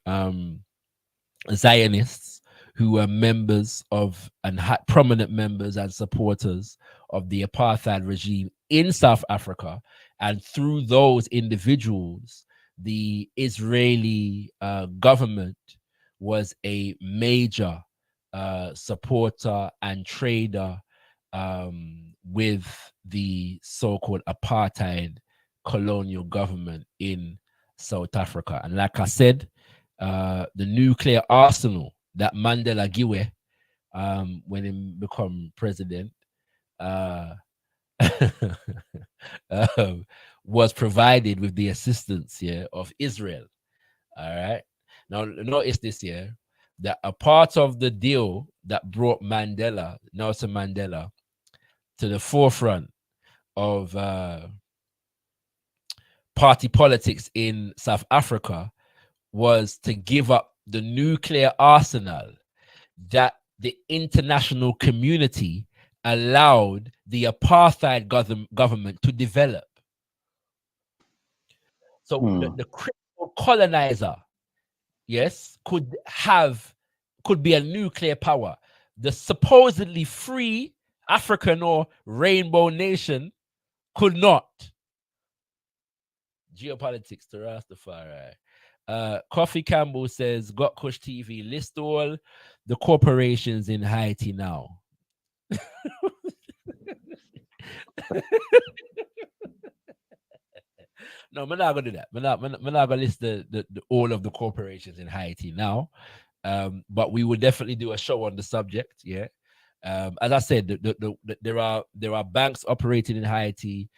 [SPEAKER 5] Zionists who were members of and had prominent members and supporters of the apartheid regime in South Africa, and through those individuals, the Israeli government was a major supporter and trader with the so-called apartheid colonial government in South Africa. And like I said, the nuclear arsenal that Mandela Giwe, when he became president, was provided with the assistance here of Israel. All right. Now notice this here, that a part of the deal that brought Nelson Mandela, to the forefront of party politics in South Africa was to give up the nuclear arsenal that the international community allowed the apartheid government to develop. So the critical colonizer, yes, could be a nuclear power. The supposedly free African or rainbow nation could not. Geopolitics to Rastafari. Coffee Campbell says, gotkushTV, list all the corporations in Haiti now. No, we're not gonna do that. We're not gonna list the all of the corporations in Haiti now. But we will definitely do a show on the subject. Yeah. As I said, there are banks operating in Haiti,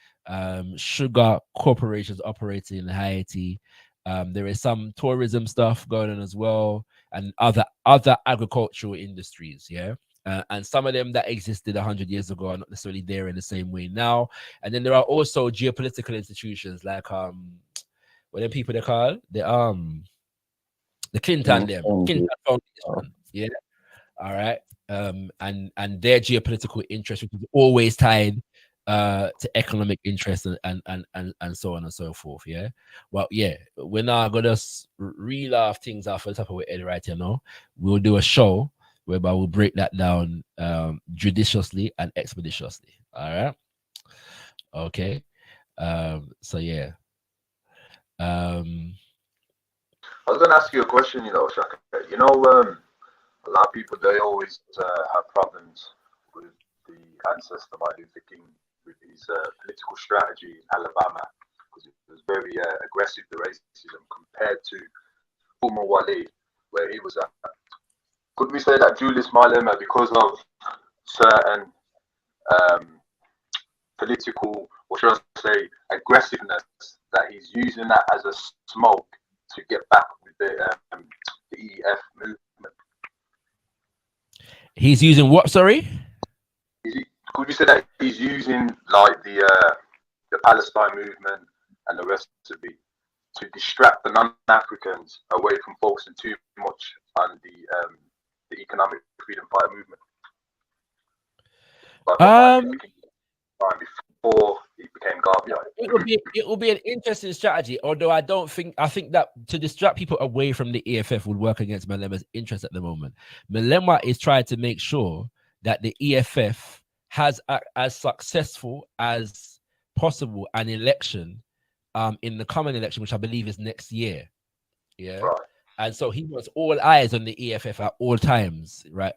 [SPEAKER 5] sugar corporations operating in Haiti. There is some tourism stuff going on as well, and other agricultural industries. Yeah. And some of them that existed 100 years ago are not necessarily there in the same way now. And then there are also geopolitical institutions like what are people they call the Clinton Foundation. Yeah. All right. And their geopolitical interest, which is always tied to economic interest and so on and so forth. Yeah. Well, yeah, we're now gonna reel off things off the top of our head right here now. We'll do a show whereby we'll break that down judiciously and expeditiously. All right. Okay. So yeah.
[SPEAKER 10] I was going to ask you a question, Shaka. A lot of people, they always have problems with the ancestor Martin Luther King with his political strategy in Alabama, because it was very aggressive, the racism, compared to Umar Wale, where he was at. Could we say that Julius Malema, because of certain political, or should I say, aggressiveness, that he's using that as a smoke to get back with the EF movement?
[SPEAKER 5] He's using what? Sorry.
[SPEAKER 10] Could you say that he's using like the Palestine movement and the rest of it to distract the non-Africans away from focusing too much on the economic freedom fighter movement? Before it became garbage.
[SPEAKER 5] It will be an interesting strategy, although I think that to distract people away from the EFF would work against Malema's interest at the moment. Malema is trying to make sure that the EFF has as successful as possible an election in the coming election, which I believe is next year. Yeah. Right. And so he wants all eyes on the EFF at all times, right,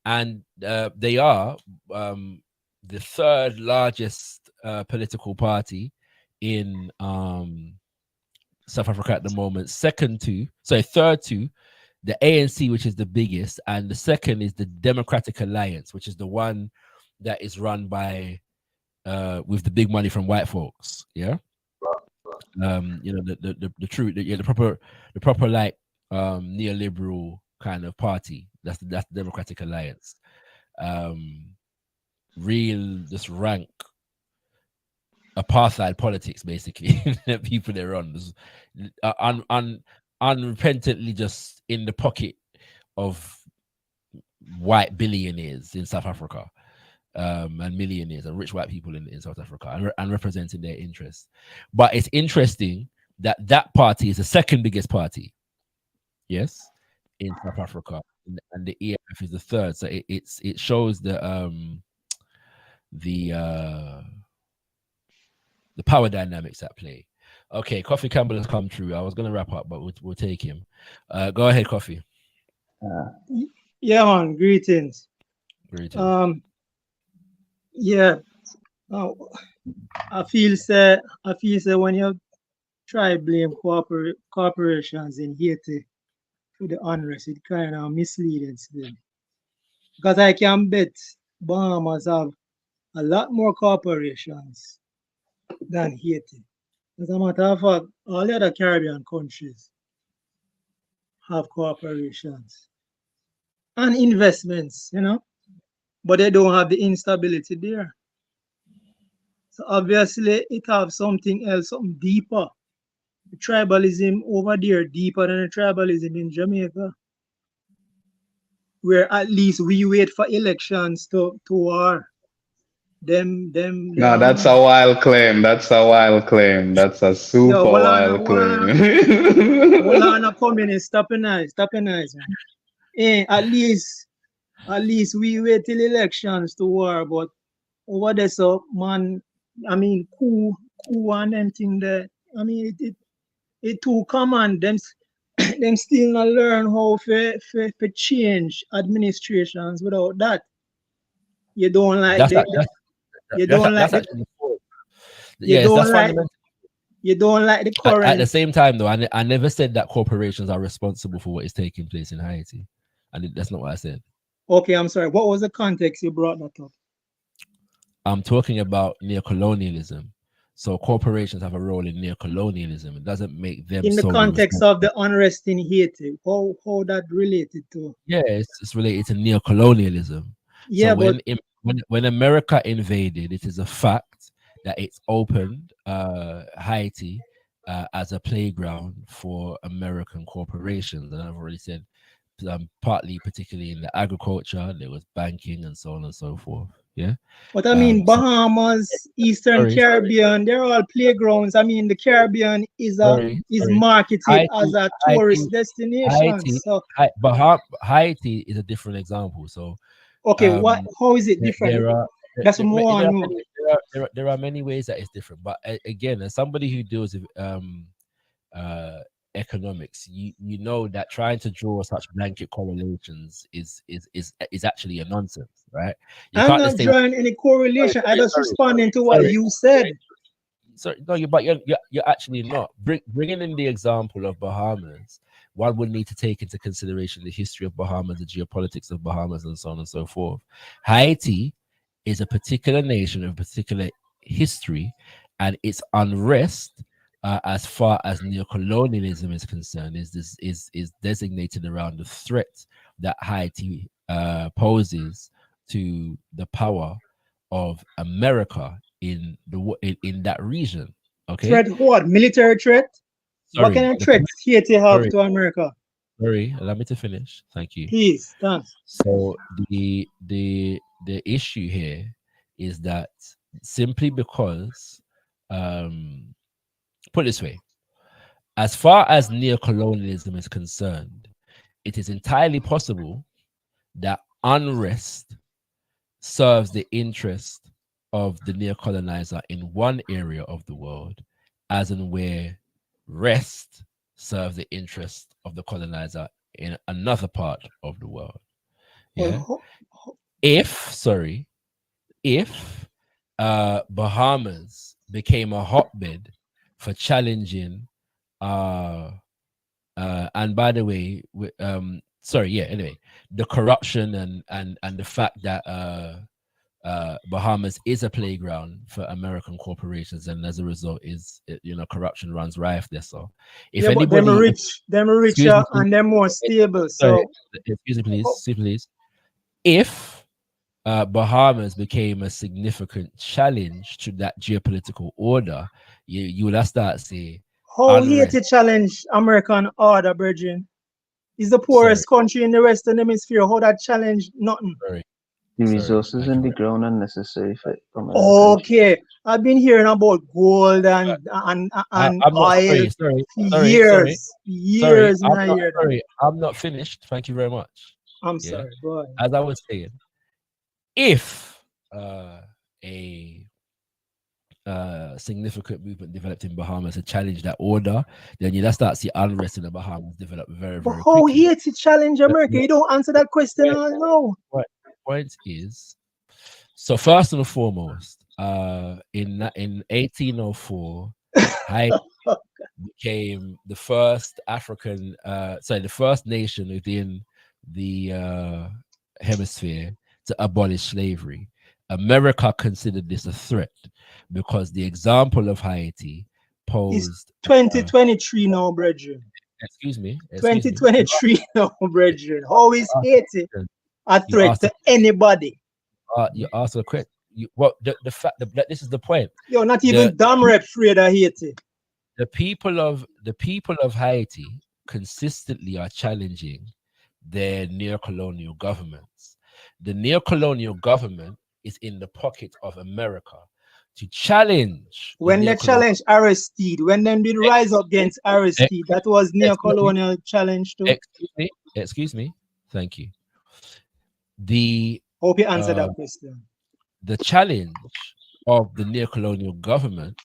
[SPEAKER 5] and they are the third largest political party in South Africa at the moment. Third to the ANC, which is the biggest, and the second is the Democratic Alliance, which is the one that is run by with the big money from white folks. Yeah. The proper like neoliberal kind of party. That's the Democratic Alliance. Real just rank apartheid politics, basically. People they're on unrepentantly just in the pocket of white billionaires in South Africa, and millionaires and rich white people in South Africa, and representing their interests. But it's interesting that party is the second biggest party, yes, in South Africa, and the EFF is the third. So it shows the power dynamics at play. Okay, Coffee Campbell has come through. I was going to wrap up, but we'll take him. Go ahead, Coffee.
[SPEAKER 12] Yeah, man. Greetings. Yeah. I feel say when you try blame corporations in Haiti for the unrest, it kind of misleading to them. Because I can bet Bahamas have a lot more corporations than Haiti. As a matter of fact, all the other Caribbean countries have corporations and investments, but they don't have the instability there. So obviously it have something else, something deeper. The tribalism over there deeper than the tribalism in Jamaica, where at least we wait for elections to war.
[SPEAKER 11] No, that's a wild claim. That's a super wild claim.
[SPEAKER 12] Hold on, a communist. Stop it nice, man. At least we wait till elections to war, but over there, so man, I mean, coup and them thing there. I mean, it too common. Them still not learn how to change administrations. Without that, you don't like you don't like the current.
[SPEAKER 5] At the same time, though, I never said that corporations are responsible for what is taking place in Haiti, and that's not what I said.
[SPEAKER 12] Okay, I'm sorry. What was the context you brought that up?
[SPEAKER 5] I'm talking about neocolonialism. So corporations have a role in neocolonialism. It doesn't make them
[SPEAKER 12] in the context of the unrest in Haiti. How that related to?
[SPEAKER 5] Yeah, it's related to neocolonialism.
[SPEAKER 12] Yeah,
[SPEAKER 5] so
[SPEAKER 12] but
[SPEAKER 5] when America invaded, it is a fact that it's opened Haiti as a playground for American corporations. And I've already said partly, particularly in the agriculture, there was banking and so on and so forth. Yeah.
[SPEAKER 12] But I mean, Bahamas, Eastern Caribbean, they're all playgrounds. I mean, the Caribbean is marketed as a tourist destination. So
[SPEAKER 5] Haiti is a different example. So
[SPEAKER 12] okay, how is it different?
[SPEAKER 5] There are many ways that it's different. But again, as somebody who deals with economics, you know that trying to draw such blanket correlations is actually a nonsense, right?
[SPEAKER 12] I'm not drawing any correlation. I just responding to what you said.
[SPEAKER 5] So no, you're actually not bringing in the example of Bahamas. One would need to take into consideration the history of Bahamas, the geopolitics of Bahamas, and so on and so forth. Haiti is a particular nation of particular history, and its unrest, as far as neocolonialism is concerned, is designated around the threat that Haiti poses to the power of America in that region. Okay.
[SPEAKER 12] Threat what? Military threat?
[SPEAKER 5] Sorry,
[SPEAKER 12] what kind of threat Haiti have to America?
[SPEAKER 5] Sorry, allow me to finish. Thank you.
[SPEAKER 12] Please, thanks.
[SPEAKER 5] So the issue here is that simply because put it this way, as far as neocolonialism is concerned, it is entirely possible that unrest serves the interest of the neocolonizer in one area of the world, as in where rest serves the interest of the colonizer in another part of the world. Yeah. If Bahamas became a hotbed for challenging and by the way, anyway, the corruption and the fact that Bahamas is a playground for American corporations, and as a result corruption runs rife there. So if anybody,
[SPEAKER 12] them richer and they're more stable. So
[SPEAKER 5] excuse me please, if Bahamas became a significant challenge to that geopolitical order, you would have started say
[SPEAKER 12] how Haiti challenge American order, brethren? Is the poorest country in the Western Hemisphere. How that challenge nothing?
[SPEAKER 9] The resources in the ground are necessary for
[SPEAKER 12] okay. I've been hearing about gold and oil for years.
[SPEAKER 5] I'm not finished. Thank you very much.
[SPEAKER 12] I'm sorry. Go ahead.
[SPEAKER 5] As I was saying, if a significant movement developed in Bahamas to challenge that order, then you'll start to see unrest in the Bahamas develop very quickly.
[SPEAKER 12] How Haiti challenge America? You don't answer that question. No.
[SPEAKER 5] Point is, so first and foremost, in 1804, Haiti became the first the first nation within the hemisphere to abolish slavery. America considered this a threat because the example of Haiti posed.
[SPEAKER 12] It's 2023 now, brethren.
[SPEAKER 5] Excuse me.
[SPEAKER 12] 2023 now, brethren. How is Haiti a threat to anybody?
[SPEAKER 5] You ask a question. The fact that this is the point.
[SPEAKER 12] You're not even damn rep afraid of Haiti.
[SPEAKER 5] The people of Haiti consistently are challenging their neo-colonial governments. The neo-colonial government is in the pocket of America to challenge.
[SPEAKER 12] When they challenge Aristide, when they did rise up against Aristide, that was neo-colonial challenge too.
[SPEAKER 5] Excuse me. Thank you.
[SPEAKER 12] Hope you answered that question.
[SPEAKER 5] The challenge of the neo-colonial government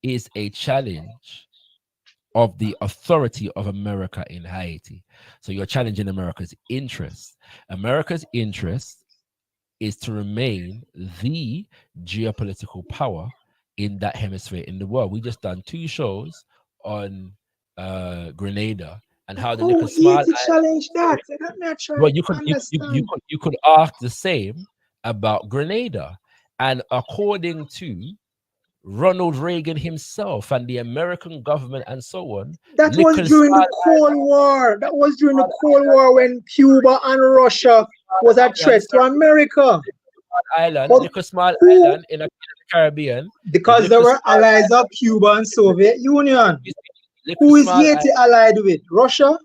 [SPEAKER 5] is a challenge of the authority of America in Haiti. So you're challenging America's interest. America's interest is to remain the geopolitical power in that hemisphere in the world. We just done 2 shows on Grenada and how the little small
[SPEAKER 12] challenge that.
[SPEAKER 5] Well, you could ask the same about Grenada, and according to Ronald Reagan himself and the American government and so on.
[SPEAKER 12] That was during the Cold War. That was during the Cold War when Cuba and Russia was a threat to America.
[SPEAKER 5] Small island in the Caribbean.
[SPEAKER 12] Because they were allies of Cuba and Soviet Union. Who is Haiti allied with? Russia?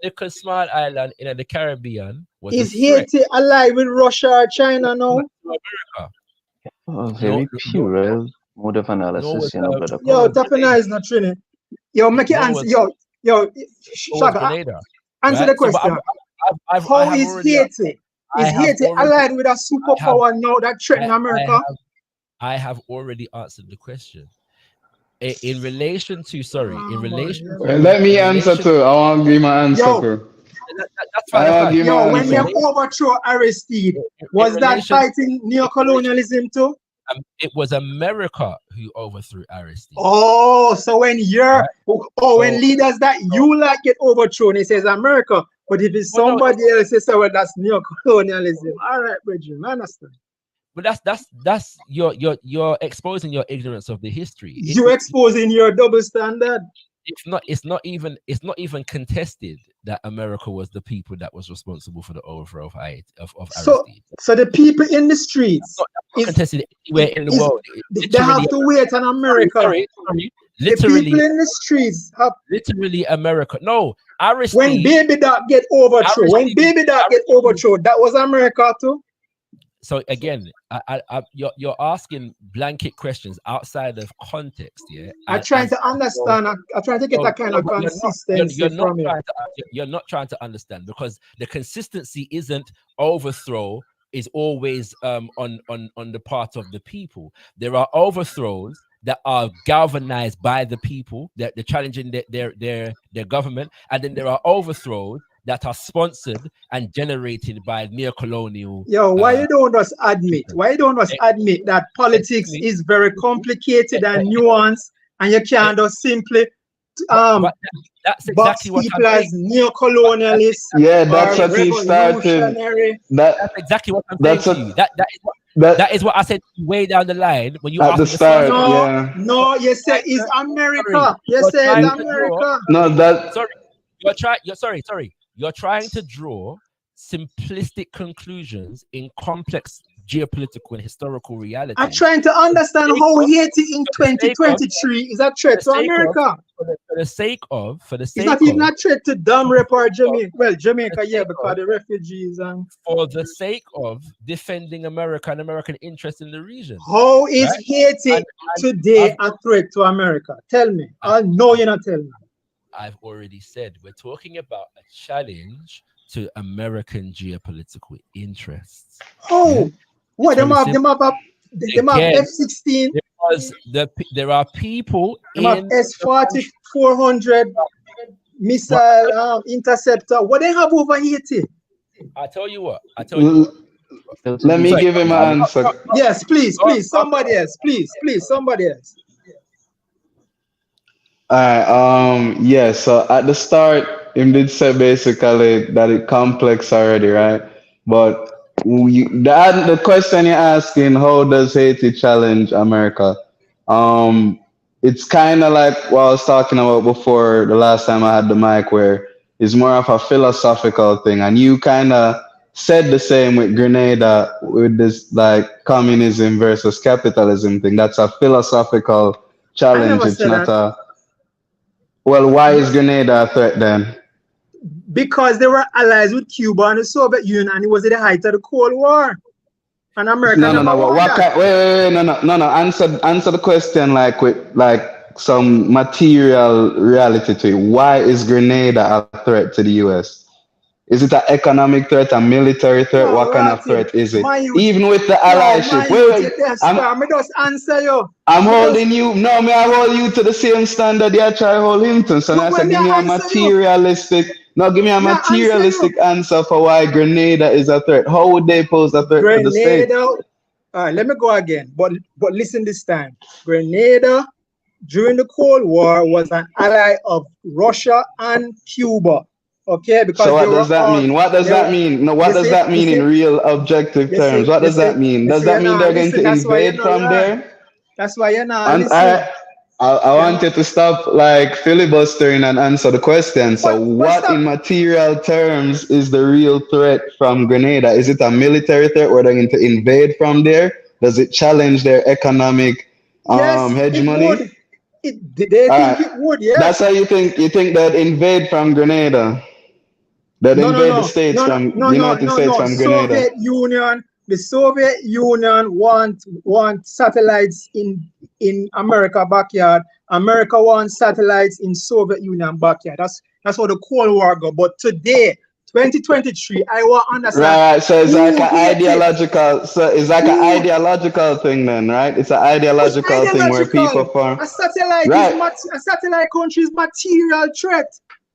[SPEAKER 5] little small island in the Caribbean was
[SPEAKER 12] Is
[SPEAKER 5] a threat
[SPEAKER 12] Haiti allied with Russia or China now?
[SPEAKER 5] to America.
[SPEAKER 9] Oh, very puerile mode of analysis, you know, brother.
[SPEAKER 12] Yo, Tapena is not Trini. Yo, make it answer. Yo, Shaka,
[SPEAKER 5] Grenada,
[SPEAKER 12] answer
[SPEAKER 5] right?
[SPEAKER 12] the question. How is Haiti? Is Haiti allied with a superpower now that threaten America?
[SPEAKER 5] I have already answered the question. In relation to,
[SPEAKER 11] let me answer too. I want to give my answer too.
[SPEAKER 5] That's fine.
[SPEAKER 12] Yo, when they overthrow Aristide, was that fighting neo-colonialism too?
[SPEAKER 5] It was America who overthrew Aristide.
[SPEAKER 12] Oh, so when when leaders that you like get overthrown, it says America. But if it's somebody else, they say, well, that's neo-colonialism. All right, Bridget, I understand.
[SPEAKER 5] But that's you're exposing your ignorance of the history.
[SPEAKER 12] You're exposing your double standard.
[SPEAKER 5] It's not even contested that America was the people that was responsible for the overthrow of Aristide.
[SPEAKER 12] So the people in the streets,
[SPEAKER 5] not contested anywhere in the world.
[SPEAKER 12] They have to wait on America.
[SPEAKER 5] Sorry.
[SPEAKER 12] Literally, the people in the streets have
[SPEAKER 5] literally America. No, Aristide.
[SPEAKER 12] When Baby Doc get overthrown, that was America too.
[SPEAKER 5] So again, you're asking blanket questions outside of context. Yeah,
[SPEAKER 12] I'm trying to understand. I'm trying to get that kind of consistency from you.
[SPEAKER 5] You're not trying to understand, because the consistency isn't overthrow is always on the part of the people. There are overthrows that are galvanized by the people, that they're challenging their government, and then there are overthrows that are sponsored and generated by neo-colonial.
[SPEAKER 12] Yo, why you don't just admit? Why you don't just admit that politics is very complicated and nuanced, and you can't just simply
[SPEAKER 5] that's exactly what
[SPEAKER 12] people as neo-colonialists.
[SPEAKER 11] Yeah, that's what he started.
[SPEAKER 5] That's exactly what I'm saying to you. That is what I said way down the line when you
[SPEAKER 11] at the start.
[SPEAKER 12] No, you said it's America. You said America.
[SPEAKER 11] No, that.
[SPEAKER 5] Sorry. You're trying to draw simplistic conclusions in complex geopolitical and historical reality.
[SPEAKER 12] I'm trying to understand how Haiti in 2023 is a threat to America.
[SPEAKER 5] For the sake of,
[SPEAKER 12] it's not even a threat to Dam Rep or Jamaica. Well, Jamaica, yeah, because the refugees and
[SPEAKER 5] for the sake of defending America and American interests in the region.
[SPEAKER 12] How is Haiti today a threat to America? Tell me. I know you're not telling me.
[SPEAKER 5] I've already said we're talking about a challenge to American geopolitical interests.
[SPEAKER 12] Oh, what them have F-16?
[SPEAKER 5] Because there are people
[SPEAKER 12] in S-40 400 missile interceptor. What they have over Haiti?
[SPEAKER 5] I tell you what.
[SPEAKER 11] Let me give him an answer.
[SPEAKER 12] Yes, please, somebody else. Please, somebody else.
[SPEAKER 11] Yeah, so at the start, him did say basically that it's complex already, right? But the question you're asking, how does Haiti challenge America? It's kind of like what I was talking about before the last time I had the mic, where it's more of a philosophical thing. And you kind of said the same with Grenada, with this like communism versus capitalism thing. That's a philosophical challenge. It's not a... Well, why is Grenada a threat then?
[SPEAKER 12] Because they were allies with Cuba and the Soviet Union, and it was at the height of the Cold War. And America.
[SPEAKER 11] No. No. Answer the question with some material reality to it. Why is Grenada a threat to the US? Is it an economic threat, a military threat? What kind of threat is it? Even with the allyship.
[SPEAKER 12] I'm just answer you.
[SPEAKER 11] I'm holding you. No, I hold you to the same standard you try to hold him to. So I said, give me a materialistic. No, give me a materialistic answer for why Grenada is a threat. How would they pose a threat to the state?
[SPEAKER 12] All right, let me go again. But listen this time. Grenada, during the Cold War, was an ally of Russia and Cuba. Okay, because
[SPEAKER 11] so what does that mean? What does that mean? No, what does that mean in real objective terms? What does that mean? Does that mean they're going to invade from there?
[SPEAKER 12] That's why you're not listening.
[SPEAKER 11] I wanted to stop like filibustering and answer the question. So what in material terms is the real threat from Grenada? Is it a military threat where they're going to invade from there? Does it challenge their economic hegemony?
[SPEAKER 12] They think it would, yeah.
[SPEAKER 11] That's how you think they'd invade from Grenada. That
[SPEAKER 12] No, no,
[SPEAKER 11] invade the
[SPEAKER 12] no,
[SPEAKER 11] States
[SPEAKER 12] no, no,
[SPEAKER 11] from
[SPEAKER 12] no, no,
[SPEAKER 11] United
[SPEAKER 12] no,
[SPEAKER 11] States
[SPEAKER 12] no.
[SPEAKER 11] from Grenada.
[SPEAKER 12] The Soviet Union want satellites in America backyard. America wants satellites in Soviet Union backyard. That's how the Cold War go. But today, 2023, I want to understand
[SPEAKER 11] Right, so it's like
[SPEAKER 12] who
[SPEAKER 11] an
[SPEAKER 12] hate it.
[SPEAKER 11] ideological, so it's like an
[SPEAKER 12] Who
[SPEAKER 11] ideological thing then, right? It's an
[SPEAKER 12] who's
[SPEAKER 11] ideological thing where people
[SPEAKER 12] ideological?
[SPEAKER 11] form.
[SPEAKER 12] A satellite
[SPEAKER 11] Right,
[SPEAKER 12] a satellite country is material threat.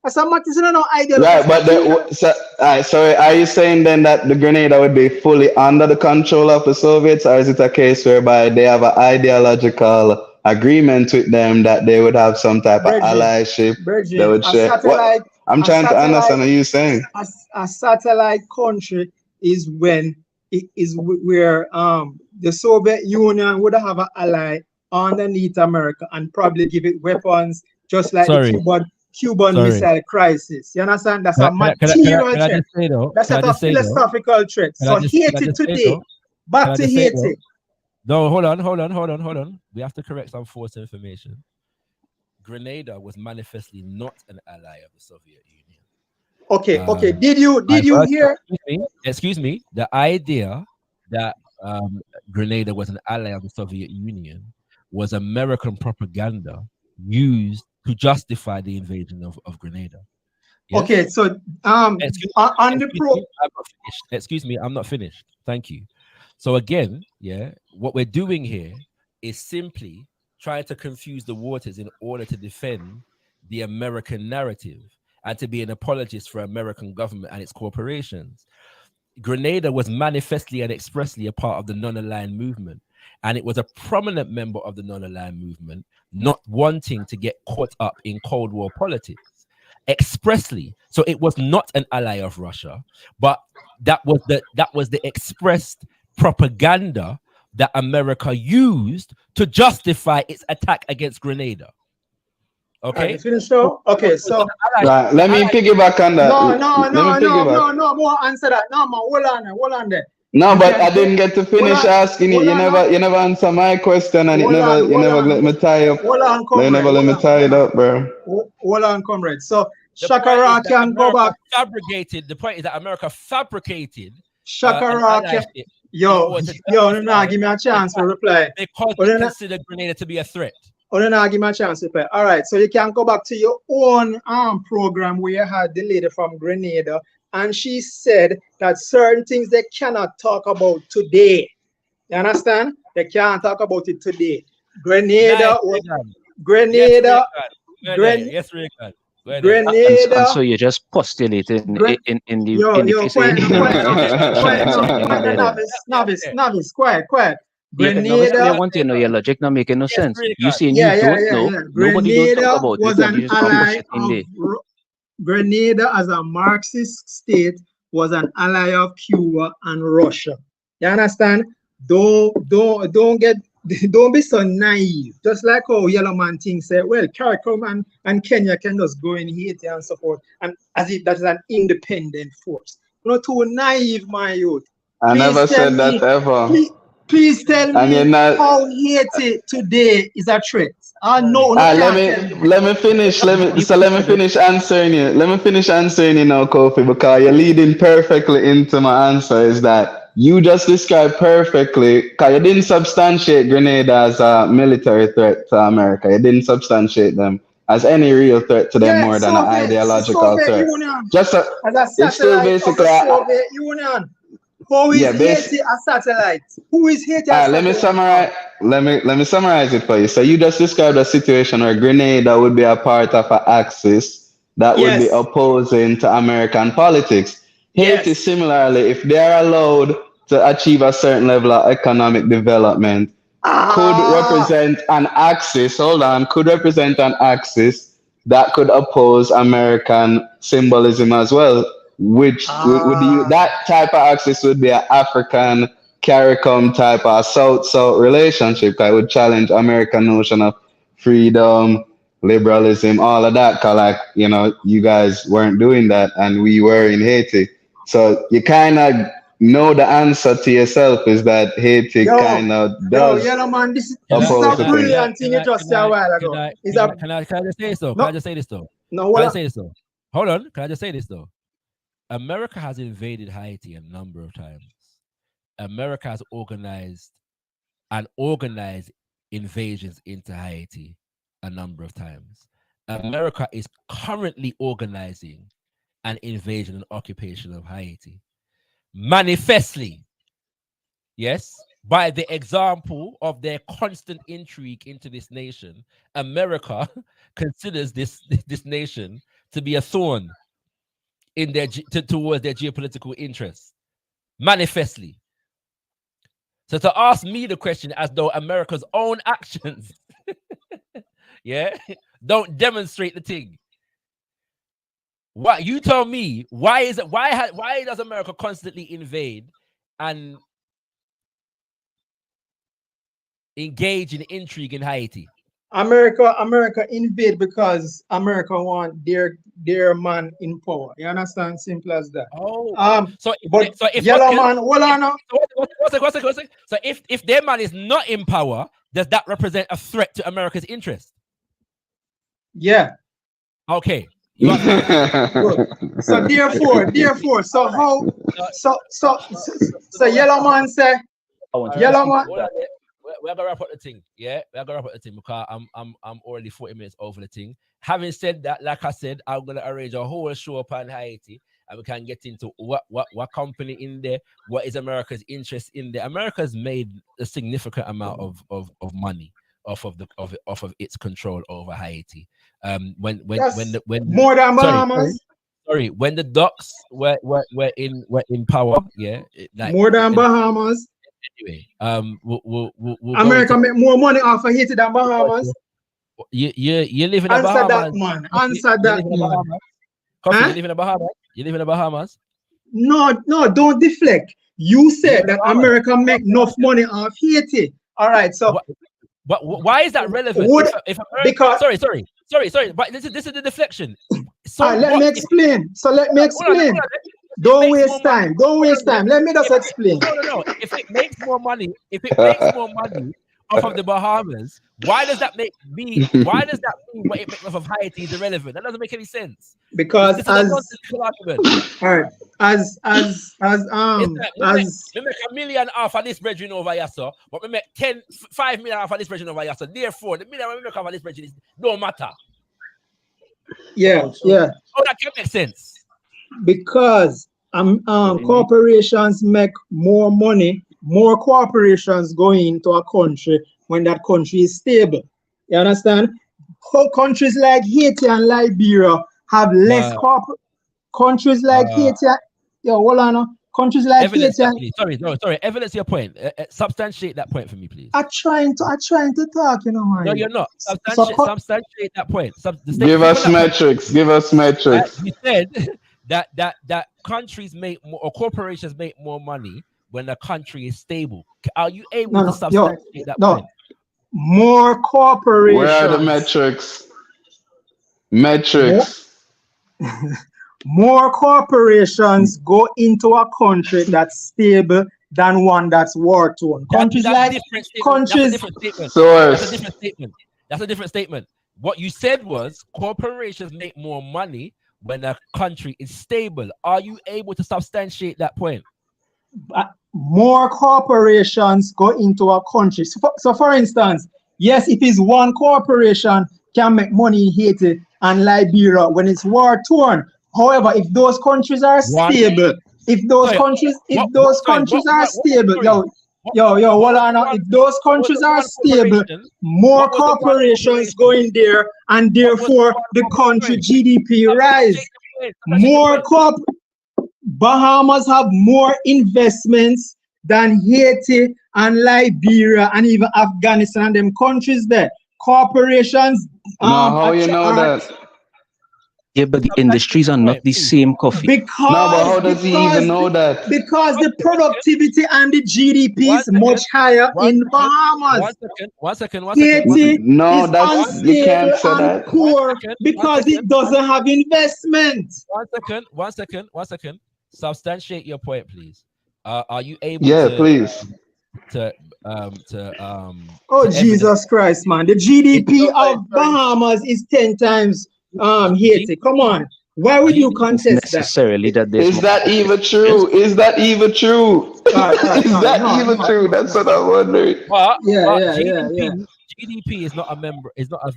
[SPEAKER 12] As a matter, it's not no ideology.
[SPEAKER 11] right,
[SPEAKER 12] It's
[SPEAKER 11] but
[SPEAKER 12] material.
[SPEAKER 11] so are you saying then that the Grenada would be fully under the control of the Soviets, or is it a case whereby they have an ideological agreement with them that they would have some type of allyship they
[SPEAKER 12] Virgin,
[SPEAKER 11] would share? What I'm
[SPEAKER 12] a
[SPEAKER 11] trying to
[SPEAKER 12] satellite,
[SPEAKER 11] understand what you're saying.
[SPEAKER 12] a satellite country is when it is where the Soviet Union would have an ally underneath America and probably give it weapons, just like the
[SPEAKER 5] Sorry,
[SPEAKER 12] Cuban
[SPEAKER 5] sorry.
[SPEAKER 12] Missile Crisis. You understand? That's
[SPEAKER 5] Can
[SPEAKER 12] a material
[SPEAKER 5] I
[SPEAKER 12] threat.
[SPEAKER 5] just say though?
[SPEAKER 12] That's
[SPEAKER 5] Can I
[SPEAKER 12] not a
[SPEAKER 5] just say though?
[SPEAKER 12] philosophical threat.
[SPEAKER 5] Can
[SPEAKER 12] So
[SPEAKER 5] I
[SPEAKER 12] hate
[SPEAKER 5] just
[SPEAKER 12] it
[SPEAKER 5] say
[SPEAKER 12] today.
[SPEAKER 5] though? Can
[SPEAKER 12] Back
[SPEAKER 5] I
[SPEAKER 12] to
[SPEAKER 5] just say
[SPEAKER 12] hate
[SPEAKER 5] though?
[SPEAKER 12] it.
[SPEAKER 5] No, hold on. We have to correct some false information. Grenada was manifestly not an ally of the Soviet Union.
[SPEAKER 12] Okay. Did you hear?
[SPEAKER 5] Excuse me. The idea that Grenada was an ally of the Soviet Union was American propaganda used to justify the invasion of Grenada. Yes?
[SPEAKER 12] Okay, so
[SPEAKER 5] excuse me, I'm not finished. Thank you. So again, yeah, what we're doing here is simply trying to confuse the waters in order to defend the American narrative and to be an apologist for American government and its corporations. Grenada was manifestly and expressly a part of the non-aligned movement, and it was a prominent member of the non-aligned movement, not wanting to get caught up in Cold War politics expressly. So it was not an ally of Russia, but that was the expressed propaganda that America used to justify its attack against Grenada. Okay.
[SPEAKER 12] Okay, so
[SPEAKER 11] right, let me piggyback on that.
[SPEAKER 12] No, more answer that. No, man, hold on there.
[SPEAKER 11] No, but I didn't get to finish asking you. You never answer my question, and you never let me tie up. You never let me tie it up, bro.
[SPEAKER 12] Hold on, comrade. So ShakaRa can go back.
[SPEAKER 5] The point is that America fabricated.
[SPEAKER 12] ShakaRa can. Yo, no, give me a chance to reply.
[SPEAKER 5] Because they consider Grenada to be a threat.
[SPEAKER 12] Give me a chance to reply. All right, so you can go back to your own program where you had the lady from Grenada, and she said that certain things they cannot talk about today. You understand? They can't talk about it today. Grenada.
[SPEAKER 5] Yes, Reagan.
[SPEAKER 9] And so you're just postulating in the
[SPEAKER 12] novice, quiet.
[SPEAKER 9] I want to know your logic not making no sense. You saying you don't know, nobody don't talk about it, you just push it in there.
[SPEAKER 12] Grenada as a Marxist state was an ally of Cuba and Russia. You understand? Don't be so naive. Just like how Yellow Man thing said, well, CARICOM and Kenya can just go in Haiti and so forth, and as if that is an independent force. You're not too naive, my youth.
[SPEAKER 11] I never said that ever.
[SPEAKER 12] Please tell me how Haiti today is a threat. Let
[SPEAKER 11] me finish. Let me finish answering you. Let me finish answering you now, Kofi, because you're leading perfectly into my answer. Is that you just described perfectly? Because you didn't substantiate Grenada as a military threat to America. You didn't substantiate them as any real threat to them more than an ideological threat. It's still basically
[SPEAKER 12] Soviet Union. Who is Haiti a satellite? Who is Haiti a satellite?
[SPEAKER 11] Let me summarize it for you. So you just described a situation where Grenada would be a part of an axis that would be opposing to American politics. Haiti, similarly, if they are allowed to achieve a certain level of economic development, could represent an axis. Could represent an axis that could oppose American symbolism as well. Which that type of axis would be an African CARICOM type of South-South relationship that would challenge American notion of freedom, liberalism, all of that. Cause you guys weren't doing that and we were in Haiti. So you kind of know the answer to yourself is that Haiti kind of does.
[SPEAKER 12] This is a brilliant thing you just said a while ago.
[SPEAKER 5] Can I just say this though? Can I just say this though?
[SPEAKER 12] No,
[SPEAKER 5] can I say this though? Hold on. Can I just say this though? America has invaded Haiti a number of times. America has organized invasions into Haiti a number of times. America is currently organizing an invasion and occupation of Haiti. Manifestly, yes, by the example of their constant intrigue into this nation, America considers this nation to be a thorn in their towards their geopolitical interests. Manifestly. So to ask me the question as though America's own actions, yeah, don't demonstrate the thing. What you tell me? Why does America constantly invade and engage in intrigue in Haiti?
[SPEAKER 12] America invade because America want their man in power. You understand? Simple as that.
[SPEAKER 5] Oh, so if
[SPEAKER 12] yellow man, hold on now.
[SPEAKER 5] So if their man is not in power, does that represent a threat to America's interest?
[SPEAKER 12] Yeah.
[SPEAKER 5] Okay.
[SPEAKER 12] Good. So therefore, so how? So yellow man say, yellow man.
[SPEAKER 5] We're gonna wrap up the thing, yeah. We're gonna wrap up the thing because I'm already 40 minutes over the thing. Having said that, like I said, I'm gonna arrange a whole show upon Haiti, and we can get into what company in there, what is America's interest in there. America's made a significant amount of money off of its control over Haiti. When
[SPEAKER 12] more than Bahamas.
[SPEAKER 5] Sorry, when the Ducks were in power, yeah,
[SPEAKER 12] more than Bahamas.
[SPEAKER 5] Anyway, we'll
[SPEAKER 12] America make more money off of Haiti than Bahamas.
[SPEAKER 5] You live in the
[SPEAKER 12] Answer
[SPEAKER 5] Bahamas.
[SPEAKER 12] that, man. Answer that, man.
[SPEAKER 5] Huh? You live in the Bahamas. You live in the Bahamas.
[SPEAKER 12] No, don't deflect. You said that America make enough money off Haiti. All right, so
[SPEAKER 5] why is that relevant? If America,
[SPEAKER 12] because
[SPEAKER 5] sorry, but this is the deflection. So
[SPEAKER 12] let me explain. Don't waste time. Let me just explain.
[SPEAKER 5] No. If it makes more money off of the Bahamas, why does that mean what it makes off of Haiti is irrelevant? That doesn't make any sense.
[SPEAKER 12] Because
[SPEAKER 5] we make $1 million off of this brethren over here, sir, but we make 5 million off of this brethren over here, so therefore the million we make off of this brethren don't matter.
[SPEAKER 12] Yeah.
[SPEAKER 5] Oh, that can make sense.
[SPEAKER 12] Because corporations make more money, more corporations go into a country when that country is stable. You understand? Countries like Haiti and Liberia have less countries like Haiti. Hold on. Countries like
[SPEAKER 5] evidence
[SPEAKER 12] Haiti.
[SPEAKER 5] Sorry. Evidence your point. Substantiate that point for me, please.
[SPEAKER 12] I'm trying to talk, you know, man.
[SPEAKER 5] No, you're not. Substantiate that point.
[SPEAKER 11] Give us metrics.
[SPEAKER 5] You said that countries make more, or corporations make more money when a country is stable. Are you able to substantiate that point?
[SPEAKER 12] More corporations.
[SPEAKER 11] Where are the metrics?
[SPEAKER 12] More corporations go into a country that's stable than one that's war-torn. Countries like countries.
[SPEAKER 5] That's a different statement. What you said was corporations make more money when a country is stable. Are you able to substantiate that point?
[SPEAKER 12] More corporations go into a country. So for instance, yes, if it's one corporation can make money in Haiti and Liberia when it's war-torn. However, if those countries are stable, if those countries are stable, hold on. If those countries are stable, more corporations go in there, and therefore the country GDP rise. Bahamas have more investments than Haiti and Liberia and even Afghanistan and them countries there. Corporations.
[SPEAKER 11] How you know that?
[SPEAKER 9] Yeah, but the industries are not the same coffee.
[SPEAKER 11] But how does he even know that?
[SPEAKER 12] Because the productivity and the GDP is much higher in Bahamas.
[SPEAKER 5] One second.
[SPEAKER 12] Haiti
[SPEAKER 11] no, that's you can't say that.
[SPEAKER 12] Poor because it doesn't have investment.
[SPEAKER 5] One second. Substantiate your point, please. Are you able?
[SPEAKER 11] Please.
[SPEAKER 12] Jesus Christ, man! The GDP of Bahamas is 10 times Haiti. Come on. Why would you
[SPEAKER 9] It's
[SPEAKER 12] contest that?
[SPEAKER 9] necessarily that there's
[SPEAKER 11] Is
[SPEAKER 9] more
[SPEAKER 11] that even
[SPEAKER 9] corporations.
[SPEAKER 11] true? Is that even true? Is
[SPEAKER 12] No,
[SPEAKER 11] that
[SPEAKER 12] no,
[SPEAKER 11] even
[SPEAKER 12] no,
[SPEAKER 11] true?
[SPEAKER 12] no,
[SPEAKER 11] That's
[SPEAKER 12] no.
[SPEAKER 11] what I'm wondering.
[SPEAKER 5] But
[SPEAKER 12] Yeah.
[SPEAKER 5] GDP is not a member. Is not a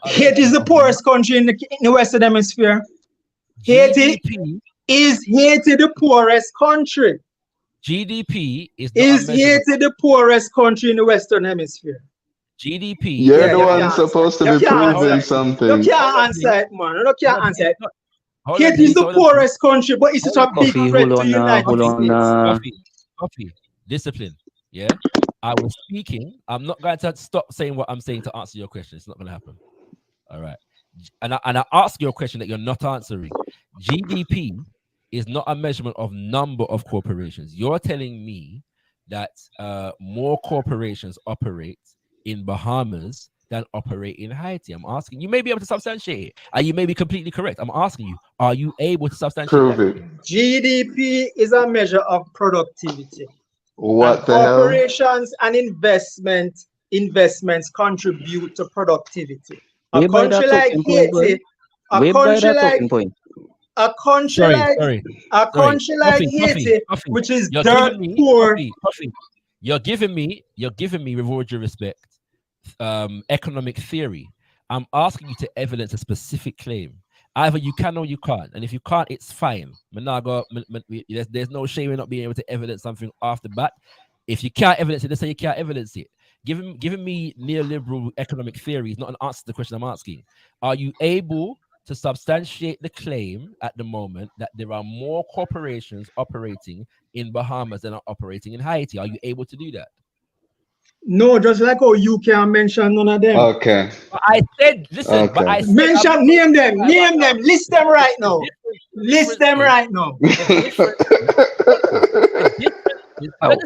[SPEAKER 12] Haiti is
[SPEAKER 5] measurement
[SPEAKER 12] the
[SPEAKER 5] of
[SPEAKER 12] poorest country in the Western Hemisphere. Haiti
[SPEAKER 5] GDP.
[SPEAKER 12] is Haiti the poorest country.
[SPEAKER 5] GDP is not a
[SPEAKER 12] Is
[SPEAKER 5] measurement.
[SPEAKER 12] Haiti the poorest country in the Western Hemisphere?
[SPEAKER 5] GDP.
[SPEAKER 11] You're
[SPEAKER 12] Yeah,
[SPEAKER 11] the
[SPEAKER 12] you
[SPEAKER 11] one
[SPEAKER 12] can't
[SPEAKER 11] supposed to
[SPEAKER 12] answer.
[SPEAKER 11] be
[SPEAKER 12] You can't
[SPEAKER 11] proving
[SPEAKER 12] answer. You
[SPEAKER 11] something.
[SPEAKER 12] can't answer it, man. You can't answer it.
[SPEAKER 5] Hold on,
[SPEAKER 12] Haiti is
[SPEAKER 5] please.
[SPEAKER 12] the
[SPEAKER 5] Hold on, please.
[SPEAKER 12] poorest country, but it's such a big
[SPEAKER 9] Coffee,
[SPEAKER 12] threat
[SPEAKER 9] hold
[SPEAKER 12] to
[SPEAKER 9] on,
[SPEAKER 12] United
[SPEAKER 9] hold on.
[SPEAKER 12] States.
[SPEAKER 5] Coffee. Discipline. Yeah. I was speaking. I'm not going to stop saying what I'm saying to answer your question. It's not going to happen. All right. And I ask you a question that you're not answering. GDP is not a measurement of number of corporations. You're telling me that more corporations operate in Bahamas than operate in Haiti. I'm asking you, may be able to substantiate it, and you may be completely correct. I'm asking you, are you able to substantiate
[SPEAKER 11] Prove
[SPEAKER 5] that?
[SPEAKER 11] it.
[SPEAKER 12] GDP is a measure of productivity.
[SPEAKER 11] What
[SPEAKER 12] And
[SPEAKER 11] the hell?
[SPEAKER 12] corporations and investments contribute to productivity. A
[SPEAKER 9] Where by
[SPEAKER 12] country
[SPEAKER 9] that
[SPEAKER 12] like
[SPEAKER 9] talking point, boy?
[SPEAKER 12] Haiti,
[SPEAKER 9] Where by that talking point?
[SPEAKER 12] a country like Haiti,
[SPEAKER 5] Coffee.
[SPEAKER 12] which is
[SPEAKER 5] You're
[SPEAKER 12] dirt
[SPEAKER 5] giving me,
[SPEAKER 12] poor.
[SPEAKER 5] Coffee. You're giving me, with all due respect, economic theory. I'm asking you to evidence a specific claim. Either you can or you can't, and if you can't, it's fine. There's no shame in not being able to evidence something off the bat. If you can't evidence it, let's say you can't evidence it. Giving me neoliberal economic theory is not an answer to the question I'm asking. Are you able to substantiate the claim at the moment that there are more corporations operating in Bahamas than are operating in Haiti? Are you able to do that?
[SPEAKER 12] No, just like how you can't mention none of them.
[SPEAKER 11] Okay.
[SPEAKER 5] But I said, listen,
[SPEAKER 11] Okay.
[SPEAKER 5] but I said,
[SPEAKER 12] Mention, name them, list them right now. List them right now.
[SPEAKER 5] This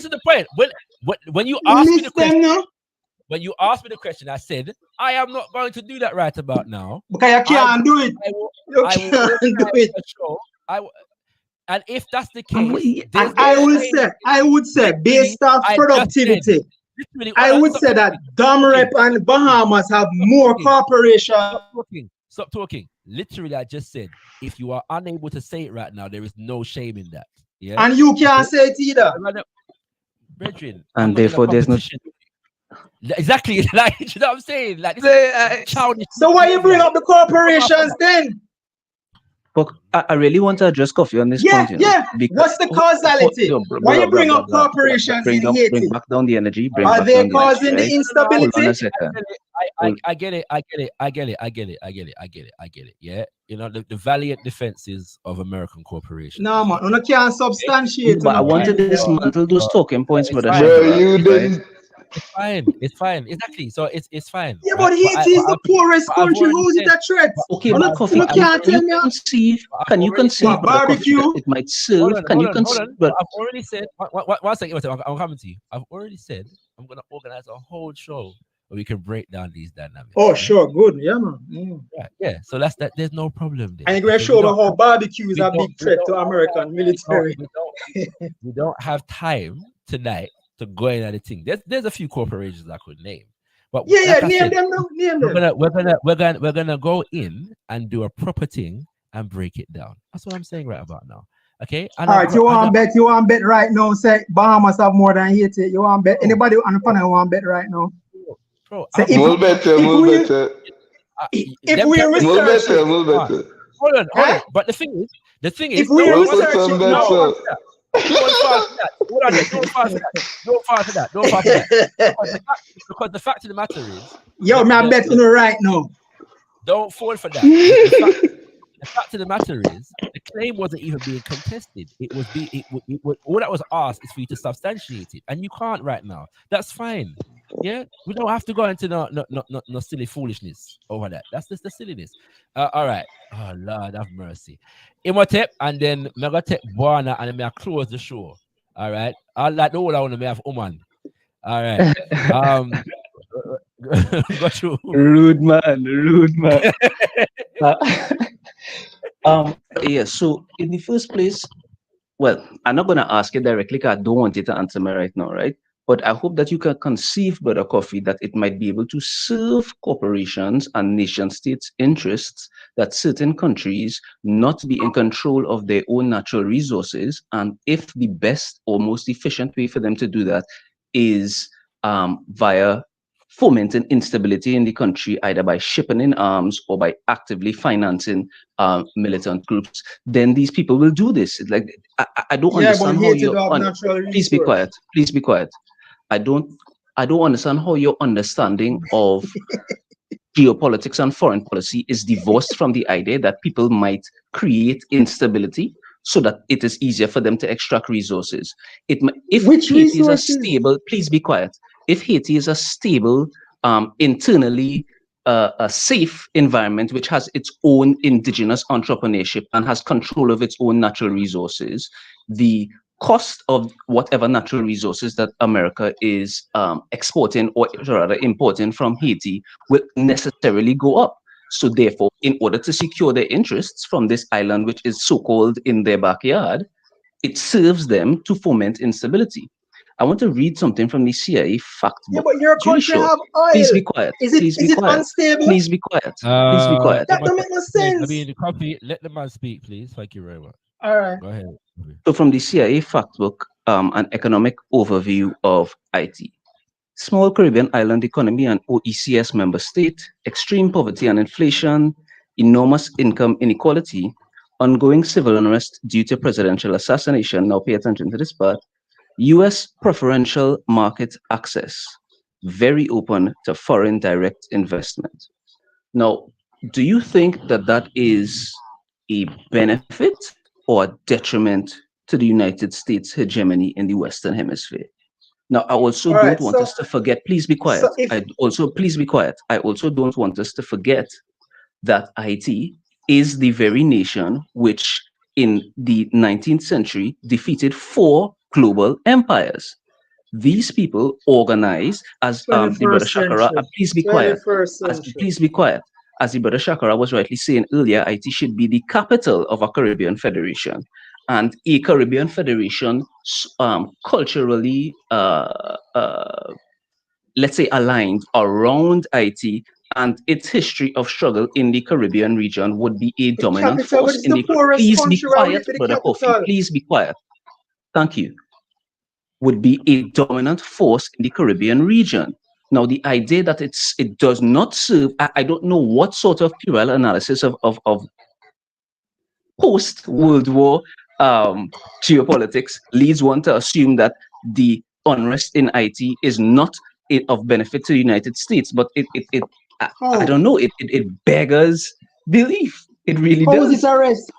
[SPEAKER 5] is the point. When you ask me the question, when you asked me the question, I said, I am not going to do that right about now.
[SPEAKER 12] Because you can't do it. You can't do it.
[SPEAKER 5] And if that's the case,
[SPEAKER 12] I would say, based off productivity, I would say that Domrep and Bahamas have more corporations.
[SPEAKER 5] Stop talking. Literally, I just said, if you are unable to say it right now, there is no shame in that. Yeah.
[SPEAKER 12] And you can't say it either.
[SPEAKER 5] Brethren,
[SPEAKER 9] and therefore there's no.
[SPEAKER 5] Exactly, like, you know what I'm saying? Like, childish.
[SPEAKER 12] So why you bring up the corporations then?
[SPEAKER 9] But I really want to address Coffee on this point. You know,
[SPEAKER 12] Yeah. What's the causality? Why you bring up corporations in Haiti?
[SPEAKER 9] Bring back down the energy.
[SPEAKER 12] Are they causing the instability?
[SPEAKER 9] Hold on a second.
[SPEAKER 5] I get it. Yeah, you know, the valiant defenses of American corporations.
[SPEAKER 12] No, man, you can't substantiate.
[SPEAKER 9] But I wanted to dismantle those talking points, brother.
[SPEAKER 11] You didn't.
[SPEAKER 5] It's fine. Exactly. So it's fine.
[SPEAKER 12] Yeah, but Haiti is the poorest country. Who's it a threat?
[SPEAKER 9] Okay, but Coffee, can you conceive
[SPEAKER 12] barbecue?
[SPEAKER 9] It might serve. Can you conceive?
[SPEAKER 5] But I've already said. One second. I'm coming to you. I've already said I'm going to organize a whole show where we can break down these dynamics.
[SPEAKER 12] Oh, sure, good, yeah, man.
[SPEAKER 5] Yeah. So that's that. There's no problem there.
[SPEAKER 12] And you're going to show me how barbecue is a big threat to American military.
[SPEAKER 5] We don't have time tonight to go in at the thing. There's a few corporations I could name, but
[SPEAKER 12] name them.
[SPEAKER 5] We're gonna go in and do a proper thing and break it down. That's what I'm saying right about now. Okay. And
[SPEAKER 12] all right, you want to bet right now? Say Bahamas have more than Haiti. You want to bet? Anybody on the panel want to bet right now?
[SPEAKER 5] Bro,
[SPEAKER 11] we'll bet.
[SPEAKER 12] If we research it,
[SPEAKER 5] hold on. But the thing is,
[SPEAKER 12] if we research it,
[SPEAKER 5] Don't fall for that. Because the fact of the matter is,
[SPEAKER 12] I'm betting right now.
[SPEAKER 5] Don't fall for that. The fact of the matter is, the claim wasn't even being contested. All that was asked is for you to substantiate it, and you can't right now. That's fine. Yeah, we don't have to go into no silly foolishness over that. That's just the silliness. All right. Oh Lord, have mercy. Imhotep, and then I'm gonna take Buana, and then I close the show. All right. I like the whole I want to have Oman. All right. Got you.
[SPEAKER 9] Rude man. Yeah. So in the first place, well, I'm not gonna ask you directly because I don't want you to answer me right now, right? But I hope that you can conceive, Brother Coffee, that it might be able to serve corporations and nation states' interests that certain countries not be in control of their own natural resources. And if the best or most efficient way for them to do that is via fomenting instability in the country, either by shipping in arms or by actively financing militant groups, then these people will do this. Like I don't understand how you're please be quiet. Please be quiet. I don't understand how your understanding of geopolitics and foreign policy is divorced from the idea that people might create instability so that it is easier for them to extract resources. If Haiti is a stable, please be quiet. If Haiti is a stable, internally a safe environment which has its own indigenous entrepreneurship and has control of its own natural resources, the cost of whatever natural resources that America is exporting or rather importing from Haiti will necessarily go up. So therefore, in order to secure their interests from this island, which is so-called in their backyard, it serves them to foment instability. I want to read something from the CIA fact book.
[SPEAKER 12] Yeah, but your country have oil.
[SPEAKER 9] Please be quiet.
[SPEAKER 12] Is it unstable?
[SPEAKER 9] Please be quiet. Please be quiet.
[SPEAKER 12] That don't make no sense.
[SPEAKER 5] I mean, the copy. Let the man speak, please. Thank you very much.
[SPEAKER 12] All right.
[SPEAKER 5] Go ahead.
[SPEAKER 9] So from the CIA fact book, an economic overview of Haiti. Small Caribbean island economy and OECS member state, extreme poverty and inflation, enormous income inequality, ongoing civil unrest due to presidential assassination. Now pay attention to this part. US preferential market access, very open to foreign direct investment. Now, do you think that that is a benefit or a detriment to the United States hegemony in the Western Hemisphere? Now, I also don't want us to forget, please be quiet. Please be quiet. I also don't want us to forget that Haiti is the very nation which in the 19th century defeated 4 global empires. These people organized as the brother ShakaRa. Please be quiet. Please be quiet. As the brother ShakaRa was rightly saying earlier, Haiti should be the capital of a Caribbean federation, and a Caribbean federation culturally, let's say, aligned around Haiti and its history of struggle in the Caribbean region would be a dominant force in the. Please be quiet, brother Kofi. Please be quiet. Thank you. Would be a dominant force in the Caribbean region. Now, the idea that it does not serve, I don't know what sort of plural analysis of post-World War geopolitics leads one to assume that the unrest in Haiti is not of benefit to the United States, but I don't know, it beggars belief. It really does.
[SPEAKER 12] How is it arrest?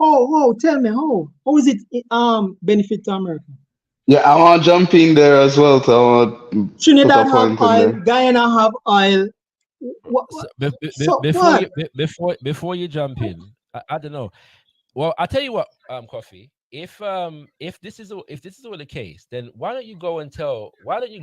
[SPEAKER 12] Tell me, how is it benefit to America?
[SPEAKER 11] Yeah, I want to jump in there as well.
[SPEAKER 12] Trinidad have oil, Guyana have oil.
[SPEAKER 5] Before you jump in, I don't know. Well, I'll tell you what, Coffee. If this is all the case, then why don't you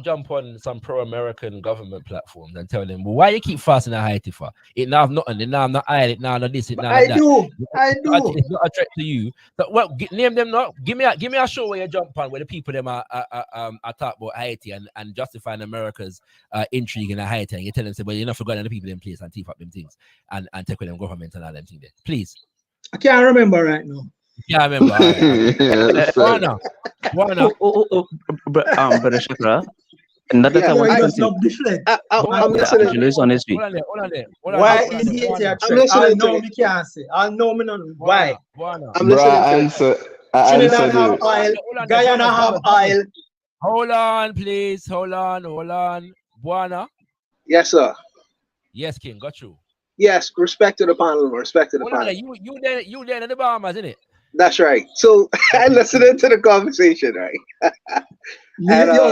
[SPEAKER 5] jump on some pro-American government platforms and tell them, well, why you keep fasting at Haiti for? It now have nothing, it now not oil, it now not this, it now
[SPEAKER 12] I
[SPEAKER 5] that.
[SPEAKER 12] do.
[SPEAKER 5] It's not a threat to you. But well, name them not. Give me a show where you jump on where the people them are talk about Haiti and justifying America's intrigue in Haiti, and you tell them, say, well, you're not forgetting the people in place and teeth up them things and take with them government and all them things there. Please.
[SPEAKER 12] I can't remember right now.
[SPEAKER 5] Yeah, I remember. Why
[SPEAKER 9] Brother ShakaRa, another time
[SPEAKER 12] I'm listening.
[SPEAKER 9] On his feet.
[SPEAKER 12] Why is he here? I know me can't say. I know me not. Why?
[SPEAKER 11] I'm listening.
[SPEAKER 12] Trinidad have oil. Guyana have oil.
[SPEAKER 5] Hold on, please. Hold on. Buana.
[SPEAKER 13] Yes, sir.
[SPEAKER 5] Yes, King. Got you.
[SPEAKER 13] Yes, respect to the panel. Respect to the panel.
[SPEAKER 5] You there in the Bahamas, isn't it?
[SPEAKER 13] That's right. So I listened to the conversation, right?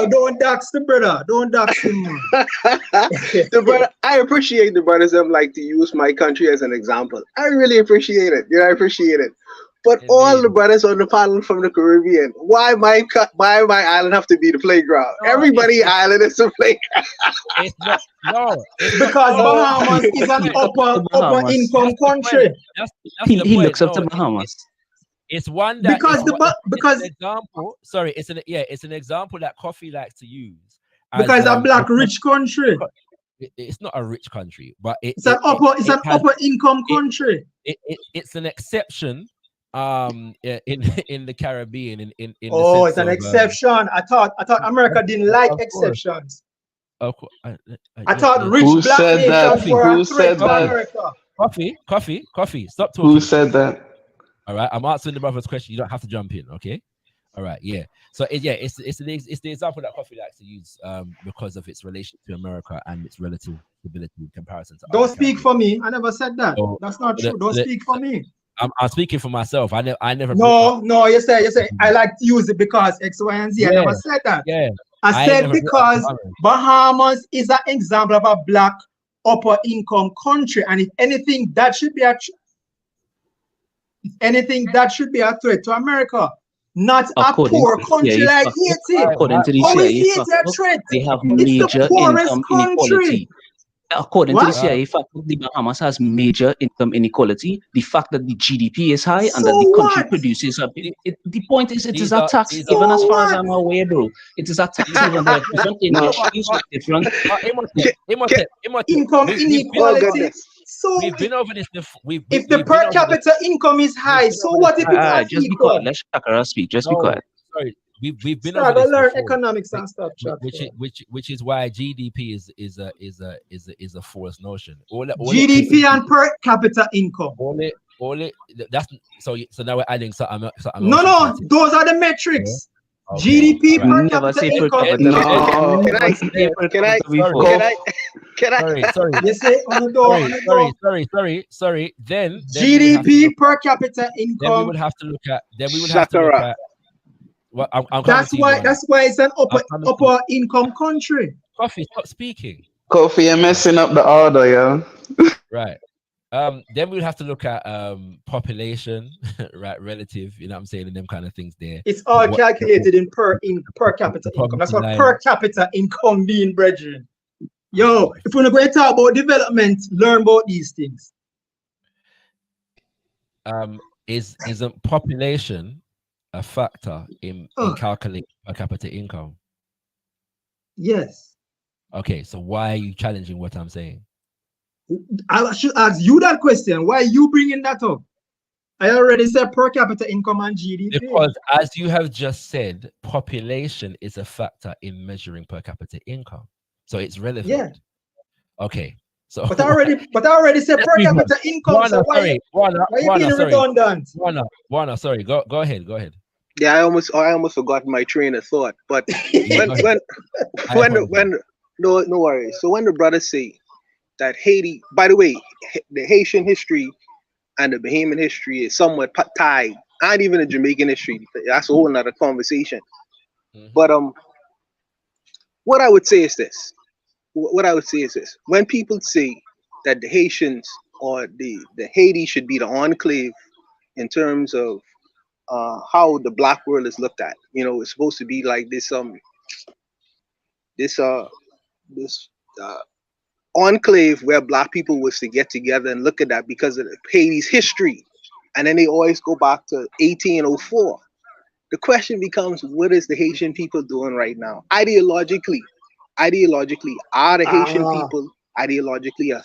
[SPEAKER 12] Don't dox the brother. Don't dox him.
[SPEAKER 13] The brother, I appreciate the brothers that like to use my country as an example. I really appreciate it. I appreciate it. But indeed, all the brothers on the panel from the Caribbean, why my island have to be the playground? Everybody island is the playground.
[SPEAKER 12] Because Bahamas is an upper income country.
[SPEAKER 9] He looks up to Bahamas.
[SPEAKER 5] It's one that
[SPEAKER 12] because
[SPEAKER 5] it's an example. Sorry, it's an example that Coffee likes to use
[SPEAKER 12] Because it's a black rich country.
[SPEAKER 5] It's not a rich country, but
[SPEAKER 12] It's an upper income country.
[SPEAKER 5] It's an exception in the Caribbean in the
[SPEAKER 12] Oh,
[SPEAKER 5] sense
[SPEAKER 12] it's an
[SPEAKER 5] of,
[SPEAKER 12] exception. I thought America didn't like
[SPEAKER 5] of course.
[SPEAKER 12] exceptions.
[SPEAKER 5] Of course.
[SPEAKER 12] I thought rich
[SPEAKER 11] Who
[SPEAKER 12] black
[SPEAKER 11] said that?
[SPEAKER 12] nations were
[SPEAKER 11] Who
[SPEAKER 12] a threat
[SPEAKER 11] said
[SPEAKER 12] to
[SPEAKER 11] that?
[SPEAKER 12] America.
[SPEAKER 5] Coffee. Stop talking.
[SPEAKER 11] Who said that?
[SPEAKER 5] All right, I'm answering the brother's question. You don't have to jump in, okay? All right, yeah. So it's the example that Coffee likes to use because of its relation to America and its relative stability in comparison to.
[SPEAKER 12] Don't speak for me. I never said that.
[SPEAKER 5] So,
[SPEAKER 12] That's not true. Don't speak for me.
[SPEAKER 5] I'm speaking for myself. I never.
[SPEAKER 12] No. You say I like to use it because X, Y, and Z. I never said that.
[SPEAKER 5] Yeah.
[SPEAKER 12] I said because Bahamas is an example of a black upper income country, and if anything, that should be a threat to America, not a poor country like Haiti.
[SPEAKER 9] According to the CIA, they have major income inequality. According to the CIA, fact that the Bahamas has major income inequality, the fact that the GDP is high and that the country produces the point is it is a tax, even as far as I'm aware, bro. It is a tax even though different industries with different
[SPEAKER 12] income inequality. So
[SPEAKER 5] we've been over this.
[SPEAKER 12] If the per capita income is high, so what if it's
[SPEAKER 9] just be quiet? Let ShakaRa speak. Just be quiet.
[SPEAKER 5] Sorry. We've been over this
[SPEAKER 12] learn
[SPEAKER 5] before,
[SPEAKER 12] economics and stuff,
[SPEAKER 5] which is why GDP is a false notion.
[SPEAKER 12] GDP and per capita income.
[SPEAKER 5] That's so now we're adding something.
[SPEAKER 12] No, those are the metrics.
[SPEAKER 5] Yeah. Okay.
[SPEAKER 12] GDP per capita income.
[SPEAKER 11] No.
[SPEAKER 13] Can I?
[SPEAKER 5] Sorry.
[SPEAKER 12] You say on the door.
[SPEAKER 5] Sorry. Then
[SPEAKER 12] GDP per capita income.
[SPEAKER 5] Then we would have to look at. Well,
[SPEAKER 12] that's why it's an upper income country.
[SPEAKER 5] Coffee, stop speaking.
[SPEAKER 11] Coffee, you're messing up the order, yeah.
[SPEAKER 5] Right. Then we'd have to look at population, right, relative, you know what I'm saying, and them kind of things there.
[SPEAKER 12] It's all calculated in per capita income. That's what per capita income being, brethren. Yo, if we're going to talk about development, learn about these things.
[SPEAKER 5] Isn't population a factor in calculating per capita income?
[SPEAKER 12] Yes.
[SPEAKER 5] Okay, so why are you challenging what I'm saying?
[SPEAKER 12] I should ask you that question. Why are you bringing that up? I already said per capita income and GDP.
[SPEAKER 5] Because as you have just said, population is a factor in measuring per capita income. So it's relevant.
[SPEAKER 12] Yeah.
[SPEAKER 5] Okay. So
[SPEAKER 12] but I already said per capita income. So why you being redundant?
[SPEAKER 5] Warner, sorry. Go ahead.
[SPEAKER 13] Yeah, I almost forgot my train of thought. But when no worries. So when the brothers say that Haiti, by the way, the Haitian history and the Bahamian history is somewhat tied, and even the Jamaican history, that's a whole nother conversation. But what I would say is this. When people say that the Haitians or the Haiti should be the enclave in terms of how the black world is looked at, you know, it's supposed to be like this enclave where black people was to get together and look at that because of Haiti's history, and then they always go back to 1804. The question becomes, what is the Haitian people doing right now? Ideologically, are the Haitian people ideologically a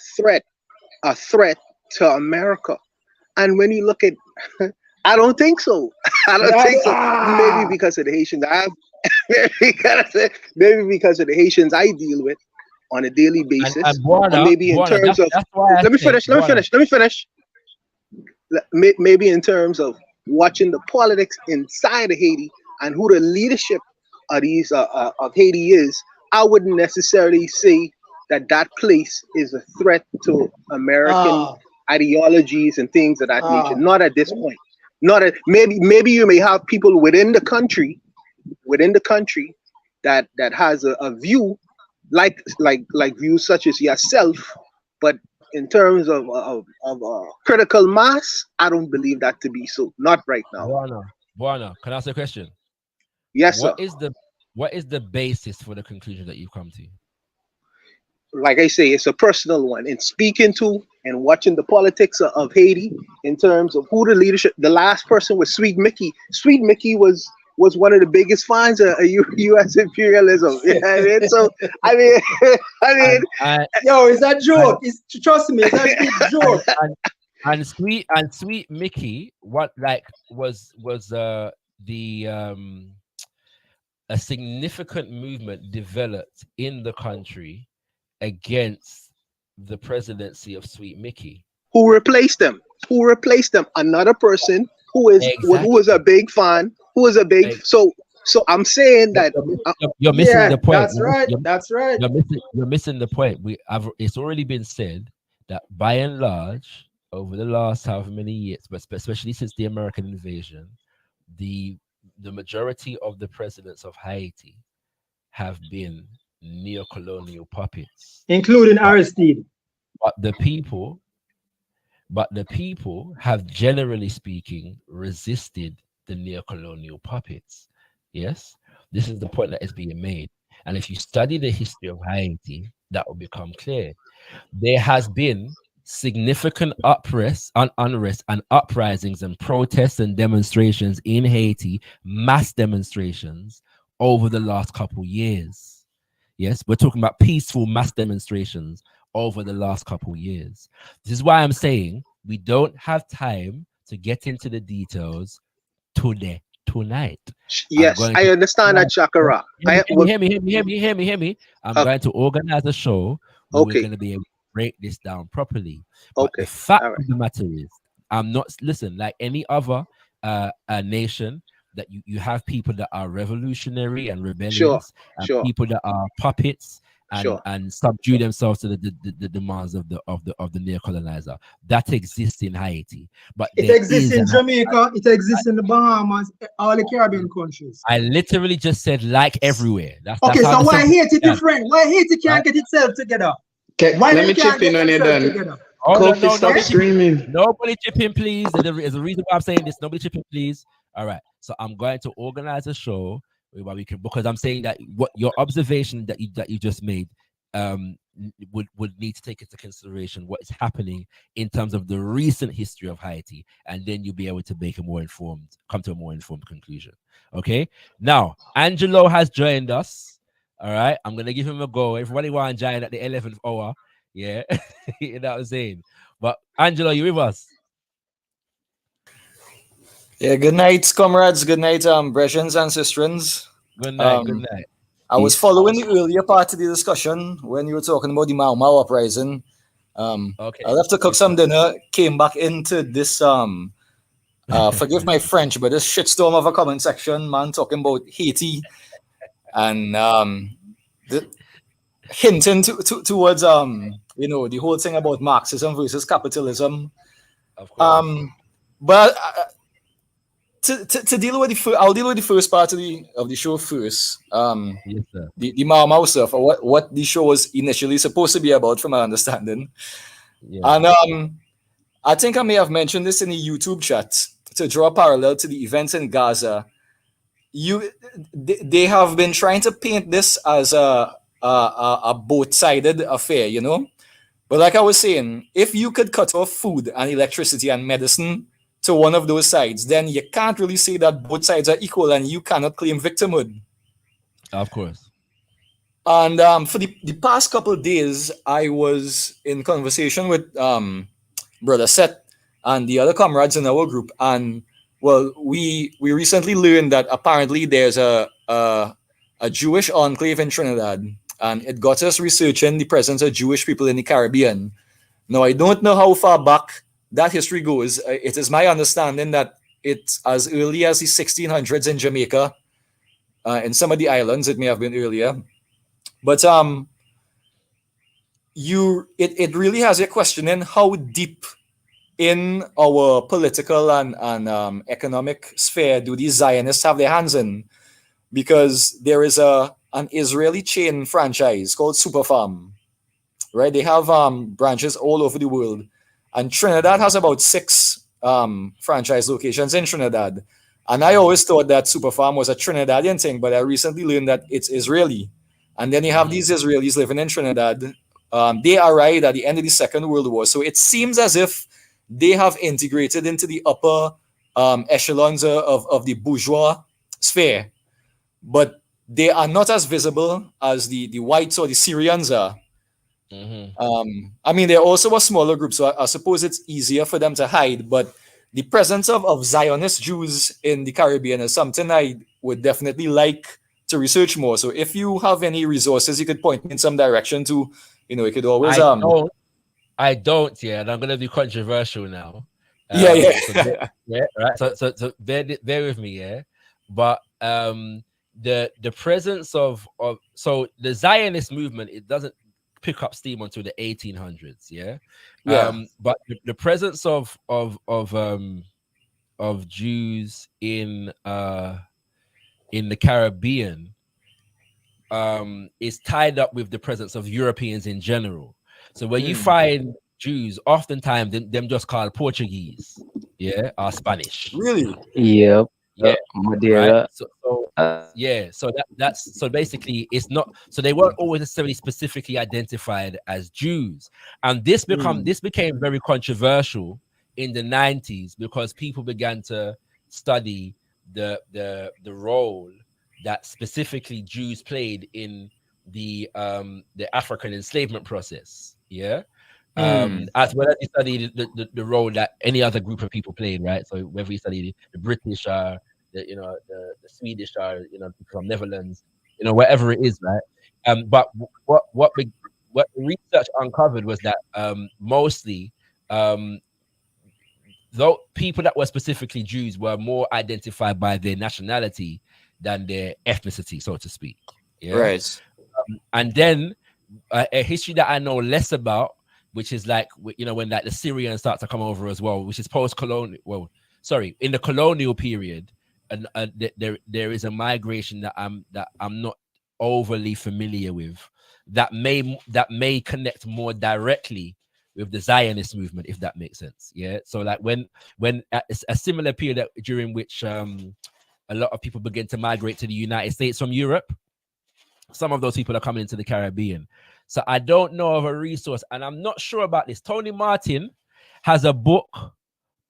[SPEAKER 13] threat to America? And when you look at, I don't think so. Maybe because of the Haitians maybe because of the Haitians I deal with on a daily basis. And maybe in terms of, let me finish. Maybe in terms of watching the politics inside of Haiti and who the leadership of these of Haiti is, I wouldn't necessarily say that place is a threat to American ideologies and things of that nature. Not at this point. Maybe you may have people within the country that has a view like views such as yourself, but in terms of critical mass, I don't believe that to be so. Not right now.
[SPEAKER 5] Buana, can I ask a question?
[SPEAKER 13] Yes, sir.
[SPEAKER 5] What is the basis for the conclusion that you've come to?
[SPEAKER 13] Like I say, it's a personal one. In speaking to and watching the politics of Haiti, in terms of who the leadership, the last person was Sweet Mickey. Sweet Mickey was was one of the biggest fans of U.S. imperialism. You know what I mean? So I mean,
[SPEAKER 12] yo, it's a joke. Trust me, it's a big joke.
[SPEAKER 5] And sweet Mickey, what like was the a significant movement developed in the country against the presidency of Sweet Mickey.
[SPEAKER 13] Who replaced them? Another person who was a big fan. So I'm saying that
[SPEAKER 5] you're missing the point.
[SPEAKER 12] That's right. That's right.
[SPEAKER 5] You're missing the point. It's already been said that by and large, over the last however many years, but especially since the American invasion, the majority of the presidents of Haiti have been neo-colonial puppets,
[SPEAKER 12] including Aristide.
[SPEAKER 5] But the people have, generally speaking, resisted the neo-colonial puppets. Yes, this is the point that is being made. And if you study the history of Haiti, that will become clear. There has been significant unrest and uprisings and protests and demonstrations in Haiti, mass demonstrations over the last couple years. Yes, we're talking about peaceful mass demonstrations over the last couple years. This is why I'm saying we don't have time to get into the details tonight.
[SPEAKER 13] Yes, I understand that, ShakaRa.
[SPEAKER 5] Hear me. I'm going to organize a show where we're going to be able to break this down properly. But the fact of the matter is, I'm not, listen, like any other nation, that you have people that are revolutionary and rebellious, and people that are puppets and subdue themselves to the demands of the neo-colonizer. That exists in Haiti, but
[SPEAKER 12] it exists in Jamaica, it exists in the Bahamas, all the Caribbean countries.
[SPEAKER 5] I literally just said like everywhere. That's
[SPEAKER 12] okay. So why Haiti different? Why Haiti can't get itself together?
[SPEAKER 11] Why let me chip in on you then.
[SPEAKER 5] Stop screaming. Nobody chip in, please. There's a reason why I'm saying this. Nobody chip in, please. All right. So I'm going to organize a show where we can, because I'm saying that what your observation that you just made would need to take into consideration what is happening in terms of the recent history of Haiti, and then you'll be able to come to a more informed conclusion. Okay. Now Angelo has joined us. All right, I'm gonna give him a go. Everybody want to join at the 11th hour. Yeah, you know what I'm saying. But Angelo, you with us?
[SPEAKER 14] Yeah, good night, comrades. Good night, Bretians and sistrins.
[SPEAKER 5] Good night, good night.
[SPEAKER 14] I was following the earlier part of the discussion when you were talking about the Mau Mau uprising. Okay. I left to cook some dinner, came back into this, forgive my French, but this shitstorm of a comment section, man, talking about Haiti and hinting towards, the whole thing about Marxism versus capitalism.
[SPEAKER 5] Of course.
[SPEAKER 14] But to deal with I'll deal with the first part of the show first.
[SPEAKER 5] Yes, sir.
[SPEAKER 14] The Mau Mau stuff, or what the show was initially supposed to be about, from my understanding. Yeah. And I think I may have mentioned this in the YouTube chat to draw a parallel to the events in Gaza. They have been trying to paint this as a both-sided affair, you know. But like I was saying, if you could cut off food and electricity and medicine to one of those sides, then you can't really say that both sides are equal, and you cannot claim victimhood.
[SPEAKER 5] Of course.
[SPEAKER 14] And for the past couple of days, I was in conversation with Brother Seth and the other comrades in our group, and well, we recently learned that apparently there's a Jewish enclave in Trinidad, and it got us researching the presence of Jewish people in the Caribbean. Now, I don't know how far back that history goes. It is my understanding that it's as early as the 1600s in Jamaica. In some of the islands, it may have been earlier. But it really has you questioning how deep in our political and economic sphere do these Zionists have their hands in? Because there is an Israeli chain franchise called Superfarm, right? They have branches all over the world. And Trinidad has about 6 franchise locations in Trinidad. And I always thought that Superfarm was a Trinidadian thing, but I recently learned that it's Israeli. And then you have these Israelis living in Trinidad. They arrived at the end of the Second World War. So it seems as if they have integrated into the upper echelons of the bourgeois sphere, but they are not as visible as the whites or the Syrians are. I mean, they're also a smaller group, so I suppose it's easier for them to hide. But the presence of Zionist Jews in the Caribbean is something I would definitely like to research more. So if you have any resources, you could point me in some direction to, you could always
[SPEAKER 5] I don't, yeah, and I'm gonna be controversial now.
[SPEAKER 14] Yeah.
[SPEAKER 5] Right. So bear with me, yeah. But the presence of so the Zionist movement, it doesn't pick up steam until the 1800s, yeah. But the presence of Jews in the Caribbean is tied up with the presence of Europeans in general. So when you find Jews, oftentimes them just called Portuguese, yeah, or Spanish.
[SPEAKER 14] Really?
[SPEAKER 9] Yep.
[SPEAKER 5] Yeah.
[SPEAKER 9] Madeira.
[SPEAKER 5] Right? So that's so basically it's not, so they weren't always necessarily specifically identified as Jews. And this became very controversial in the 90s because people began to study the role that specifically Jews played in the African enslavement process. Yeah. As well as you study the role that any other group of people played, right? So whether you study the British or the Swedish or people from Netherlands, whatever it is, right? But what the research uncovered was that mostly though people that were specifically Jews were more identified by their nationality than their ethnicity, so to speak. Yeah.
[SPEAKER 14] Right.
[SPEAKER 5] And then a history that I know less about, which is like when like the Syrians start to come over as well, which is post-colonial. Well, sorry, in the colonial period, and there is a migration that I'm not overly familiar with that may connect more directly with the Zionist movement, if that makes sense. Yeah. So like when at a similar period during which a lot of people begin to migrate to the United States from Europe, some of those people are coming into the Caribbean. So I don't know of a resource, and I'm not sure about this. Tony Martin has a book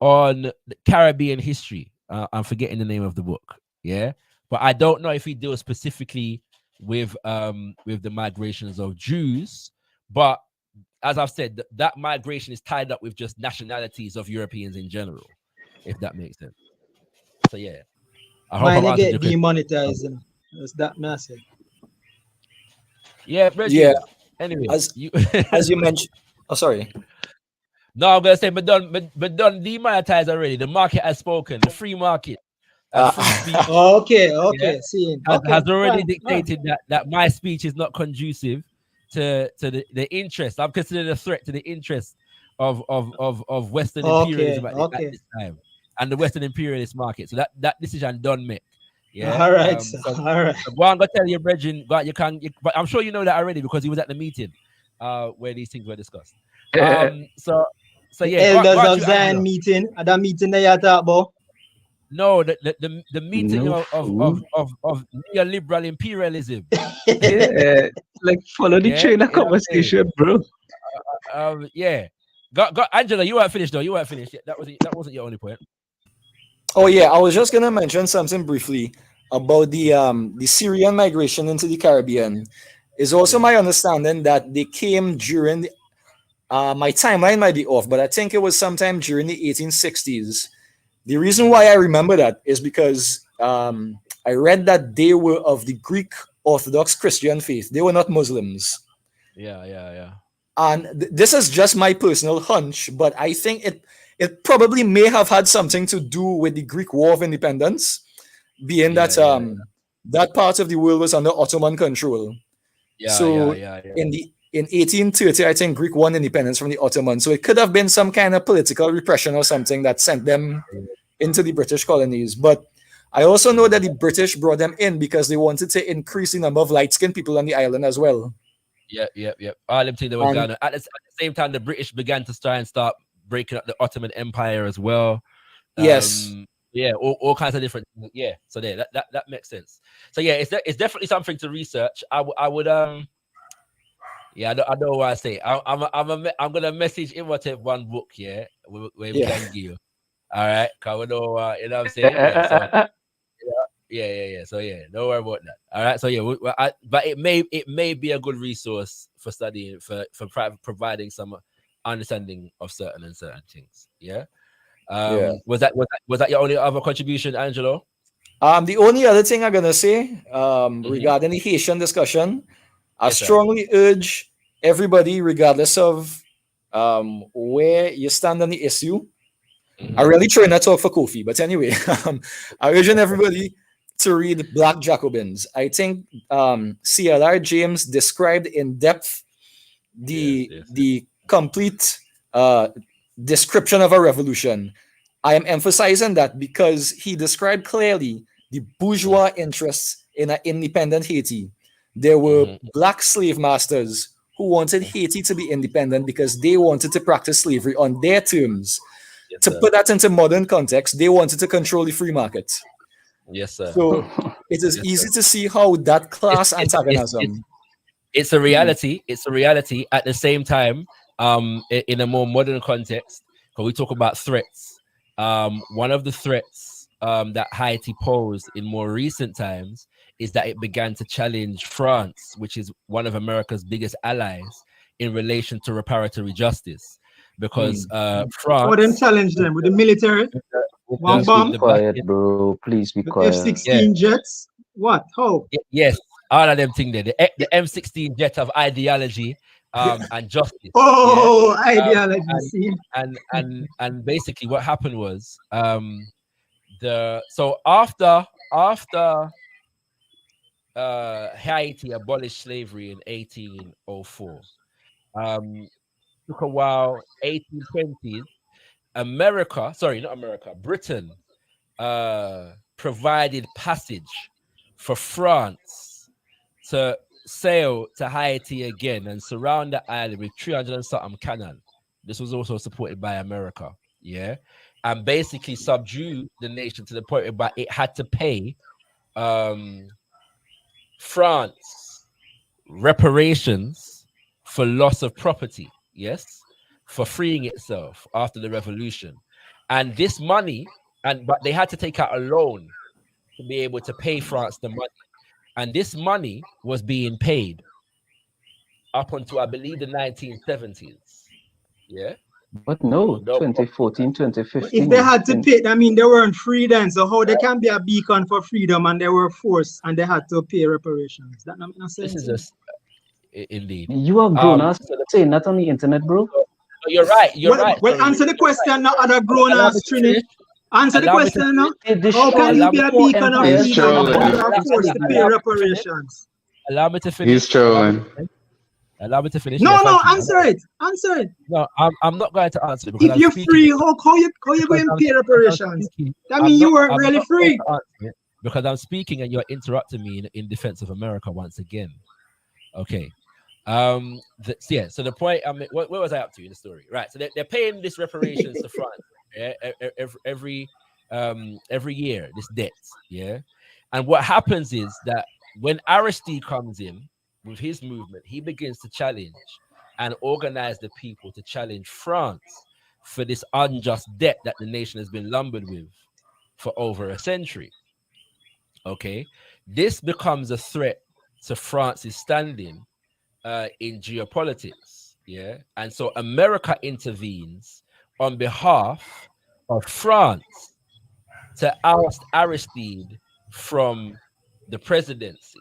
[SPEAKER 5] on the Caribbean history. I'm forgetting the name of the book. Yeah. But I don't know if he deals specifically with the migrations of Jews. But as I've said, that migration is tied up with just nationalities of Europeans in general, if that makes sense. So yeah. I hope
[SPEAKER 12] Mine
[SPEAKER 5] I've
[SPEAKER 12] get
[SPEAKER 5] answered your
[SPEAKER 12] demonetized. That's that message.
[SPEAKER 5] Yeah, Reggie.
[SPEAKER 14] Yeah.
[SPEAKER 5] Anyway,
[SPEAKER 14] as you mentioned, oh sorry.
[SPEAKER 5] No, I'm gonna say, but done demonetized already. The market has spoken. The free market, free speech.
[SPEAKER 12] Okay. Seeing
[SPEAKER 5] has already dictated that my speech is not conducive to the interest. I'm considered a threat to the interest of Western imperialism at this time and the Western imperialist market. So that decision done make. Yeah.
[SPEAKER 12] All right.
[SPEAKER 5] So
[SPEAKER 12] All right.
[SPEAKER 5] go on, go tell your brethren. But I'm sure you know that already because he was at the meeting where these things were discussed. So yeah,
[SPEAKER 12] Elders of Zion meeting. At that meeting that you talk about.
[SPEAKER 5] No, the meeting of neoliberal imperialism.
[SPEAKER 9] Yeah, like follow the train of conversation, bro.
[SPEAKER 5] Yeah. Got Angela, you weren't finished though. You weren't finished yet. That wasn't your only point.
[SPEAKER 14] Oh yeah, I was just gonna mention something briefly about the Syrian migration into the Caribbean. It's also my understanding that they came during the, my timeline might be off, but I think it was sometime during the 1860s. The reason why I remember that is because I read that they were of the Greek Orthodox Christian faith. They were not Muslims.
[SPEAKER 5] Yeah.
[SPEAKER 14] And this is just my personal hunch, but I think it probably may have had something to do with the Greek War of Independence, being that that part of the world was under Ottoman control. In 1830, I think Greek won independence from the Ottomans. So it could have been some kind of political repression or something that sent them into the British colonies. But I also know that the British brought them in because they wanted to increase the number of light-skinned people on the island as well.
[SPEAKER 5] Yep. All them things that were going on. At the same time, the British began to start breaking up the Ottoman Empire as well.
[SPEAKER 14] Yes.
[SPEAKER 5] Yeah, all kinds of different. Yeah, so there, that makes sense. So yeah, it's definitely something to research. I would yeah, I know what I say. I'm gonna message Imhotep one book, yeah, where we can give. All right, cause we know, you know what I'm saying. Yeah, so, Yeah. So yeah, don't worry about that. All right. So yeah, but it may be a good resource for studying for providing some understanding of certain things. Yeah.
[SPEAKER 14] Yeah.
[SPEAKER 5] Was that your only other contribution, Angelo?
[SPEAKER 14] The only other thing I'm gonna say, regarding the Haitian discussion, I
[SPEAKER 5] Yes, sir.
[SPEAKER 14] strongly urge everybody, regardless of where you stand on the issue. I really try not to talk for Kofi, but anyway, I urge everybody to read Black Jacobins. I think CLR James described in depth the complete description of a revolution. I am emphasizing that because he described clearly the bourgeois interests in an independent Haiti. There were black slave masters who wanted Haiti to be independent because they wanted to practice slavery on their terms. To put that into modern context, they wanted to control the free market.
[SPEAKER 5] Yes, sir.
[SPEAKER 14] So it is easy to see how that class antagonism.
[SPEAKER 5] It's a reality. It's a reality. At the same time, in a more modern context, because we talk about threats. One of the threats that Haiti posed in more recent times is that it began to challenge France, which is one of America's biggest allies, in relation to reparatory justice. Because France,
[SPEAKER 12] them challenge them with the military. One bomb.
[SPEAKER 9] Be quiet, bro. Please be quiet.
[SPEAKER 12] F-16 jets. What? How?
[SPEAKER 5] Yes, all of them things there. The M16 jet of ideology and justice.
[SPEAKER 12] Oh, ideology.
[SPEAKER 5] And basically what happened was after Haiti abolished slavery in 1804. Took a while, 1820s. Britain provided passage for France to sail to Haiti again and surround the island with 300 and something cannon. This was also supported by America, yeah, and basically subdued the nation to the point where it had to pay France reparations for loss of property, yes, for freeing itself after the revolution. And this money, but they had to take out a loan to be able to pay France the money. And this money was being paid up until, I believe, the 1970s. Yeah.
[SPEAKER 9] But no, 2014, 2015.
[SPEAKER 12] If they had to pay, I mean, they weren't free then. So how they can be a beacon for freedom and they were forced and they had to pay reparations? That not sense.
[SPEAKER 5] This is just indeed.
[SPEAKER 9] You are grown-ups saying that on the internet, bro.
[SPEAKER 5] You're right. You're right.
[SPEAKER 12] Well, answer the question, not other grown-ups, Trini. Answer the question now. How can you be a beacon of freedom and you are forced to pay reparations?
[SPEAKER 5] Allow me to finish.
[SPEAKER 11] He's trolling.
[SPEAKER 5] Allow me to finish.
[SPEAKER 12] No, answer it. Answer it.
[SPEAKER 5] No, I'm not going to answer it.
[SPEAKER 12] If you're free, how you going to pay reparations? I mean, you weren't really free.
[SPEAKER 5] Because I'm speaking and you're interrupting me in defense of America once again. Okay. So the point, where was I up to in the story? Right. So they're paying this reparations to France every year, this debt. Yeah. And what happens is that when Aristide comes in with his movement, he begins to challenge and organize the people to challenge France for this unjust debt that the nation has been lumbered with for over a century. Okay. This becomes a threat to France's standing in geopolitics, yeah, and so America intervenes on behalf of France to oust Aristide from the presidency.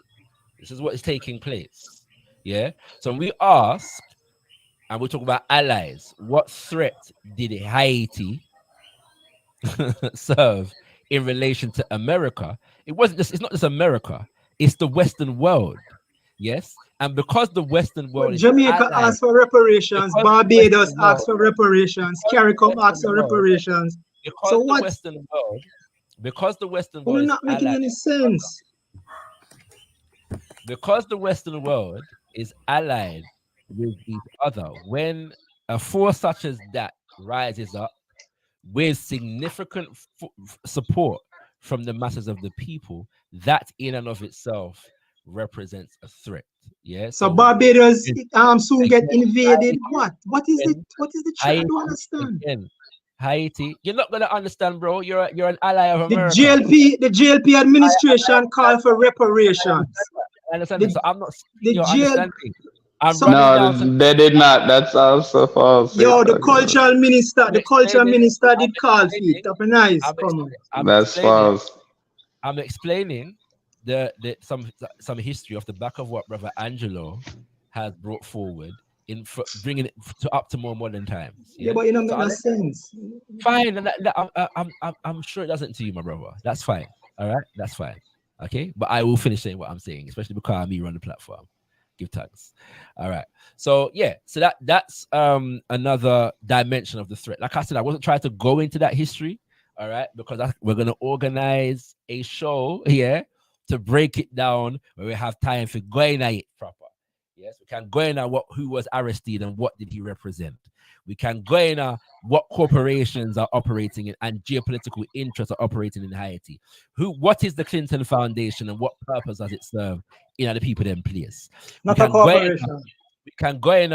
[SPEAKER 5] This is what is taking place, yeah. So we ask, and we talk about allies. What threat did Haiti serve in relation to America? It's not just America; it's the Western world. Yes, and because the Western world,
[SPEAKER 12] Jamaica asked for reparations, Barbados asked for reparations, CARICOM asked for reparations. So what?
[SPEAKER 5] Because the Western world,
[SPEAKER 12] is not making any sense.
[SPEAKER 5] Because the Western world is allied with each other, when a force such as that rises up with significant support from the masses of the people, that in and of itself represents a threat. Yeah.
[SPEAKER 12] So Barbados soon get invaded. What is the threat? I don't understand.
[SPEAKER 5] Haiti. You're not gonna understand, bro. You're an ally of
[SPEAKER 12] The
[SPEAKER 5] America.
[SPEAKER 12] GLP administration called for reparations.
[SPEAKER 5] I understand.
[SPEAKER 12] The,
[SPEAKER 5] So I'm not
[SPEAKER 12] the
[SPEAKER 5] your
[SPEAKER 12] GL,
[SPEAKER 5] understanding. I'm
[SPEAKER 12] some,
[SPEAKER 5] running
[SPEAKER 11] No,
[SPEAKER 5] down some.
[SPEAKER 11] they did not. That's also false.
[SPEAKER 12] yo, the
[SPEAKER 5] I'm
[SPEAKER 12] cultural
[SPEAKER 5] explaining.
[SPEAKER 12] minister
[SPEAKER 5] I'm
[SPEAKER 12] did call for it.
[SPEAKER 5] explaining.
[SPEAKER 12] Up nice,
[SPEAKER 5] I'm,
[SPEAKER 12] come on.
[SPEAKER 5] I'm
[SPEAKER 11] That's
[SPEAKER 5] explaining.
[SPEAKER 11] false.
[SPEAKER 5] I'm explaining some history off the back of what Brother Angelo has brought forward bringing it to up to more modern times.
[SPEAKER 12] Yeah, but it don't make no sense.
[SPEAKER 5] Fine, and I'm sure it doesn't to you, my brother. That's fine. All right, that's fine. Okay, but I will finish saying what I'm saying, especially because I'm here on the platform. Give thanks. All right. So yeah, so that's another dimension of the threat. Like I said, I wasn't trying to go into that history. All right, because we're gonna organize a show here to break it down where we have time for going at it proper. Yes, we can go in at who was Aristide and what did he represent. We can go in at what corporations are operating in and geopolitical interests are operating in Haiti. What is the Clinton Foundation and what purpose does it serve in the people in place?
[SPEAKER 12] Not a corporation.
[SPEAKER 5] We can go in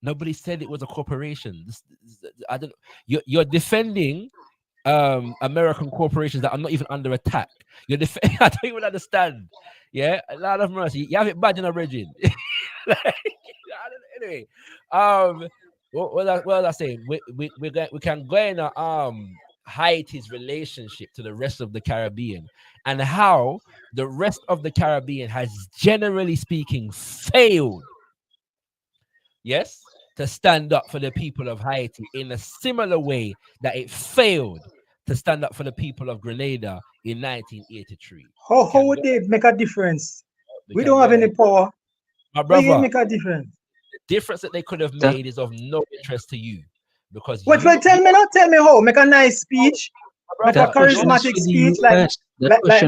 [SPEAKER 5] nobody said it was a corporation. I don't. You're defending American corporations that are not even under attack. I don't even understand. Yeah, a lot of mercy. You have it bad in a region. Anyway, what was I saying? We can go in Haiti's relationship to the rest of the Caribbean and how the rest of the Caribbean has, generally speaking, failed. Yes, to stand up for the people of Haiti in a similar way that it failed to stand up for the people of Grenada in 1983.
[SPEAKER 12] How would they make a difference? We don't have any power.
[SPEAKER 5] My brother,
[SPEAKER 12] make a difference.
[SPEAKER 5] The difference that they could have made is of no interest to you. Because
[SPEAKER 12] tell me how. Make a nice speech. Make a charismatic speech like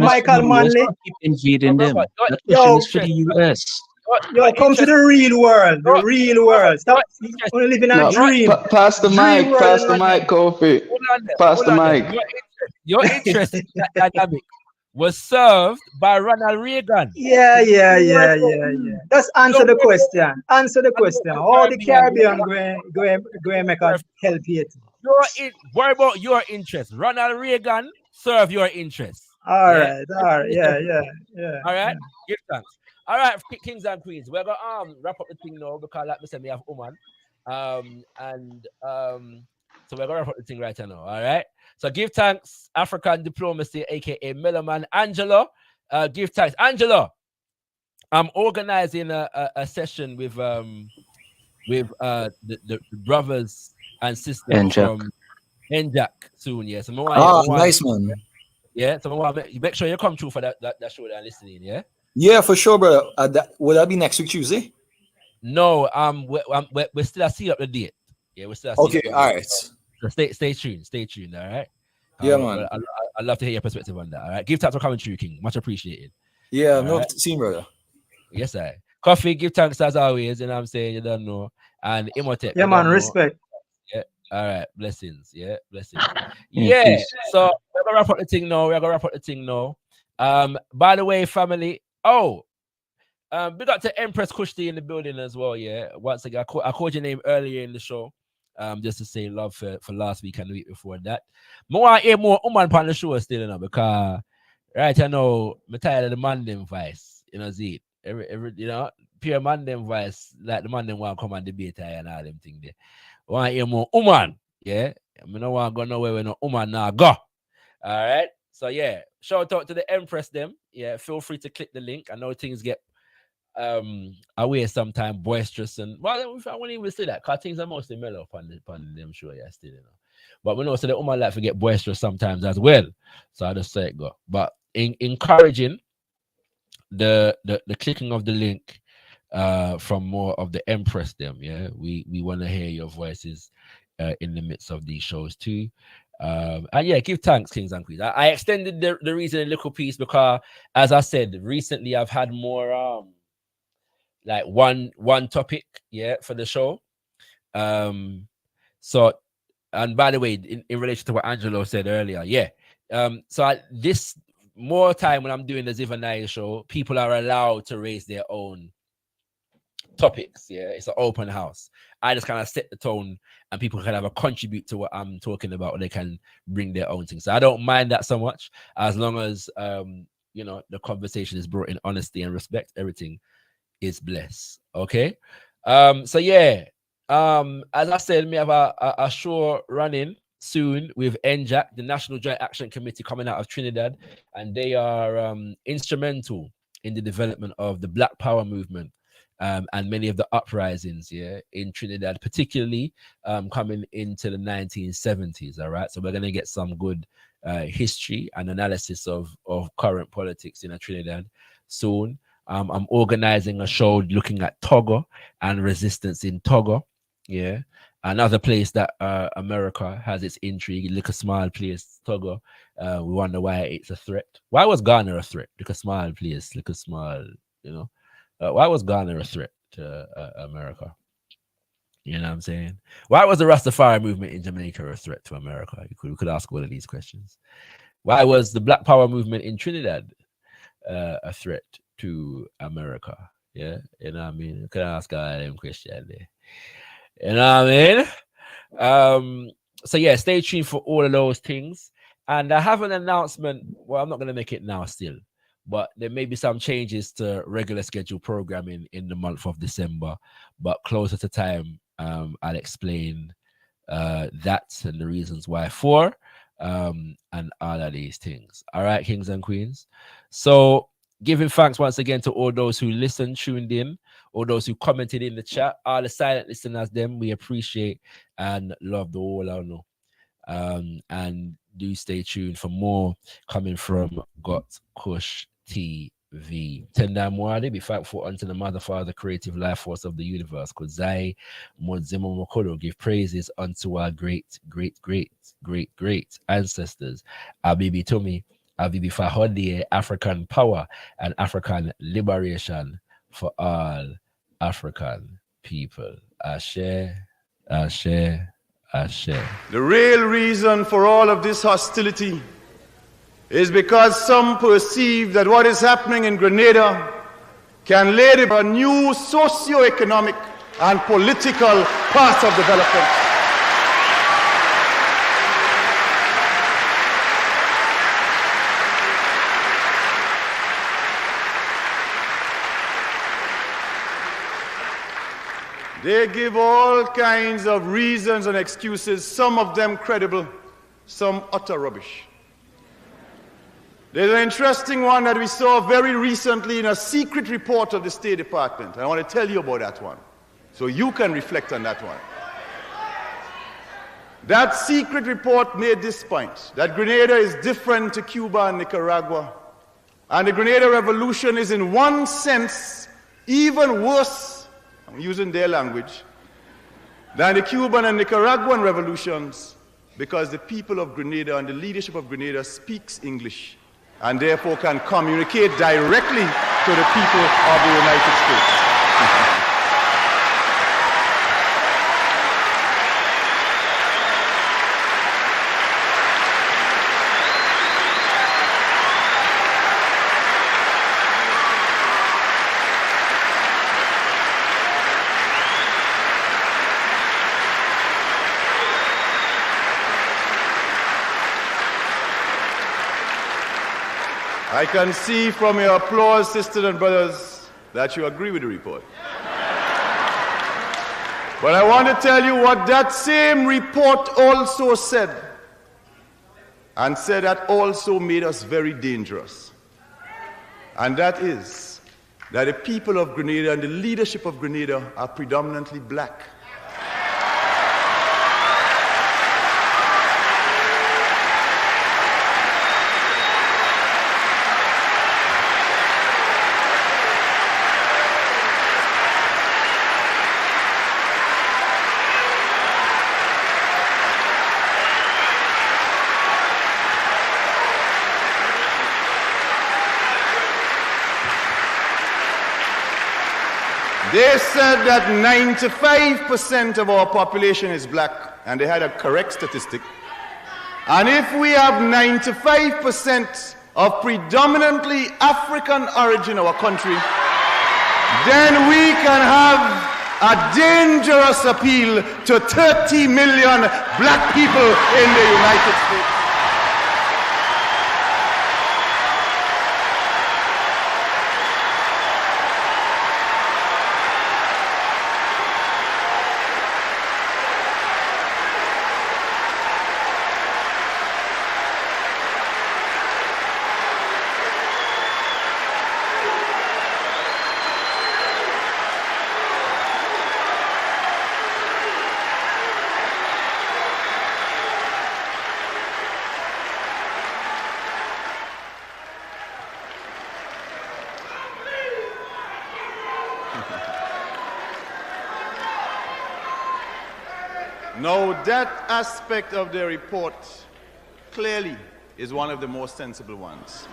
[SPEAKER 12] Michael Manley.
[SPEAKER 9] Keep invading them. That question
[SPEAKER 12] Yo,
[SPEAKER 9] is for the US.
[SPEAKER 12] Yo, come to the real world. The real world. Stop only living a dream.
[SPEAKER 11] Pass the mic, Kofi. Pass the mic.
[SPEAKER 5] Your interest in that dynamic was served by Ronald Reagan.
[SPEAKER 12] Yeah. Just answer the question. How the Caribbean going make us help it?
[SPEAKER 5] Worry about your interest. Ronald Reagan serve your interest.
[SPEAKER 12] All right. Yeah.
[SPEAKER 5] All right. Give thanks. All right, kings and queens. We're gonna wrap up the thing now because, like I said, we have Oman, so we're gonna wrap up the thing right now. All right. So give thanks, African diplomacy, aka Melloman Angelo. Give thanks, Angelo. I'm organizing a session with the brothers and sisters from NJAC soon. Yeah. So
[SPEAKER 14] nice man.
[SPEAKER 5] Yeah. So make sure you come through for that show that I'm listening. Yeah.
[SPEAKER 14] Yeah, for sure, brother. Will that be next week Tuesday?
[SPEAKER 5] No, we're still seeing up the date. Yeah, we're still
[SPEAKER 14] okay. All right.
[SPEAKER 5] So stay tuned. All right.
[SPEAKER 14] Yeah, man.
[SPEAKER 5] I'd love to hear your perspective on that. All right. Give thanks for coming through, King. Much appreciated.
[SPEAKER 14] Yeah,
[SPEAKER 5] all
[SPEAKER 14] no
[SPEAKER 5] right?
[SPEAKER 14] team, brother.
[SPEAKER 5] Yes, I. Coffee. Give thanks as always. You know what I'm saying? You don't know. And Imhotep.
[SPEAKER 12] Yeah, man. Respect.
[SPEAKER 5] Yeah. All right. Blessings. Yeah. Blessings. Yeah. So we're gonna wrap up the thing now. By the way, family. Big up to Empress Kushti in the building as well. Yeah, once again, I called your name earlier in the show, just to say love for last week and the week before that. More hear more Oman on the show still, you know, because right I know I'm tired of the Mandem voice, you know, see every you know, pure Mandem voice like the Mandem want to come and debate and all them things there. Want to hear more Oman, yeah. I don't want to go nowhere with no Oman now go. All right. So yeah, shout out to the Empress them. Yeah, feel free to click the link. I know things get away sometimes boisterous and well, I won't even say that because things are mostly mellow upon them show, yeah, still, you know. But we know so the woman like to get boisterous sometimes as well. So I just say it go. But encouraging the clicking of the link from more of the Empress them, yeah. We want to hear your voices in the midst of these shows too. And yeah, give thanks, kings and queens. I extended the reason a little piece because, as I said, recently I've had more like one topic, yeah, for the show. So, and by the way, in relation to what Angelo said earlier, yeah. So this more time when I'm doing the ZIVANAYI show, people are allowed to raise their own topics. Yeah, it's an open house, I just kind of set the tone, and people can have a contribute to what I'm talking about, or they can bring their own things. So I don't mind that so much, as long as you know, the conversation is brought in honesty and respect. Everything is blessed. Okay. So yeah. As I said, we have a show running soon with NJAC, the National Joint Action Committee, coming out of Trinidad, and they are instrumental in the development of the Black Power movement and many of the uprisings, in Trinidad, particularly coming into the 1970s. All right, so we're gonna get some good history and analysis of current politics in Trinidad soon. I'm organizing a show looking at Togo and resistance in Togo. Yeah, another place that America has its intrigue. Look a small place, Togo. We wonder why it's a threat. Why was Ghana a threat? Look a small place, look a small, you know. Why was Ghana a threat to America? You know what I'm saying? Why was the Rastafari movement in Jamaica a threat to America? We could ask all of these questions. Why was the Black Power movement in Trinidad a threat to America? Yeah, you know what I mean? You could ask all them questions there. You know what I mean? So yeah, stay tuned for all of those things. And I have an announcement. Well, I'm not going to make it now still, but there may be some changes to regular scheduled programming in the month of December. But closer to time, I'll explain that and the reasons why for, and all of these things. All right, kings and queens. So giving thanks once again to all those who listened, tuned in, all those who commented in the chat, all the silent listeners, them we appreciate and love the all I know. And do stay tuned for more coming from gotkushTV. Tenda Mwade, be thankful unto the Mother, Father, creative life force of the universe. ZIVANAYI Modzimo Mokolo, give praises unto our great ancestors. Abibi Tumi, Abibi Fahodie, African power and African liberation for all African people. Ashe, Ashe, Ashe.
[SPEAKER 2] The real reason for all of this hostility is because some perceive that what is happening in Grenada can lead to a new socio-economic and political path of development. They give all kinds of reasons and excuses, some of them credible, some utter rubbish. There's an interesting one that we saw very recently in a secret report of the State Department. I want to tell you about that one, so you can reflect on that one. That secret report made this point, that Grenada is different to Cuba and Nicaragua, and the Grenada Revolution is in one sense even worse, I'm using their language, than the Cuban and Nicaraguan revolutions, because the people of Grenada and the leadership of Grenada speaks English and therefore can communicate directly to the people of the United States. I can see from your applause, sisters and brothers, that you agree with the report. But I want to tell you what that same report also said, and said that also made us very dangerous. And that is that the people of Grenada and the leadership of Grenada are predominantly black. They said that 95% of our population is black, and they had a correct statistic. And if we have 95% of predominantly African origin in our country, then we can have a dangerous appeal to 30 million black people in the United States. Now, that aspect of the report clearly is one of the most sensible ones.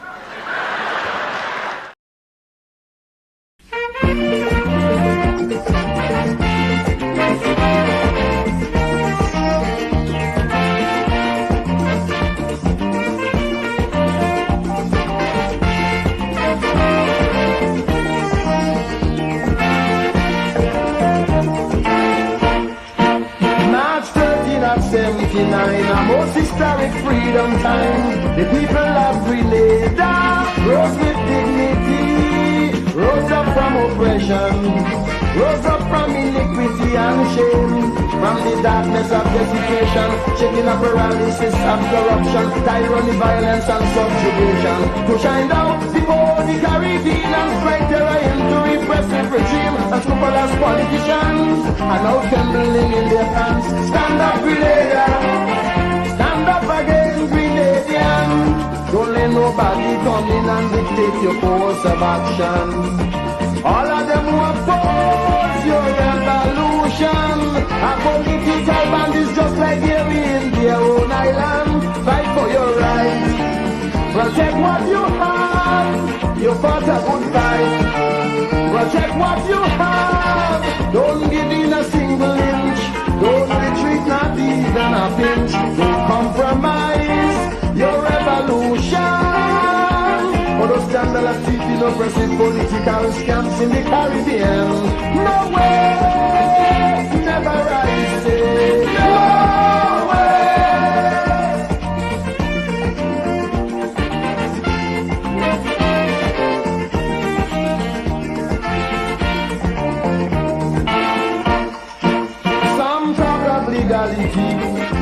[SPEAKER 1] A most historic freedom time. The people of Grenada rose with dignity, rose up from oppression, rose up from iniquity and shame, from the darkness of desecration, shaking up paralysis of corruption, tyranny, violence and subjugation, to shine out before the Caribbean and strike terror into repressive regime, as scrupulous politicians are now trembling in their hands. Stand up, Grenada! Stand up against Grenadian. Don't let nobody come in and dictate your course of action. All of them who oppose your revolution are political bandits just like you in their own island. Fight for your rights. Protect what you have. You fought a good fight. Protect what you have. Don't give in a single inch. Don't retreat, not even a pinch. Don't compromise your revolution. For those scandalous teaching oppressive political scams in the Caribbean. No way, never rise. No way.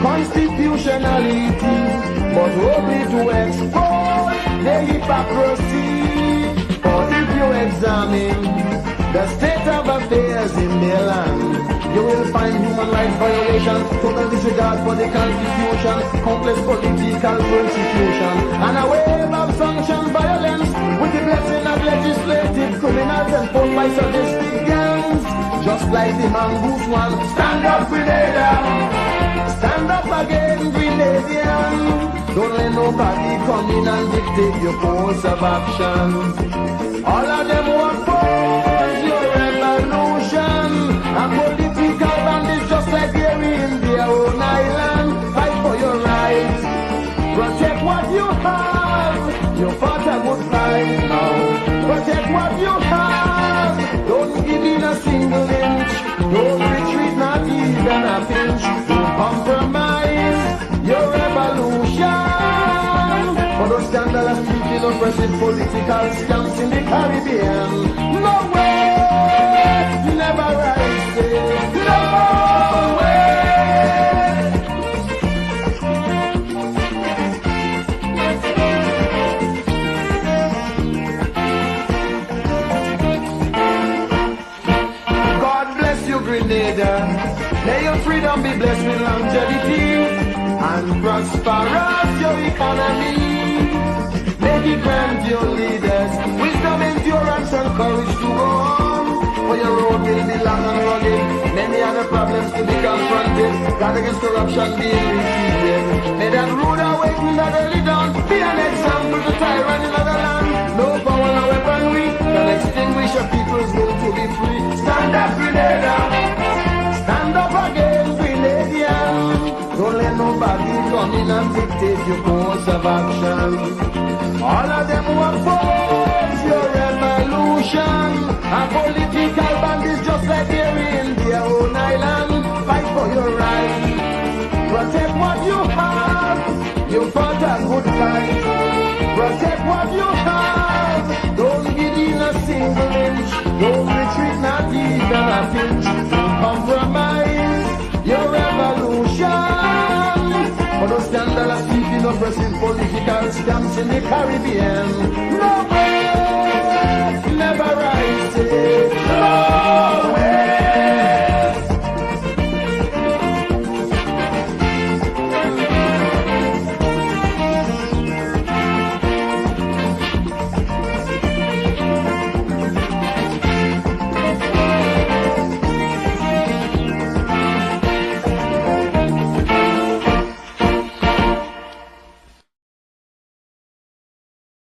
[SPEAKER 1] Constitutionality, but only to expose the hypocrisy. But if you examine the state of affairs in their land, you will find human rights violations, total disregard for the Constitution, countless political persecution, and a wave of sanctioned violence with the blessing of legislative criminals enforced by sadistic gangs. Just like the mongoose one, stand up, Grenada! Stand up again, Grenadian. Don't let nobody come in and dictate your course of action. All of them who oppose your revolution are political bandits just like they're in their own island. Fight for your rights. Protect what you have. You fought a good fight now. Protect what you have. Don't give in a single inch. Don't retreat, not even a pinch. Don't compromise your revolution. For those scandalous teaching oppressive political scams in the Caribbean. No way, never rise. No way. God bless you, Grenada. May your freedom be blessed with longevity and prosperous your economy. May He grant your leaders wisdom, endurance, and courage to go on. For your road will be long and rugged. Many other problems to be confronted. God against corruption being repeated. May that rude awakening that early dawn be an example to tyrant in other land. No power, no weaponry can extinguish a people's will to be free. Stand up, Grenada! Stand up again, Grenadian. Don't let nobody come in and dictate your course of action. All of them who oppose your revolution are political bandits just like they're in island, fight for your rights. Protect what you have, you fought a good fight. Protect what you have, don't give in a single inch. Don't retreat, not even a pinch. Don't compromise your revolution. For the scandalous, keeping oppressive political scams in the Caribbean. No way.